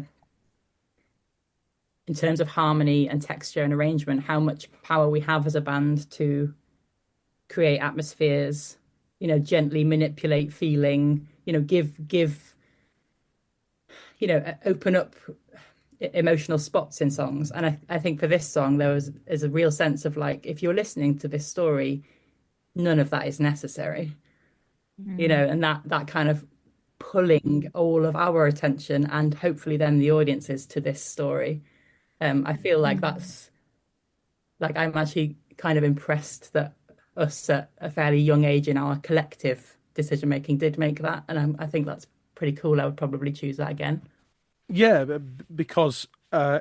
in terms of harmony and texture and arrangement, how much power we have as a band to create atmospheres, gently manipulate feeling, give, open up emotional spots in songs. And I think for this song, is a real sense of like, if you're listening to this story, none of that is necessary, and that kind of pulling all of our attention and hopefully then the audiences to this story. I feel like that's like I'm actually kind of impressed that us at a fairly young age in our collective decision making did make that, and I think that's pretty cool. I would probably choose that again. Yeah, because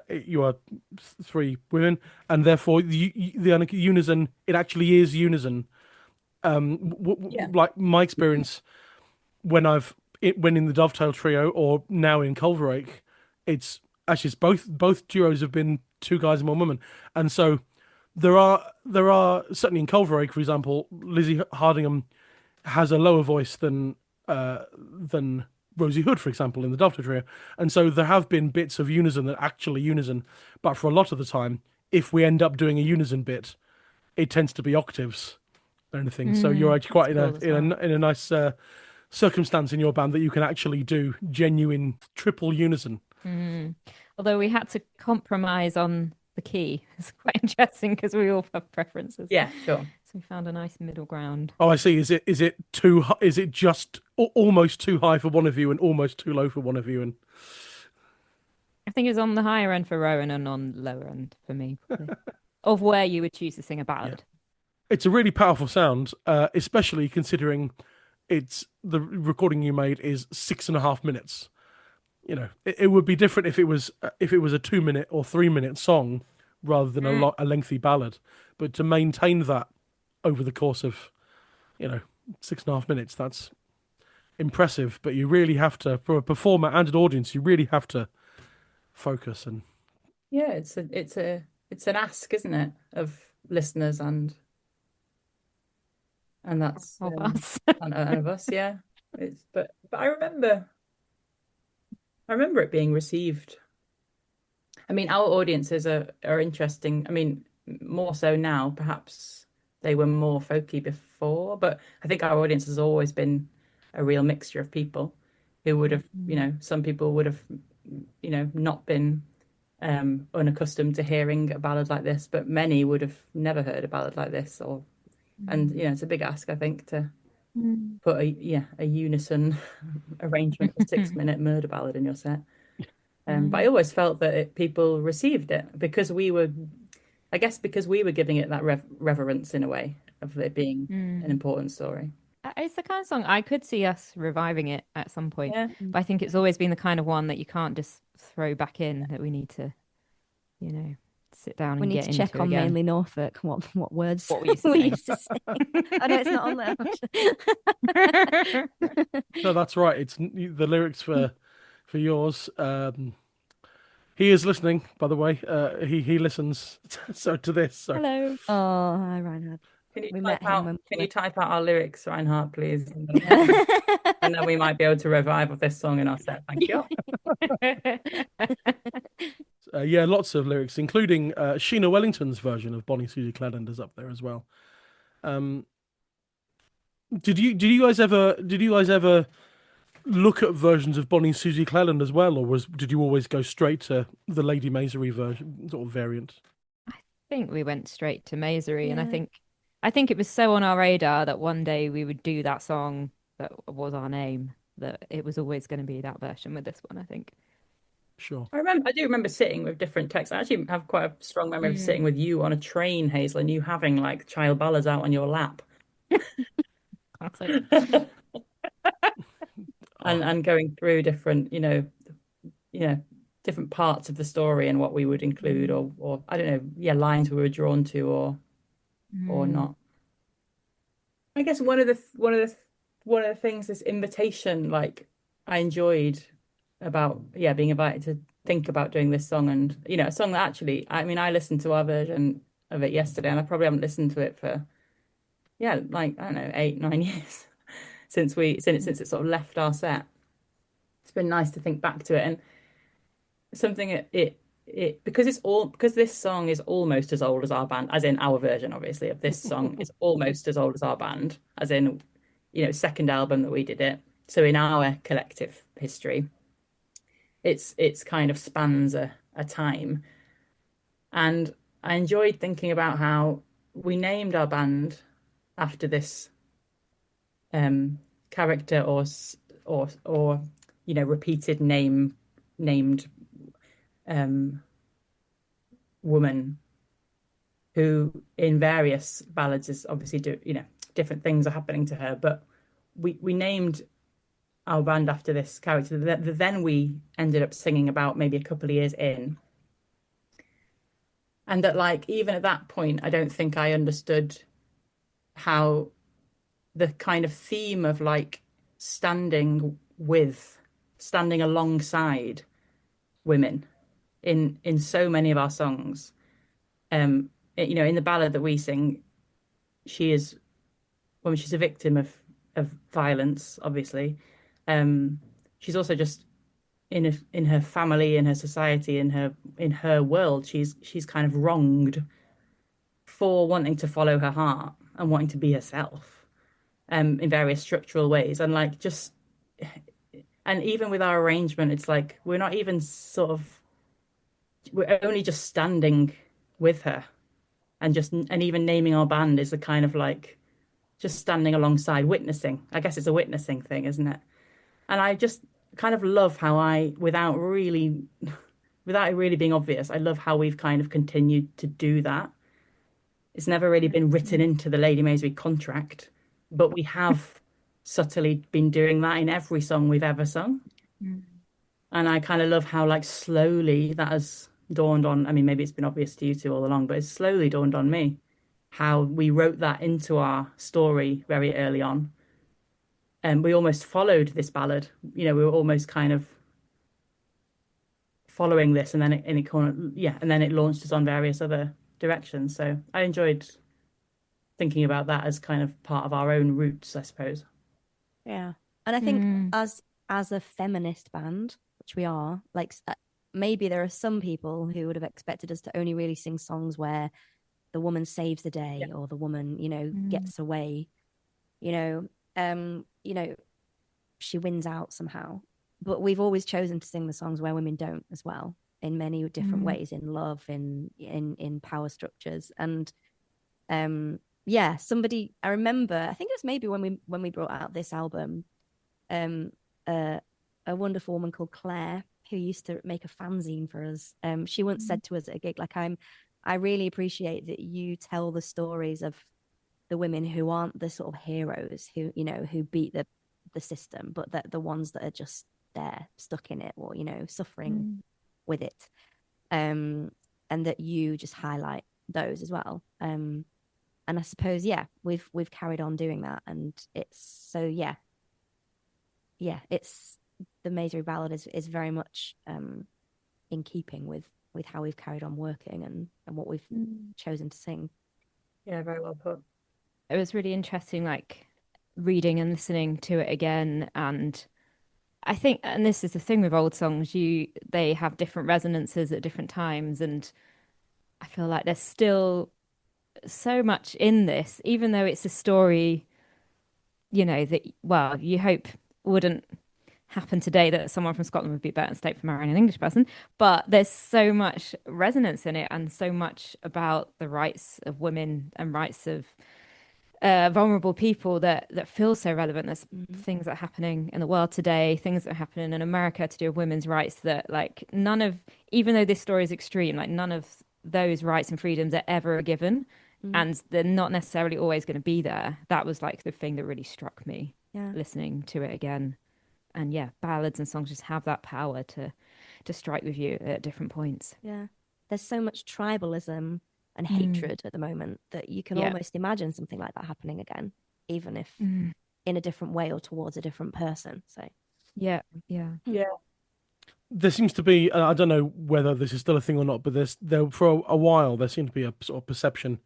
you are three women, and therefore the unison. It actually is unison. Like my experience when when in the Dovetail Trio or now in Culverake, it's actually both duos have been two guys and one woman, and so there are certainly in Culverake, for example, Lizzie Hardingham has a lower voice than Rosie Hood, for example, in the Dovetail Trio, and so there have been bits of unison that actually unison, but for a lot of the time, if we end up doing a unison bit, it tends to be octaves or anything. So you're actually quite in a nice circumstance in your band that you can actually do genuine triple unison. Although we had to compromise on the key. It's quite interesting because we all have preferences. Yeah, sure. So we found a nice middle ground. Oh, I see. Is it too? Is it just almost too high for one of you and almost too low for one of you? And I think it's on the higher end for Rowan and on the lower end for me, of where you would choose to sing a ballad. Yeah. It's a really powerful sound, especially considering the recording you made is 6.5 minutes. It would be different if it was a 2-minute or 3-minute song rather than a lengthy ballad. But to maintain that over the course of 6.5 minutes, that's impressive. But you really have to, from a performer and an audience, you really have to focus. And yeah, it's an ask, isn't it, of listeners and that's of us and of us. Yeah, but I remember it being received. I mean, our audiences are interesting. I mean, more so now. Perhaps they were more folky before, but I think our audience has always been a real mixture of people who would have, some people would have, not been unaccustomed to hearing a ballad like this, but many would have never heard a ballad like this. And it's a big ask, I think, to put a unison arrangement of 6-minute murder ballad in your set. But I always felt that people received it because we were giving it that reverence in a way of it being an important story. It's the kind of song I could see us reviving it at some point. Yeah. But I think it's always been the kind of one that you can't just throw back in, that we need to, sit down and get into. We need to check on again. Mainly Norfolk what words what we used to sing. I know it's not on there. No, that's right. It's the lyrics for yours. He is listening, by the way. He listens to this. So. Hello. Oh, hi, Reinhard. Can you type out our lyrics, Reinhardt, please? And then we might be able to revive this song in our set. Thank you. Yeah, lots of lyrics, including Sheena Wellington's version of Bonnie Susie Cleland is up there as well. Um, did you guys ever look at versions of Bonnie Susie Cleland as well, or did you always go straight to the Lady Maisery version sort of variant? I think we went straight to Maisery, and I Yeah. think it was so on our radar that one day we would do that song that was our name, that it was always going to be that version with this one, I think. Sure. I do remember sitting with different texts. I actually have quite a strong memory of sitting with you on a train, Hazel, and you having like child ballads out on your lap. Classic. And going through different, different parts of the story and what we would include or I don't know, yeah, lines we were drawn to or not. I guess one of the things, this invitation, like I enjoyed about being invited to think about doing this song, and a song that actually, I mean, I listened to our version of it yesterday, and I probably haven't listened to it for like, I don't know, 8, 9 years since it sort of left our set. It's been nice to think back to it, and something because this song is almost as old as our band, as in our version, obviously, of this song is almost as old as our band, as in, second album that we did it. So in our collective history, it's kind of spans a time. And I enjoyed thinking about how we named our band after this character or repeated named woman who in various ballads is obviously different things are happening to her, but we named our band after this character that then we ended up singing about maybe a couple of years in, and that, like, even at that point I don't think I understood how the kind of theme of like standing alongside women in so many of our songs. In the ballad that we sing, she's a victim of violence, obviously. She's also just in her family, in her society, in her world, she's kind of wronged for wanting to follow her heart and wanting to be herself, in various structural ways. And like and even with our arrangement, it's like we're only just standing with her, and even naming our band is a kind of like just standing alongside, witnessing. I guess it's a witnessing thing, isn't it? And I just kind of love how without it really being obvious, I love how we've kind of continued to do that. It's never really been written into the Lady Maisery contract, but we have subtly been doing that in every song we've ever sung. And I kind of love how, like, slowly that has dawned on, I mean, maybe it's been obvious to you two all along, but it's slowly dawned on me how we wrote that into our story very early on. And we almost followed this ballad. We were almost kind of following this, and then it launched us on various other directions. So I enjoyed thinking about that as kind of part of our own roots, I suppose. Yeah. And I think as a feminist band, which we are, like, maybe there are some people who would have expected us to only really sing songs where the woman saves the day, or the woman, gets away, she wins out somehow. But we've always chosen to sing the songs where women don't as well, in many different ways, in love, in power structures. And somebody, I remember, I think it was maybe when we brought out this album, a wonderful woman called Claire, who used to make a fanzine for us. She once said to us at a gig, like, I really appreciate that you tell the stories of the women who aren't the sort of heroes who beat the system, but that the ones that are just there, stuck in it, or suffering with it, and that you just highlight those as well. And I suppose we've carried on doing that, and it's so it's the Maisery ballad is very much in keeping with how we've carried on working and what we've chosen to sing. Yeah, very well put. It was really interesting, like, reading and listening to it again, and I think, and this is the thing with old songs, they have different resonances at different times, and I feel like there's still so much in this, even though it's a story, that, well, you hope wouldn't happen today, that someone from Scotland would be better in state for marrying an English person. But there's so much resonance in it, and so much about the rights of women and rights of vulnerable people that feel so relevant. There's things that are happening in the world today, things that are happening in America to do with women's rights that, like, even though this story is extreme, like, none of those rights and freedoms are ever given, and they're not necessarily always going to be there. That was like the thing that really struck me listening to it again. And yeah, ballads and songs just have that power to strike with you at different points. Yeah. There's so much tribalism and hatred at the moment that you can almost imagine something like that happening again, even if in a different way or towards a different person. So yeah. There seems to be, I don't know whether this is still a thing or not, but for a while there seemed to be a sort of perception,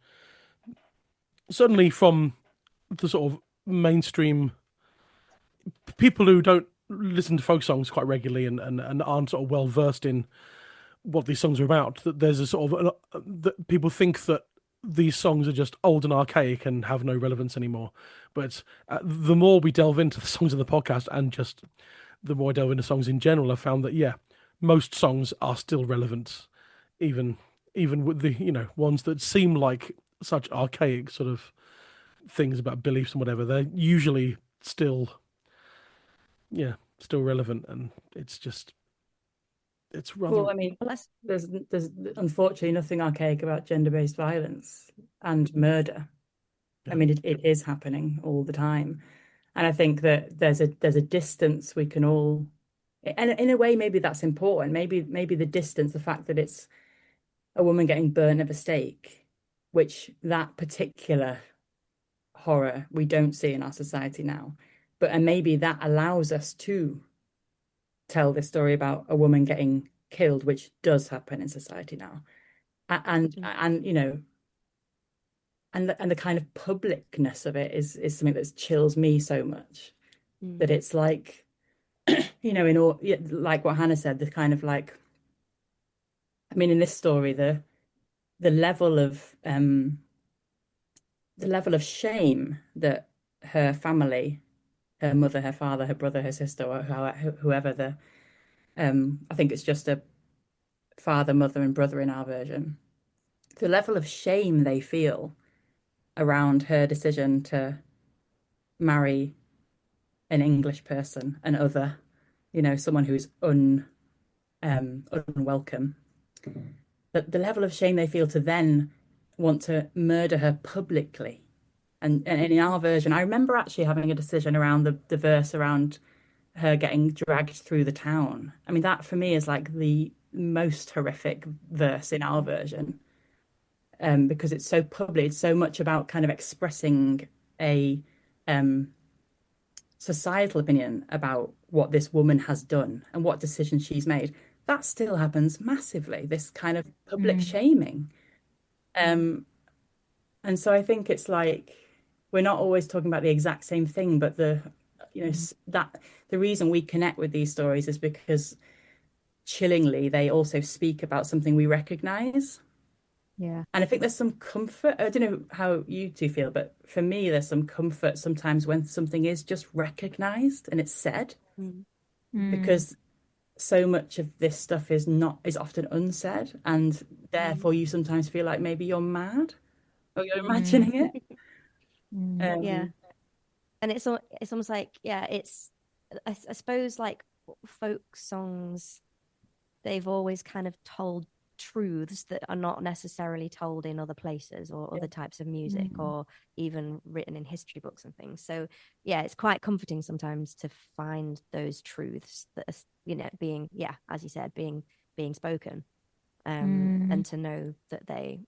certainly from the sort of mainstream people who don't listen to folk songs quite regularly and aren't sort of well versed in what these songs are about, that there's a sort of that people think that these songs are just old and archaic and have no relevance anymore. But the more we delve into the songs of the podcast, and just the more I delve into songs in general, I've found that most songs are still relevant, even with the ones that seem like such archaic sort of things about beliefs and whatever. They're usually still relevant, and it's rather. Well, I mean, there's unfortunately nothing archaic about gender-based violence and murder. Yeah. I mean, it is happening all the time, and I think that there's a distance we can all, and in a way, maybe that's important. Maybe the distance, the fact that it's a woman getting burned at a stake, which that particular horror we don't see in our society now, and maybe that allows us to tell this story about a woman getting killed, which does happen in society now, and the kind of publicness of it is something that chills me so much, that it's like, in all, like what Hannah said, the kind of like, I mean, in this story, the level of shame that her family, her mother, her father, her brother, her sister, or whoever I think it's just a father, mother, and brother in our version. The level of shame they feel around her decision to marry an English person, an other, someone who's unwelcome. But the level of shame they feel to then want to murder her publicly. And in our version, I remember actually having a decision around the verse around her getting dragged through the town. I mean, that for me is like the most horrific verse in our version, because it's so public. It's so much about kind of expressing a societal opinion about what this woman has done and what decisions she's made. That still happens massively, this kind of public shaming. And so I think it's like, we're not always talking about the exact same thing, but that the reason we connect with these stories is because chillingly they also speak about something we recognize. Yeah. And I think there's some comfort. I don't know how you two feel, but for me, there's some comfort sometimes when something is just recognized and it's said, because so much of this stuff is often unsaid, and therefore you sometimes feel like maybe you're mad or you're imagining it. Yeah. And it's almost like, it's, I suppose, like folk songs, they've always kind of told truths that are not necessarily told in other places or other types of music, or even written in history books and things. So it's quite comforting sometimes to find those truths that are, being, as you said, being spoken, and to know that they,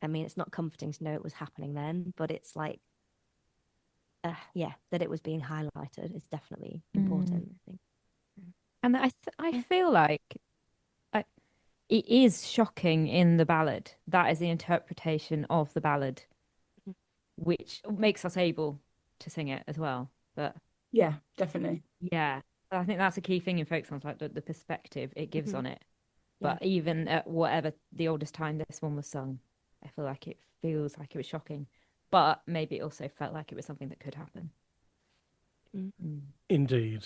I mean, it's not comforting to know it was happening then, but it's like, that it was being highlighted is definitely important, I think. And I feel like it is shocking in the ballad. That is the interpretation of the ballad, which makes us able to sing it as well. But Yeah, definitely. Yeah, I think that's a key thing in folk songs, like the perspective it gives on it. Yeah. But even at whatever the oldest time this one was sung, I feel like it feels like it was shocking. But maybe it also felt like it was something that could happen. Mm. Indeed.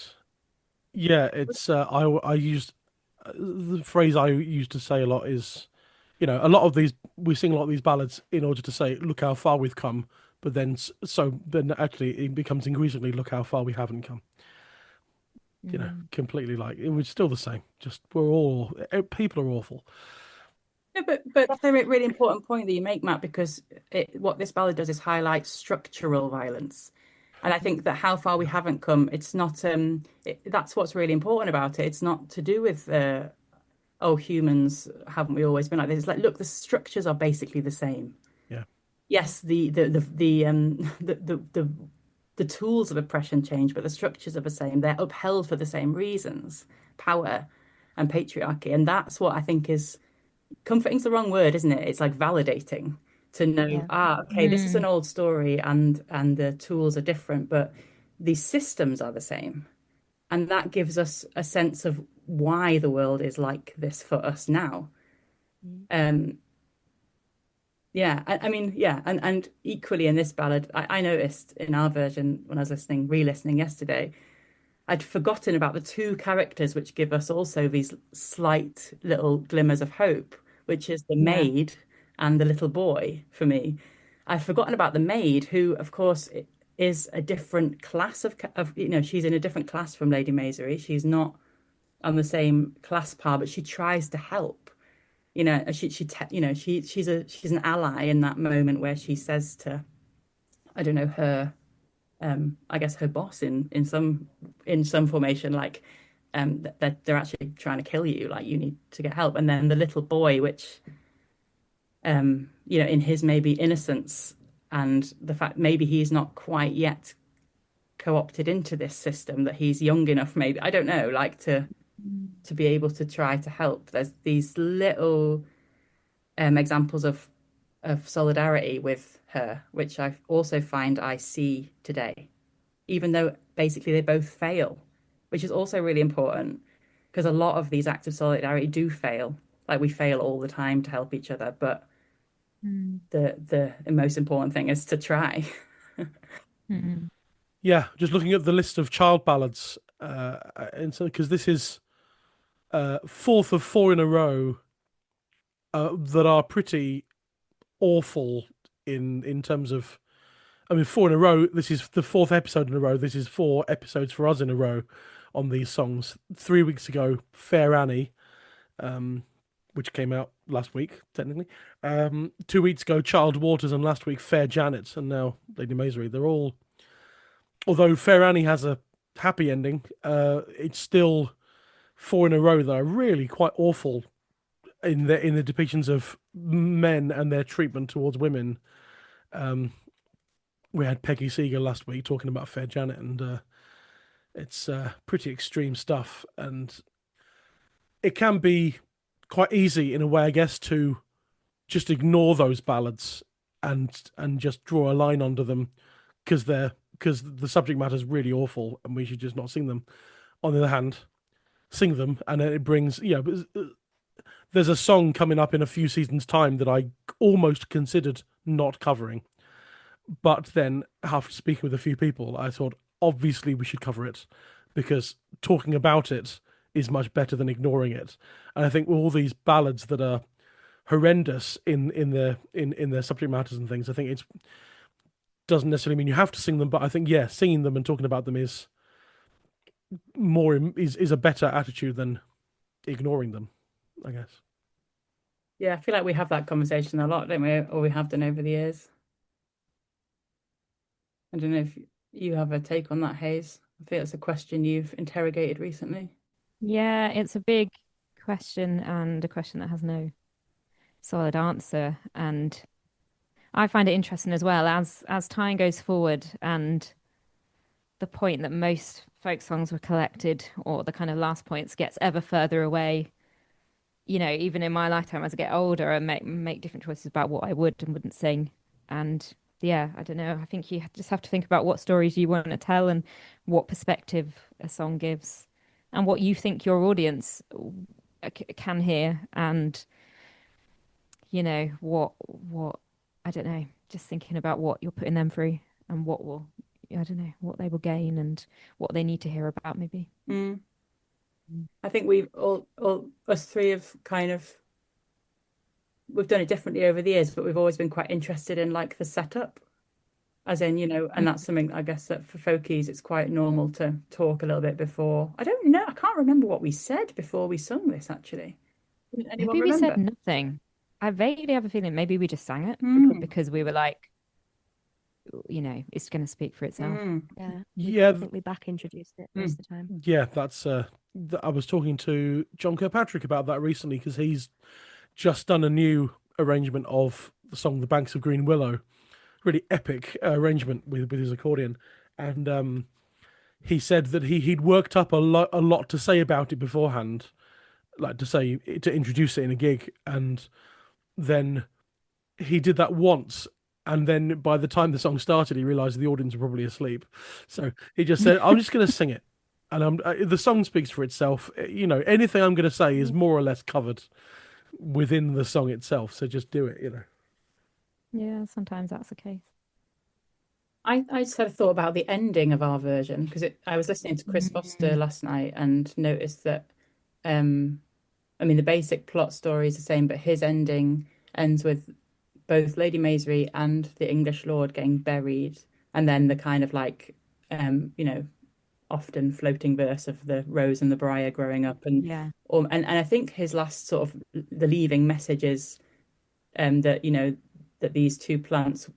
Yeah, it's I used the phrase I used to say a lot is, a lot of these we sing a lot of these ballads in order to say, look how far we've come, but then actually it becomes increasingly, look how far we haven't come. Completely, like it was still the same. Just people are awful. No, but that's a really important point that you make, Matt, because what this ballad does is highlight structural violence. And I think that how far we haven't come, it's not, that's what's really important about it. It's not to do with, oh, humans, haven't we always been like this? It's like, look, the structures are basically the same. Yeah. Yes, the tools of oppression change, but the structures are the same. They're upheld for the same reasons, power and patriarchy. And that's what I think is comforting's the wrong word, isn't it? It's like validating to know, okay, this is an old story and the tools are different, but these systems are the same. And that gives us a sense of why the world is like this for us now. Yeah, I mean, yeah, and equally in this ballad, I noticed in our version when I was re-listening yesterday, I'd forgotten about the two characters which give us also these slight little glimmers of hope, which is the maid and the little boy for me. I'd forgotten about the maid, who, of course, is a different class of she's in a different class from Lady Maisery. She's not on the same class par, but she tries to help. She's an ally in that moment where she says to, I don't know, her I guess her boss in some formation, like that they're actually trying to kill you, like you need to get help. And then the little boy, which in his maybe innocence and the fact maybe he's not quite yet co-opted into this system, that he's young enough, maybe, I don't know, like to be able to try to help. There's these little examples of solidarity with her, which I also find I see today, even though basically they both fail, which is also really important because a lot of these acts of solidarity do fail. Like we fail all the time to help each other, but the most important thing is to try. Yeah, just looking at the list of child ballads, and so because this is fourth of four in a row that are pretty awful in terms of. I mean, four in a row. This is the fourth episode in a row. This is 4 episodes for us in a row on these songs. 3 weeks ago, Fair Annie, which came out last week, technically. 2 weeks ago, Child Waters, and last week, Fair Janet, and now Lady Maisery. They're all. Although Fair Annie has a happy ending, it's still 4 in a row that are really quite awful in the depictions of men and their treatment towards women. We had Peggy Seeger last week talking about Fair Janet, and it's pretty extreme stuff. And it can be quite easy, in a way, I guess, to just ignore those ballads and just draw a line under them because the subject matter is really awful and we should just not sing them. On the other hand, sing them, and it brings there's a song coming up in a few seasons' time that I almost considered not covering. But then, after speaking with a few people, I thought, obviously we should cover it, because talking about it is much better than ignoring it. And I think all these ballads that are horrendous in their subject matters and things, I think it doesn't necessarily mean you have to sing them, but I think, singing them and talking about them is a better attitude than ignoring them, I guess. Yeah, I feel like we have that conversation a lot, don't we? Or we have done over the years. I don't know if you have a take on that, Hayes. I think it's a question you've interrogated recently. Yeah, it's a big question and a question that has no solid answer. And I find it interesting as well as time goes forward and the point that most folk songs were collected, or the kind of last points, gets ever further away. Even in my lifetime, as I get older, I make different choices about what I would and wouldn't sing. And yeah, I don't know. I think you just have to think about what stories you want to tell and what perspective a song gives and what you think your audience can hear and what I don't know, just thinking about what you're putting them through and what will I don't know what they will gain and what they need to hear about maybe. I think we've all us three have we've done it differently over the years, but we've always been quite interested in like the setup, as in, and that's something I guess that for folkies it's quite normal to talk a little bit before. I don't know, I can't remember what we said before we sung this actually. Does anyone Maybe we said remember? nothing. I vaguely have a feeling maybe we just sang it because we were like, it's going to speak for itself. Yeah, I think we back introduced it most of the time. Yeah, that's. I was talking to John Kirkpatrick about that recently because he's just done a new arrangement of the song "The Banks of Green Willow," really epic arrangement with his accordion, and he said that he'd worked up a lot to say about it beforehand, like to introduce it in a gig, and then he did that once. And then by the time the song started, he realised the audience were probably asleep. So he just said, I'm just going to sing it. And the song speaks for itself. Anything I'm going to say is more or less covered within the song itself. So just do it, Yeah, sometimes that's the case. I just had a thought about the ending of our version because I was listening to Chris Foster last night and noticed that, the basic plot story is the same, but his ending ends with both Lady Maisery and the English Lord getting buried, and then the kind of like, often floating verse of the rose and the briar growing up, and and I think his last sort of the leaving message is, that that these two plants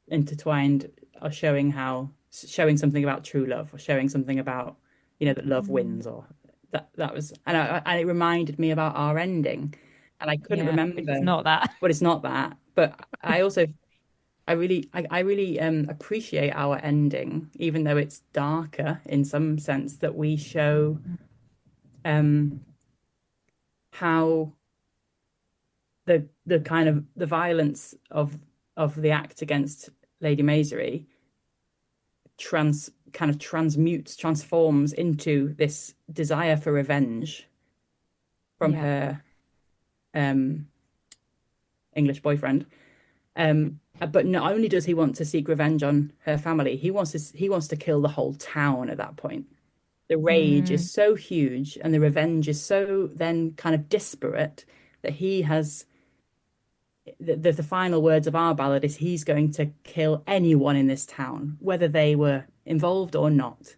intertwined are showing something about true love, or showing something about that love wins, or that was, and it reminded me about our ending. And I couldn't remember. It's not that. But it's not that. But I really appreciate our ending, even though it's darker in some sense, that we show how the kind of the violence of the act against Lady Maisery transforms into this desire for revenge from her English boyfriend, but not only does he want to seek revenge on her family, he wants to kill the whole town at that point. The rage is so huge and the revenge is so then kind of disparate that he has the final words of our ballad is he's going to kill anyone in this town, whether they were involved or not.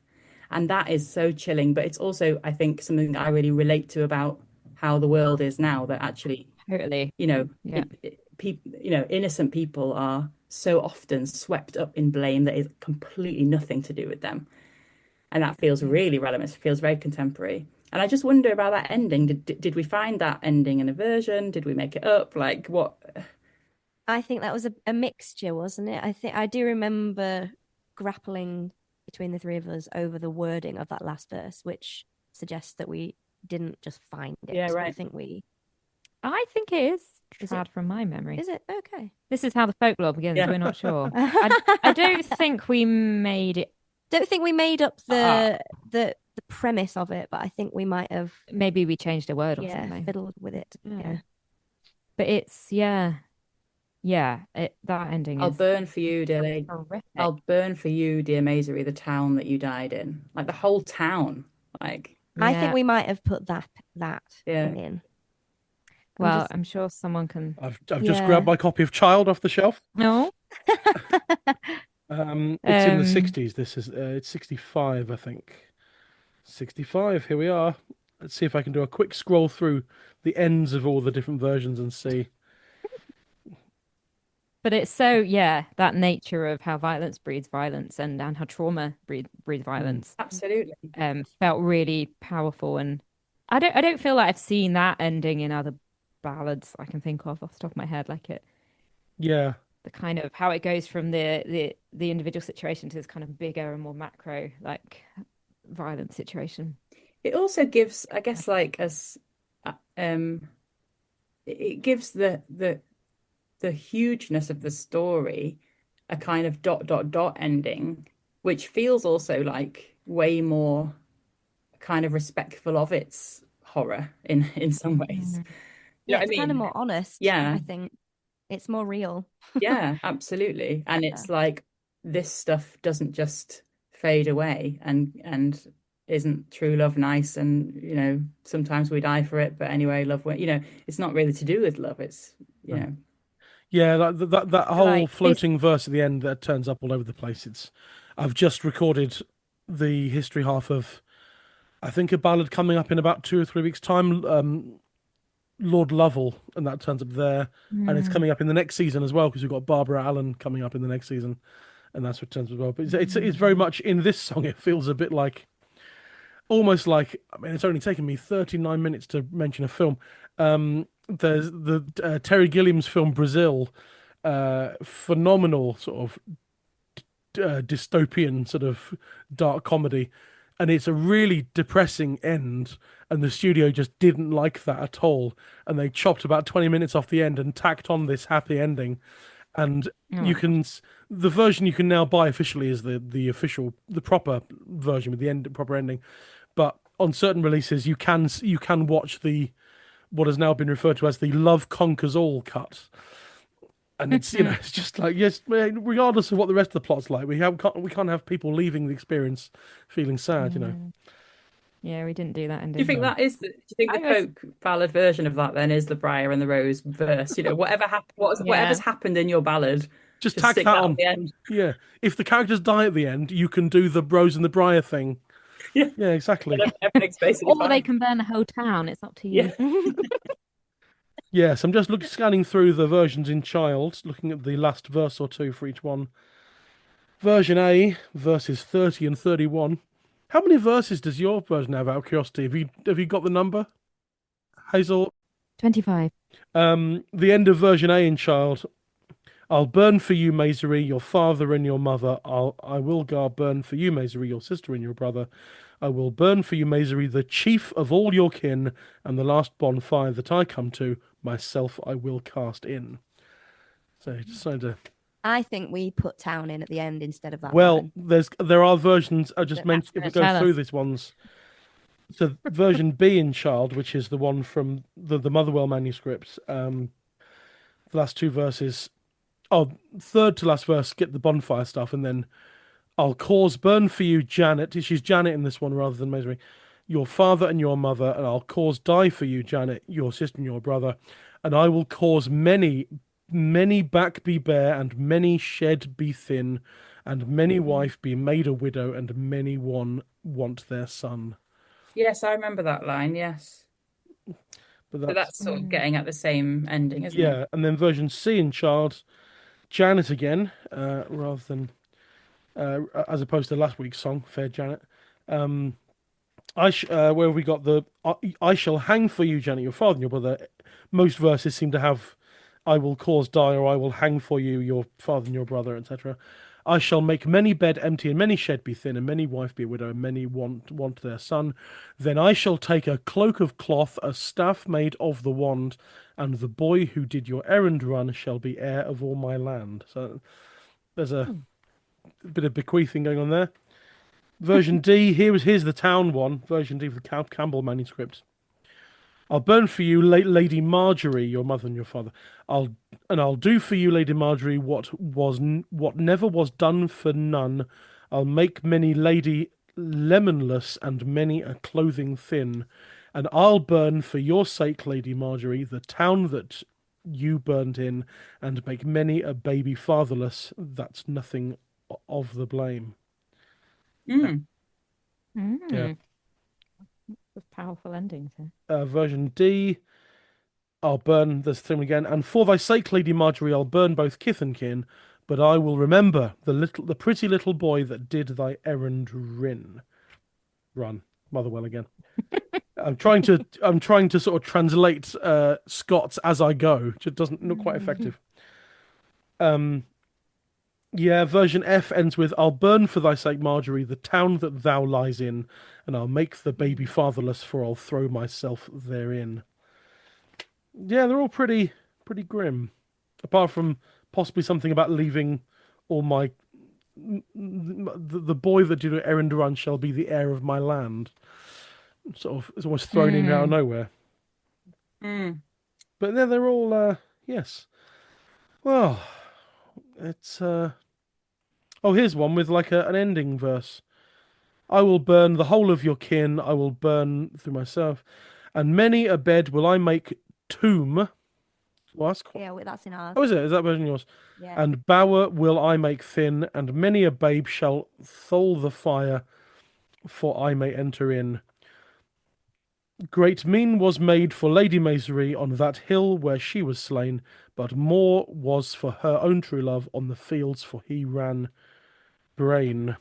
And that is so chilling, but it's also, I think, something that I really relate to about how the world is now, that actually, totally, innocent people are so often swept up in blame that is completely nothing to do with them. And that feels really relevant. It feels very contemporary. And I just wonder about that ending. Did we find that ending in a version? Did we make it up? Like what? I think that was a mixture, wasn't it? I do remember grappling between the three of us over the wording of that last verse, which suggests that we didn't just find it. Yeah, right. I think it is. Trad from my memory. Is it? Okay. This is how the folklore begins. Yeah. We're not sure. I don't think we made it. Don't think we made up the premise of it, but I think we might have. Maybe we changed a word or something. Fiddled with it. Yeah. But it's that ending. I'll burn for you, dear lady. Horrific. I'll burn for you, dear Maisery, the town that you died in. Like the whole town. Like I think we might have put that in. Well, I'm sure someone can. I've just grabbed my copy of Child off the shelf. No. It's in the 60s. This is it's 65, I think. 65. Here we are. Let's see if I can do a quick scroll through the ends of all the different versions and see. But it's so that nature of how violence breeds violence and how trauma breeds violence. Absolutely. Felt really powerful, and I don't feel like I've seen that ending in other ballads I can think of off the top of my head, like it. Yeah. The kind of how it goes from the individual situation to this kind of bigger and more macro like violent situation. It also gives, I guess, like as it gives the hugeness of the story a kind of dot dot dot ending, which feels also like way more kind of respectful of its horror in some ways. You know Yeah, what I it's kind of mean? more honest. Yeah. I think it's more real. Yeah, absolutely. And it's like this stuff doesn't just fade away and isn't true love nice and sometimes we die for it, but anyway, love it's not really to do with love. It's Yeah, that whole Like, floating verse at the end that turns up all over the place. I've just recorded the history half of, I think, a ballad coming up in about 2 or 3 weeks' time, Lord Lovell, and that turns up there, and it's coming up in the next season as well because we've got Barbara Allen coming up in the next season, and that's what turns up as well. But it's very much in this song. It feels a bit like, almost like, I mean, it's only taken me 39 minutes to mention a film. There's the Terry Gilliam's film Brazil, phenomenal sort of dystopian sort of dark comedy, and it's a really depressing end, and the studio just didn't like that at all, and they chopped about 20 minutes off the end and tacked on this happy ending. And the version you can now buy officially is the official, the proper version with the proper ending, but on certain releases you can watch the what has now been referred to as the Love Conquers All cut. And it's it's just like, yes, regardless of what the rest of the plot's like, we can't have people leaving the experience feeling sad. Yeah, we didn't do that ending. Do you think do you think the folk ballad version of that then is the Briar and the Rose verse? Whatever's happened in your ballad, just tack that on at the end. Yeah, if the characters die at the end, you can do the Rose and the Briar thing. Yeah, exactly. Everything's basically Or they can burn the whole town. It's up to you. Yes, I'm just scanning through the versions in Child, looking at the last verse or two for each one. Version A, verses 30 and 31. How many verses does your version have, out of curiosity? Have you got the number, Hazel? 25. The end of version A in Child. I'll burn for you, Maisery, your father and your mother. I will burn for you, Maisery, your sister and your brother. I will burn for you, Maisery, the chief of all your kin, and the last bonfire that I come to, myself I will cast in. So I decided to... I think we put town in at the end instead of that. Well, there are versions. I just mentioned, if we go through these ones. So version B in Child, which is the one from the Motherwell manuscripts, the last two verses. Oh, third to last verse, get the bonfire stuff, and then I'll cause burn for you, Janet. She's Janet in this one rather than Maisery. Your father and your mother, and I'll cause die for you, Janet, your sister and your brother, and I will cause many back be bare, and many shed be thin, and many wife be made a widow, and many one want their son. Yes, I remember that line. Yes, but that's sort of getting at the same ending, isn't it? Yeah, and then version C in Child, Janet again, rather than as opposed to last week's song, Fair Janet. Where we got the I shall hang for you, Janet, your father and your brother. Most verses seem to have I will cause die, or I will hang for you, your father and your brother, etc. I shall make many bed empty, and many shed be thin, and many wife be a widow, and many want their son. Then I shall take a cloak of cloth, a staff made of the wand, and the boy who did your errand run shall be heir of all my land. So there's a bit of bequeathing going on there. Version D, here's the town one. Version D for the Campbell manuscript. I'll burn for you, Lady Marjorie, your mother and your father. I'll do for you, Lady Marjorie, what never was done for none. I'll make many lady lemonless, and many a clothing thin. And I'll burn for your sake, Lady Marjorie, the town that you burned in, and make many a baby fatherless. That's nothing of the blame. Yeah. With powerful endings here. Version D, I'll burn this thing again, and for thy sake, Lady Marjorie, I'll burn both kith and kin, but I will remember the pretty little boy that did thy errand run. Motherwell again. I'm trying to sort of translate Scots as I go, which doesn't look quite effective. Yeah, version F ends with, I'll burn for thy sake, Marjorie, the town that thou lies in, and I'll make the baby fatherless, for I'll throw myself therein. Yeah, they're all pretty grim. Apart from possibly something about leaving or the boy that did an errand run shall be the heir of my land. Sort of, it's almost thrown in out of nowhere. But then they're all yes. Well, it's oh, here's one with like an ending verse. I will burn the whole of your kin. I will burn through myself, and many a bed will I make tomb. Well, that's quite... Yeah, that's in ours. Oh, is it? Is that version yours? Yeah. And bower will I make thin, and many a babe shall thole the fire, for I may enter in. Great mean was made for Lady Maisery on that hill where she was slain, but more was for her own true love on the fields, for he ran brain.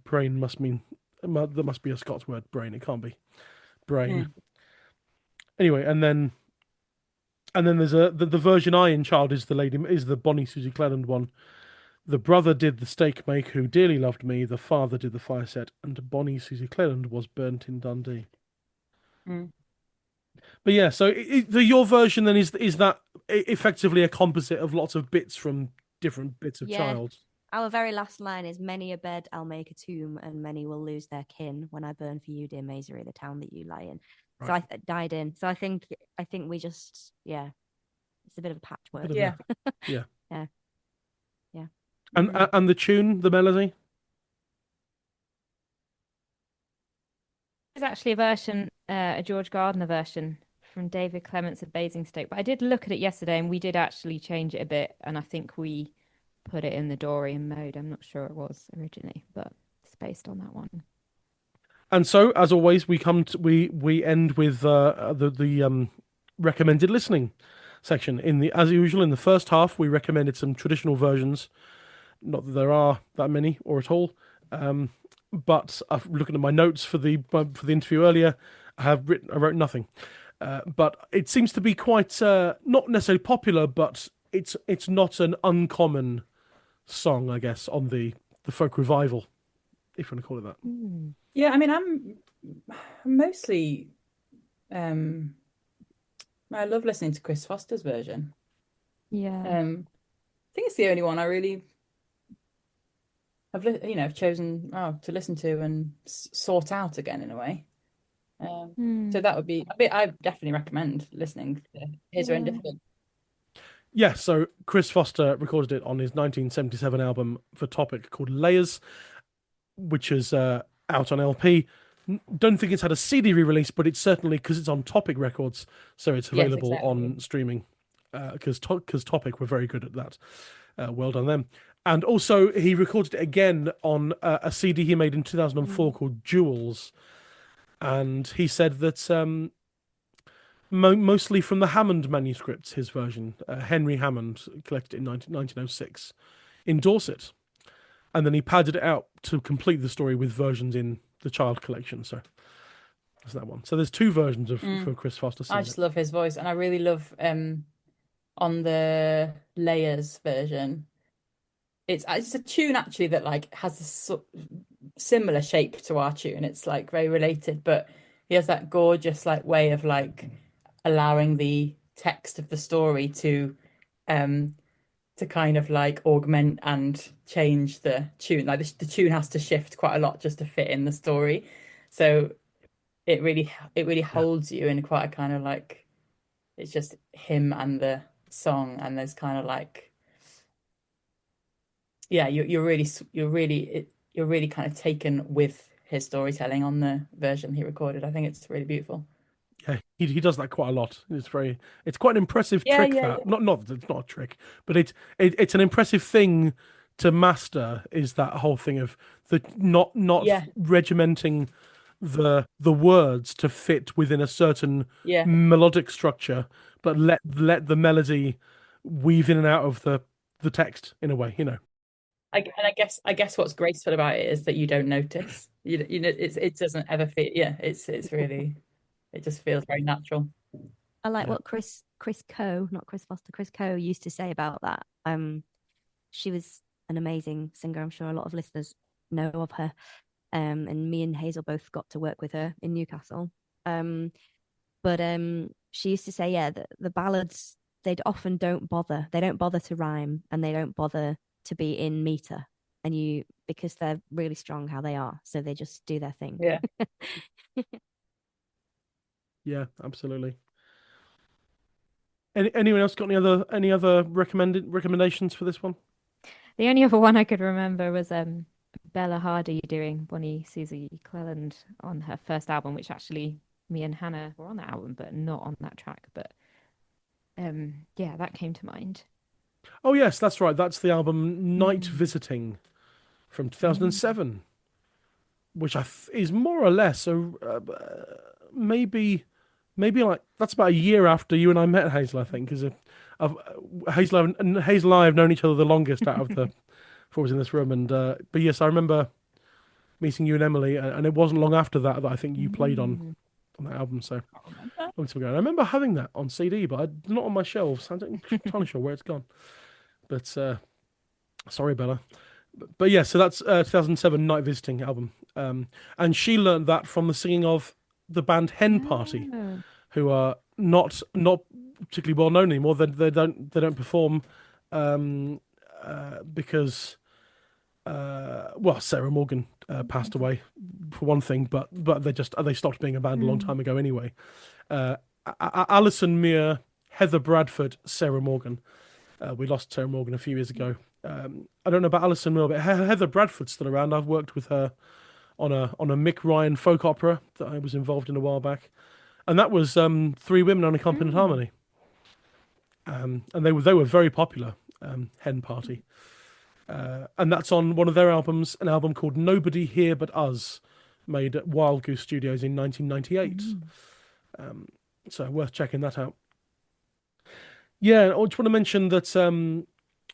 Brain must mean that must be a Scots word. Brain. It can't be brain. Anyway, and then there's the version I in child is the Bonnie Susie Cleland one. The brother did the stake make who dearly loved me. The father did the fire set, and Bonnie Susie Cleland was burnt in Dundee. But yeah, so your version then is that effectively a composite of lots of bits from different bits of child. Our very last line is many a bed I'll make a tomb, and many will lose their kin when I burn for you, dear Maisery, the town that you lie in. Right. So I died in. So I think we just it's a bit of a patchwork. Yeah. Yeah. And the tune, the melody? There's actually a version, a George Gardner version from David Clements of Basingstoke. But I did look at it yesterday, and we did actually change it a bit. And I think we put it in the Dorian mode. I'm not sure it was originally, but it's based on that one. And so, as always, we end with the recommended listening section. As usual, in the first half, we recommended some traditional versions. Not that there are that many or at all. But looking at my notes for the interview earlier, I wrote nothing. But it seems to be quite not necessarily popular, but it's not an uncommon song, I guess, on the folk revival, if you want to call it that. Yeah, I mean, I'm mostly I love listening to Chris Foster's version. Yeah. I think it's the only one I really I've chosen to listen to and sort out again in a way. So that would be I definitely recommend listening to his rendition. Yeah, so Chris Foster recorded it on his 1977 album for Topic called Layers, which is out on LP. Don't think it's had a CD re-release, but it's certainly, because it's on Topic Records, so it's available on streaming, because Topic were very good at that. Well done them. And also, he recorded it again on a CD he made in 2004 called Jewels. And he said that mostly from the Hammond manuscripts, his version, Henry Hammond collected it in 1906 in Dorset. And then he padded it out to complete the story with versions in the Child collection. So that's that one. So there's two versions for Chris Foster. I just love his voice, and I really love on the Layers version. It's a tune actually that like has a similar shape to our tune. It's like very related, but he has that gorgeous like way of like allowing the text of the story to kind of like augment and change the tune. Like the tune has to shift quite a lot just to fit in the story. So it really holds you in quite a kind of like, it's just him and the song, and there's kind of like, yeah, you're really kind of taken with his storytelling on the version he recorded. I think it's really beautiful. Yeah, he does that quite a lot. It's quite an impressive trick. That not it's not a trick, but it's an impressive thing to master. Is that whole thing of the not regimenting the words to fit within a certain melodic structure, but let the melody weave in and out of the text in a way, you know. I guess what's graceful about it is that you don't notice. You know, it doesn't ever feel. Yeah, it's really. It just feels very natural. I like what Chris Coe, not Chris Foster, Chris Coe used to say about that. She was an amazing singer. I'm sure a lot of listeners know of her. And me and Hazel both got to work with her in Newcastle. But she used to say, that the ballads, they often don't bother. They don't bother to rhyme, and they don't bother to be in meter, and because they're really strong how they are, so they just do their thing. Yeah. Yeah, absolutely. Anyone else got any other recommendations for this one? The only other one I could remember was Bella Hardy doing Bonnie Susie Cleland on her first album, which actually me and Hannah were on that album, but not on that track. But yeah, that came to mind. Oh yes, that's right. That's the album Night Visiting from 2007, which is more or less maybe like that's about a year after you and I met, Hazel, I think, because Hazel and I have known each other the longest out of the four of us in this room. And but yes, I remember meeting you and Emily, and it wasn't long after that I think you played on that album. So long time ago. And I remember having that on CD, but not on my shelves. I'm not entirely sure where it's gone. But sorry, Bella. But yeah, so that's 2007 Night Visiting album, and she learned that from the singing of the band Hen Party, who are not particularly well known anymore. They don't perform because Sarah Morgan passed away for one thing, but they stopped being a band a long time ago anyway. Alison Muir, Heather Bradford, Sarah Morgan. We lost Sarah Morgan a few years ago. I don't know about Alison Muir, but Heather Bradford's still around. I've worked with her on a Mick Ryan folk opera that I was involved in a while back, and that was three women unaccompanied harmony. And they were very popular. Hen Party, and that's on one of their albums, an album called Nobody Here But Us, made at Wild Goose Studios in 1998. So worth checking that out. Yeah, I just want to mention that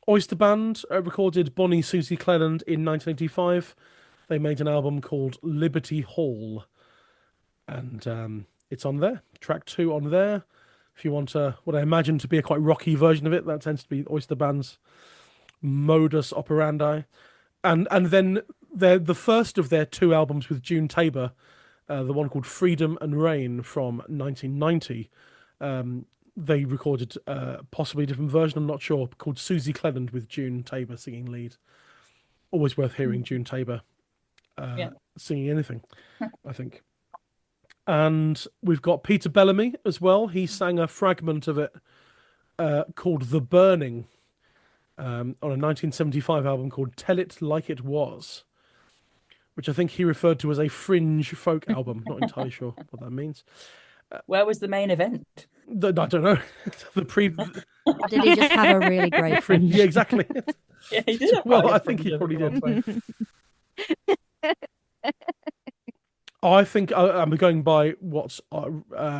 Oyster Band recorded Bonnie Susie Cleland in 1985. They made an album called Liberty Hall, and it's on there. Track 2 on there. If you want what I imagine to be a quite rocky version of it, that tends to be Oyster Band's modus operandi. And then the first of their 2 albums with June Tabor, the one called Freedom and Rain from 1990, they recorded possibly a different version, I'm not sure, called Susie Cleland with June Tabor singing lead. Always worth hearing June Tabor singing anything, I think. And we've got Peter Bellamy as well. He sang a fragment of it called The Burning on a 1975 album called Tell It Like It Was, which I think he referred to as a fringe folk album. Not entirely sure what that means. Where was the main event? I don't know. Did he just have a really great fringe? Yeah, exactly. Yeah, he did. Well, I think he probably did. I think I'm going by what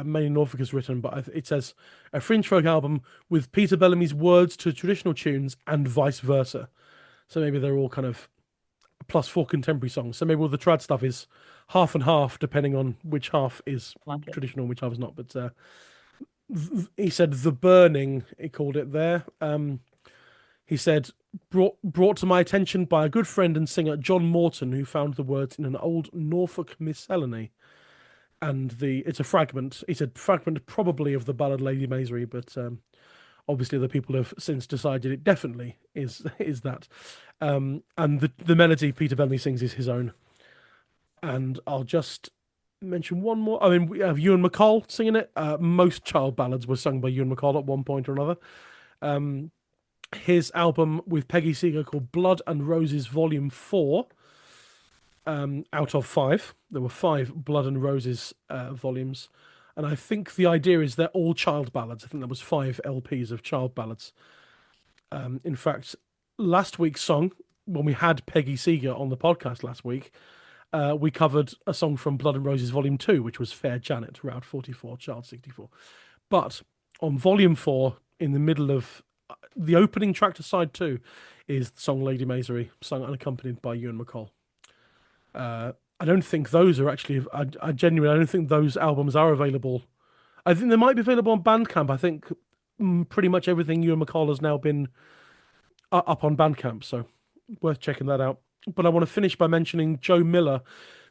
Maine Norfolk has written, but it says a fringe folk album with Peter Bellamy's words to traditional tunes and vice versa. So maybe they're all kind of plus 4 contemporary songs. So maybe all the trad stuff is half and half, depending on which half is traditional and which half is not. But he said The Burning, he called it there. He said, brought to my attention by a good friend and singer, John Morton, who found the words in an old Norfolk miscellany. And it's a fragment. He said, fragment probably of the ballad Lady Maisery, but obviously the people have since decided it definitely is that. And the melody Peter Bellamy sings is his own. And I'll just mention one more. I mean, we have Ewan MacColl singing it. Most child ballads were sung by Ewan MacColl at one point or another. His album with Peggy Seeger called Blood and Roses Volume 4, out of 5. There were 5 Blood and Roses volumes. And I think the idea is they're all child ballads. I think there was 5 LPs of child ballads. In fact, last week's song, when we had Peggy Seeger on the podcast last week, we covered a song from Blood and Roses Volume 2, which was Fair Janet, Roud 44, Child 64. But on Volume 4, in the middle of the opening track to side 2, is the song Lady Maisery, sung unaccompanied by Ewan MacColl. I don't think those are actually, I don't think those albums are available. I think they might be available on Bandcamp. I think pretty much everything Ewan MacColl has now been up on Bandcamp, so worth checking that out. But I want to finish by mentioning Jo Miller.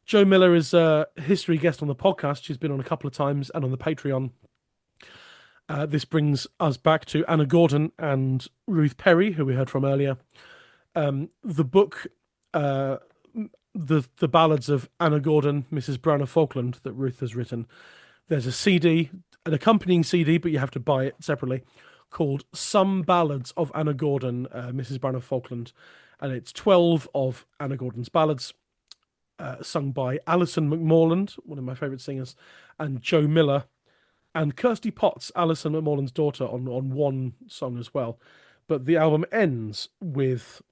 Jo Miller is a history guest on the podcast. She's been on a couple of times and on the Patreon. This brings us back to Anna Gordon and Ruth Perry, who we heard from earlier. The book, the ballads of Anna Gordon, Mrs. Brown of Falkland, that Ruth has written. There's a CD, an accompanying CD, but you have to buy it separately, called Some Ballads of Anna Gordon, Mrs. Brown of Falkland, and it's 12 of Anna Gordon's ballads, sung by Alison McMorland, one of my favourite singers, and Joe Miller, and Kirsty Potts, Alison McMorland's daughter, on one song as well. But the album ends with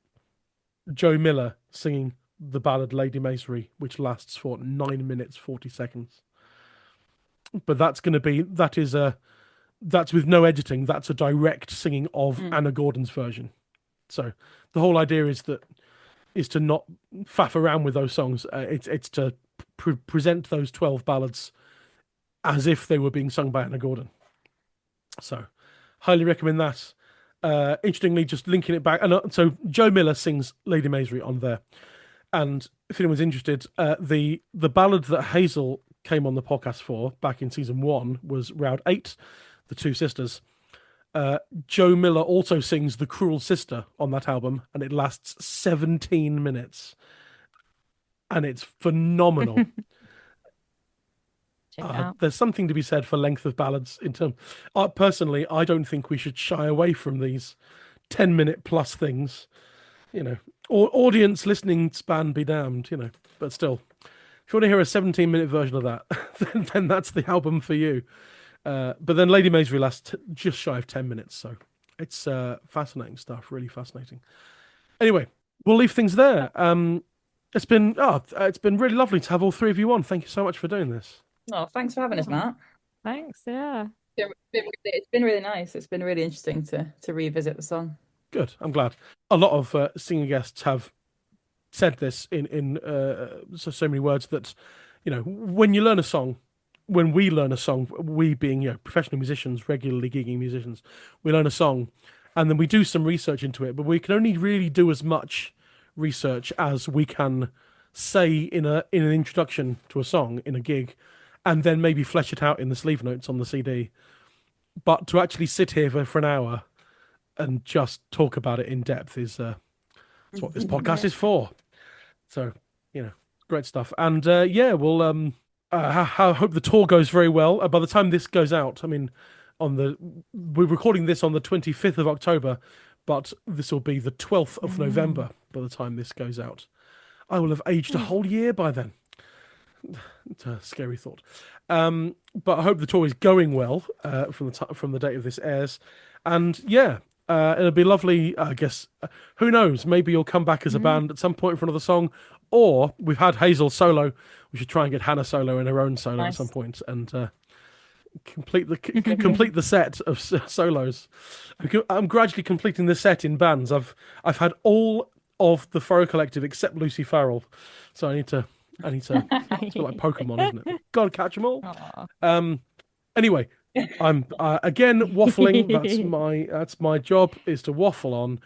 Joe Miller singing the ballad Lady Maisery, which lasts for 9 minutes 40 seconds. But that's with no editing. That's a direct singing of Anna Gordon's version. So the whole idea is to not faff around with those songs. It's to present those 12 ballads as if they were being sung by Anna Gordon. So highly recommend that. Interestingly, just linking it back, and so Joe Miller sings Lady Maisery on there. And if anyone's interested, the ballad that Hazel came on the podcast for back in season 1 was Roud 8, The Two Sisters. Joe Miller also sings The Cruel Sister on that album, and it lasts 17 minutes. And it's phenomenal. Check it out. There's something to be said for length of ballads. Personally, I don't think we should shy away from these 10-minute plus things. Or audience listening span be damned, But still, if you want to hear a 17-minute version of that, then that's the album for you. But then Lady Maisery lasts just shy of 10 minutes, so it's fascinating stuff, really fascinating. Anyway, we'll leave things there. It's been really lovely to have all three of you on. Thank you so much for doing this. Oh, thanks for having us, Matt. Thanks, yeah. It's been really nice. It's been really interesting to revisit the song. Good, I'm glad. A lot of singing guests have said this in so many words that, when we learn a song, we being professional musicians, regularly gigging musicians, we learn a song, and then we do some research into it. But we can only really do as much research as we can say in an introduction to a song in a gig, and then maybe flesh it out in the sleeve notes on the CD. But to actually sit here for an hour and just talk about it in depth is that's what this podcast is for. So, great stuff. And we'll I hope the tour goes very well. By the time this goes out, I mean, we're recording this on the 25th of October, but this will be the 12th of November by the time this goes out. I will have aged a whole year by then. It's a scary thought. But I hope the tour is going well from the date of this airs. And it'll be lovely, I guess. Who knows? Maybe you'll come back as a band at some point for another song. Or we've had Hazel solo. We should try and get Hannah solo in her own solo at some point and complete the set of solos. I'm gradually completing the set in bands. I've had all of the Furrow Collective except Lucy Farrell, so I need to. It's a bit like Pokemon, isn't it? Gotta catch them all. Anyway, I'm again waffling. That's my job, is to waffle on.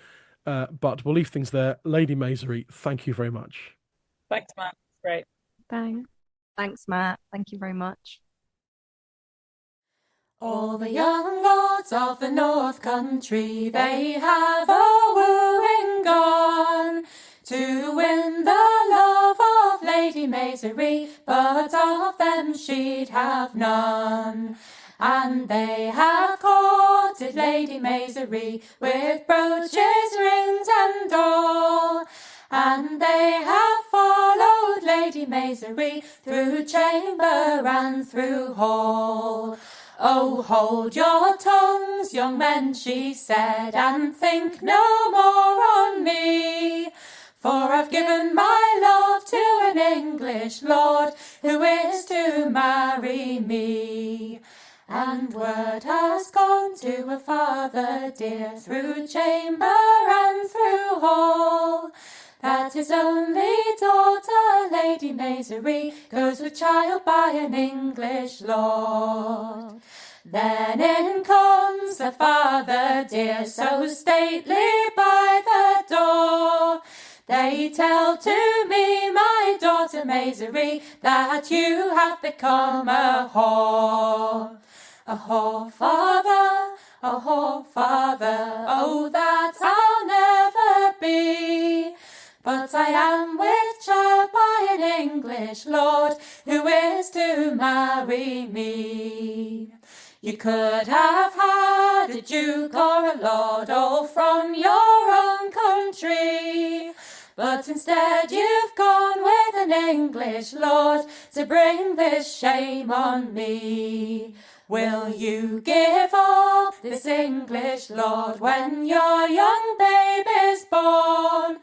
But we'll leave things there. Lady Maisery, thank you very much. Thanks, Matt. Great. Thanks, Matt. Thank you very much. All the young lords of the North Country, they have a wooing gone to win the love of Lady Maisery, but of them she'd have none. And they have courted Lady Maisery with brooches, rings, and all. And they have followed Lady Maisery through chamber and through hall. Oh, hold your tongues, young men, she said, and think no more on me. For I've given my love to an English lord who is to marry me. And word has gone to her father dear through chamber and through hall, that his only daughter, Lady Maisery, goes with child by an English lord. Then in comes the father dear, so stately by the door. They tell to me, my daughter Maisery, that you have become a whore. A whore, father, oh that I'll never be. country. You could have had a duke or a lord all from your own country, but instead you've gone with an English lord to bring this shame on me. Will you give up this English lord when your young babe is born?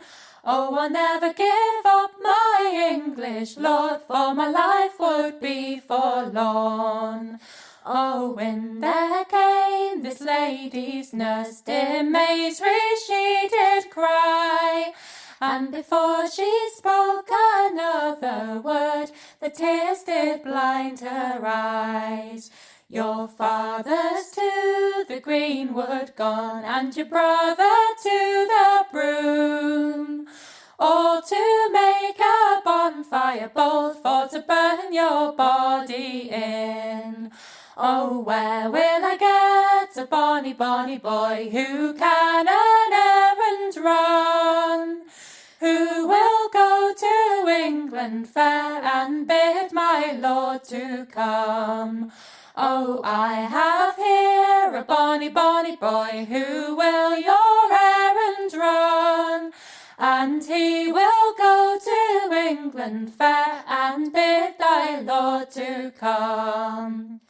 Oh, I'll never give up my English lord, for my life would be forlorn. Oh, when there came this lady's nurse, dear Maisery, she did cry, and before she spoke another word, the tears did blind her eyes. Your father's to the greenwood gone, and your brother to the broom, all to make a bonfire bold for to burn your body in. Oh, where will I get a bonny, bonny boy who can an errand run? Who will go to England fair and bid my lord to come? Oh, I have here a bonny, bonny boy who will your errand run, and he will go to England fair and bid thy lord to come.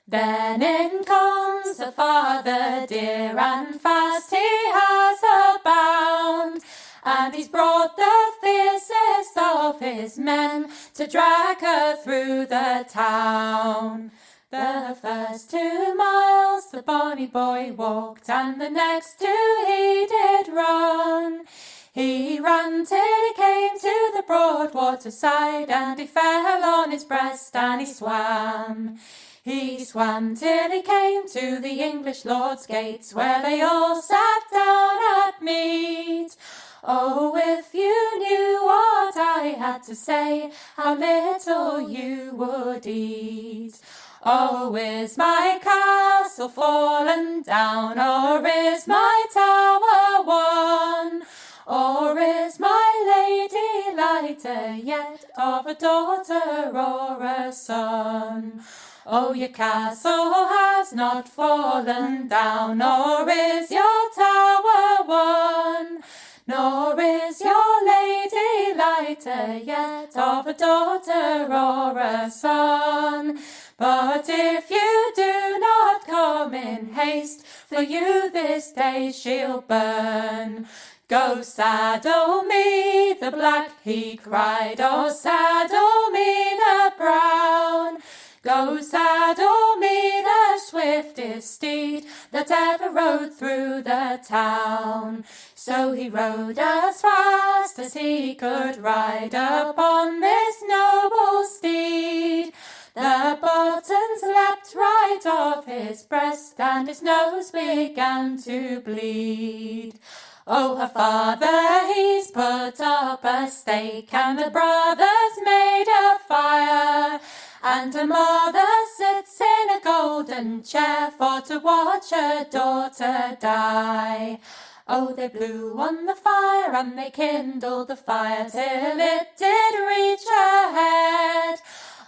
Then in comes the father dear, and fast he has her bound, and he's brought the fiercest of his men to drag her through the town. The first 2 miles the bonny boy walked, and the next 2 he did run. He ran till he came to the broad water side, and he fell on his breast and he swam. He swam till he came to the English lord's gates, where they all sat down at meat. Oh, if you knew what I had to say, how little you would eat. Oh, is my castle fallen down, or is my tower won? Or is my lady lighter yet of a daughter or a son? Oh, your castle has not fallen down, nor is your tower won, nor is your lady lighter yet of a daughter or a son. But if you do not come in haste, for you this day she'll burn. Go saddle me the black, he cried, oh saddle me the brown. Go saddle me the swiftest steed that ever rode through the town. So he rode as fast as he could ride upon this noble steed. The buttons leapt right off his breast, and his nose began to bleed. Oh, her father, he's put up a stake, and the brothers made a fire, and her mother sits in a golden chair for to watch her daughter die. Oh, they blew on the fire, and they kindled the fire till it did reach her head.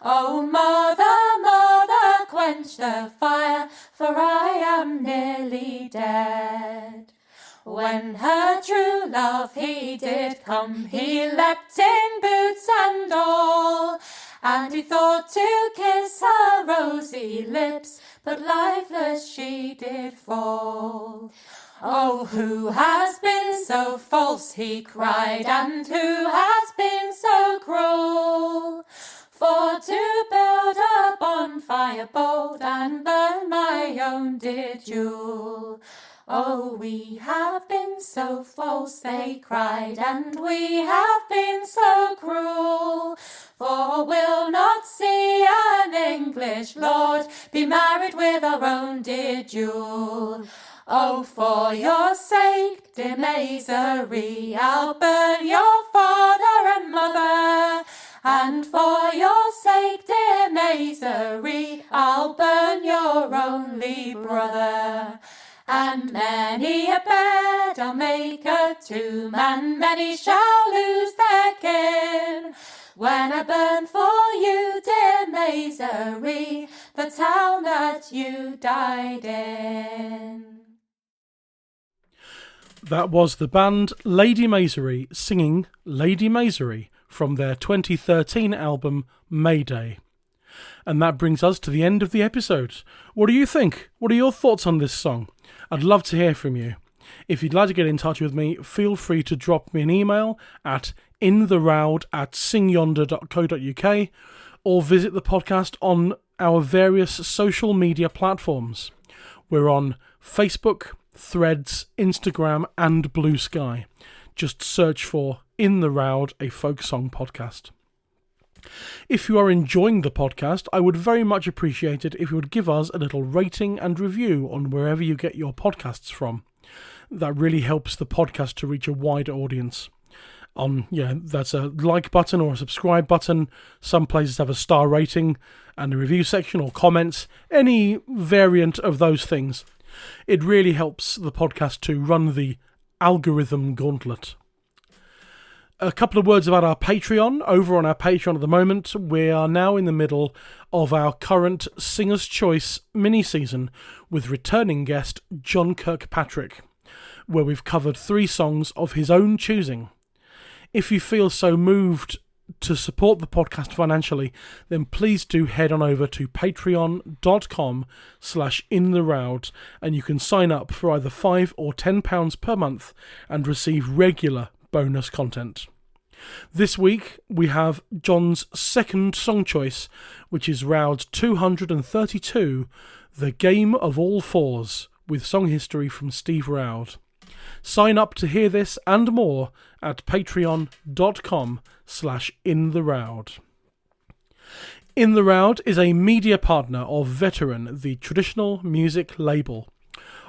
Oh, mother, mother, quench the fire, for I am nearly dead. When her true love he did come, he leapt in boots and all, and he thought to kiss her rosy lips, but lifeless she did fall. Oh, who has been so false, he cried, and who has been so cruel, for to build a bonfire bold and burn my own dear jewel? Oh, we have been so false, they cried, and we have been so cruel, for we'll not see an English lord be married with our own dear jewel. Oh, for your sake, dear Maisery, I'll burn your father and mother, and for your sake, dear Maisery, I'll burn your only brother. And many a bed I'll make a tomb, and many shall lose their kin, when I burn for you, dear Maisery, the town that you died in. That was the band Lady Maisery singing Lady Maisery from their 2013 album Mayday. And that brings us to the end of the episode. What do you think? What are your thoughts on this song? I'd love to hear from you. If you'd like to get in touch with me, feel free to drop me an email at intheroud@singyonder.co.uk or visit the podcast on our various social media platforms. We're on Facebook, Threads, Instagram and Blue Sky. Just search for In the Roud, a folk song podcast. If you are enjoying the podcast, I would very much appreciate it if you would give us a little rating and review on wherever you get your podcasts from. That really helps the podcast to reach a wider audience. That's a like button or a subscribe button. Some places have a star rating and a review section or comments, any variant of those things. It really helps the podcast to run the algorithm gauntlet. A couple of words about our Patreon. Over on our Patreon at the moment, we are now in the middle of our current Singer's Choice mini-season with returning guest John Kirkpatrick, where we've covered 3 songs of his own choosing. If you feel so moved to support the podcast financially, then please do head on over to patreon.com/intheroud and you can sign up for either £5 or £10 per month and receive regular bonus content. This week we have John's second song choice, which is Roud's 232, The Game of All Fours, with song history from Steve Roud. Sign up to hear this and more at patreon.com/intheroud. In the Roud is a media partner of Veteran, the traditional music label.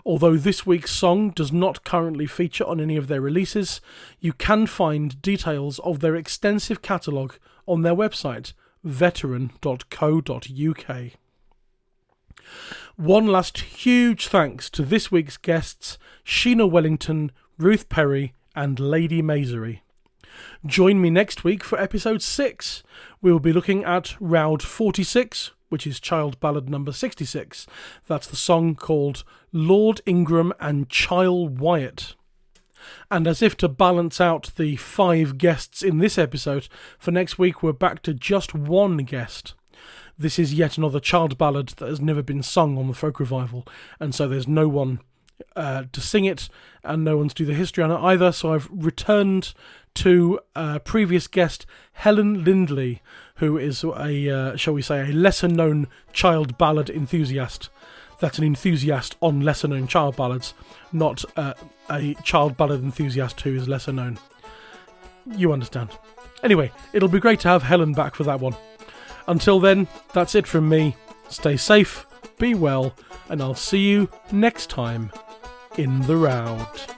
Although this week's song does not currently feature on any of their releases, you can find details of their extensive catalogue on their website, veteran.co.uk. One last huge thanks to this week's guests, Sheena Wellington, Ruth Perry and Lady Maisery. Join me next week for episode 6. We will be looking at Roud 46, which is Child Ballad number 66. That's the song called Lord Ingram and Child Wyatt. And as if to balance out the 5 guests in this episode, for next week we're back to just 1 guest. This is yet another child ballad that has never been sung on the folk revival, and so there's no one to sing it and no one to do the history on it either, so I've returned to previous guest Helen Lindley, who is a lesser known child ballad enthusiast. That's an enthusiast on lesser known child ballads, not a child ballad enthusiast who is lesser known. You understand. Anyway, it'll be great to have Helen back for that one. Until then, that's it from me. Stay safe, be well, and I'll see you next time in the Roud.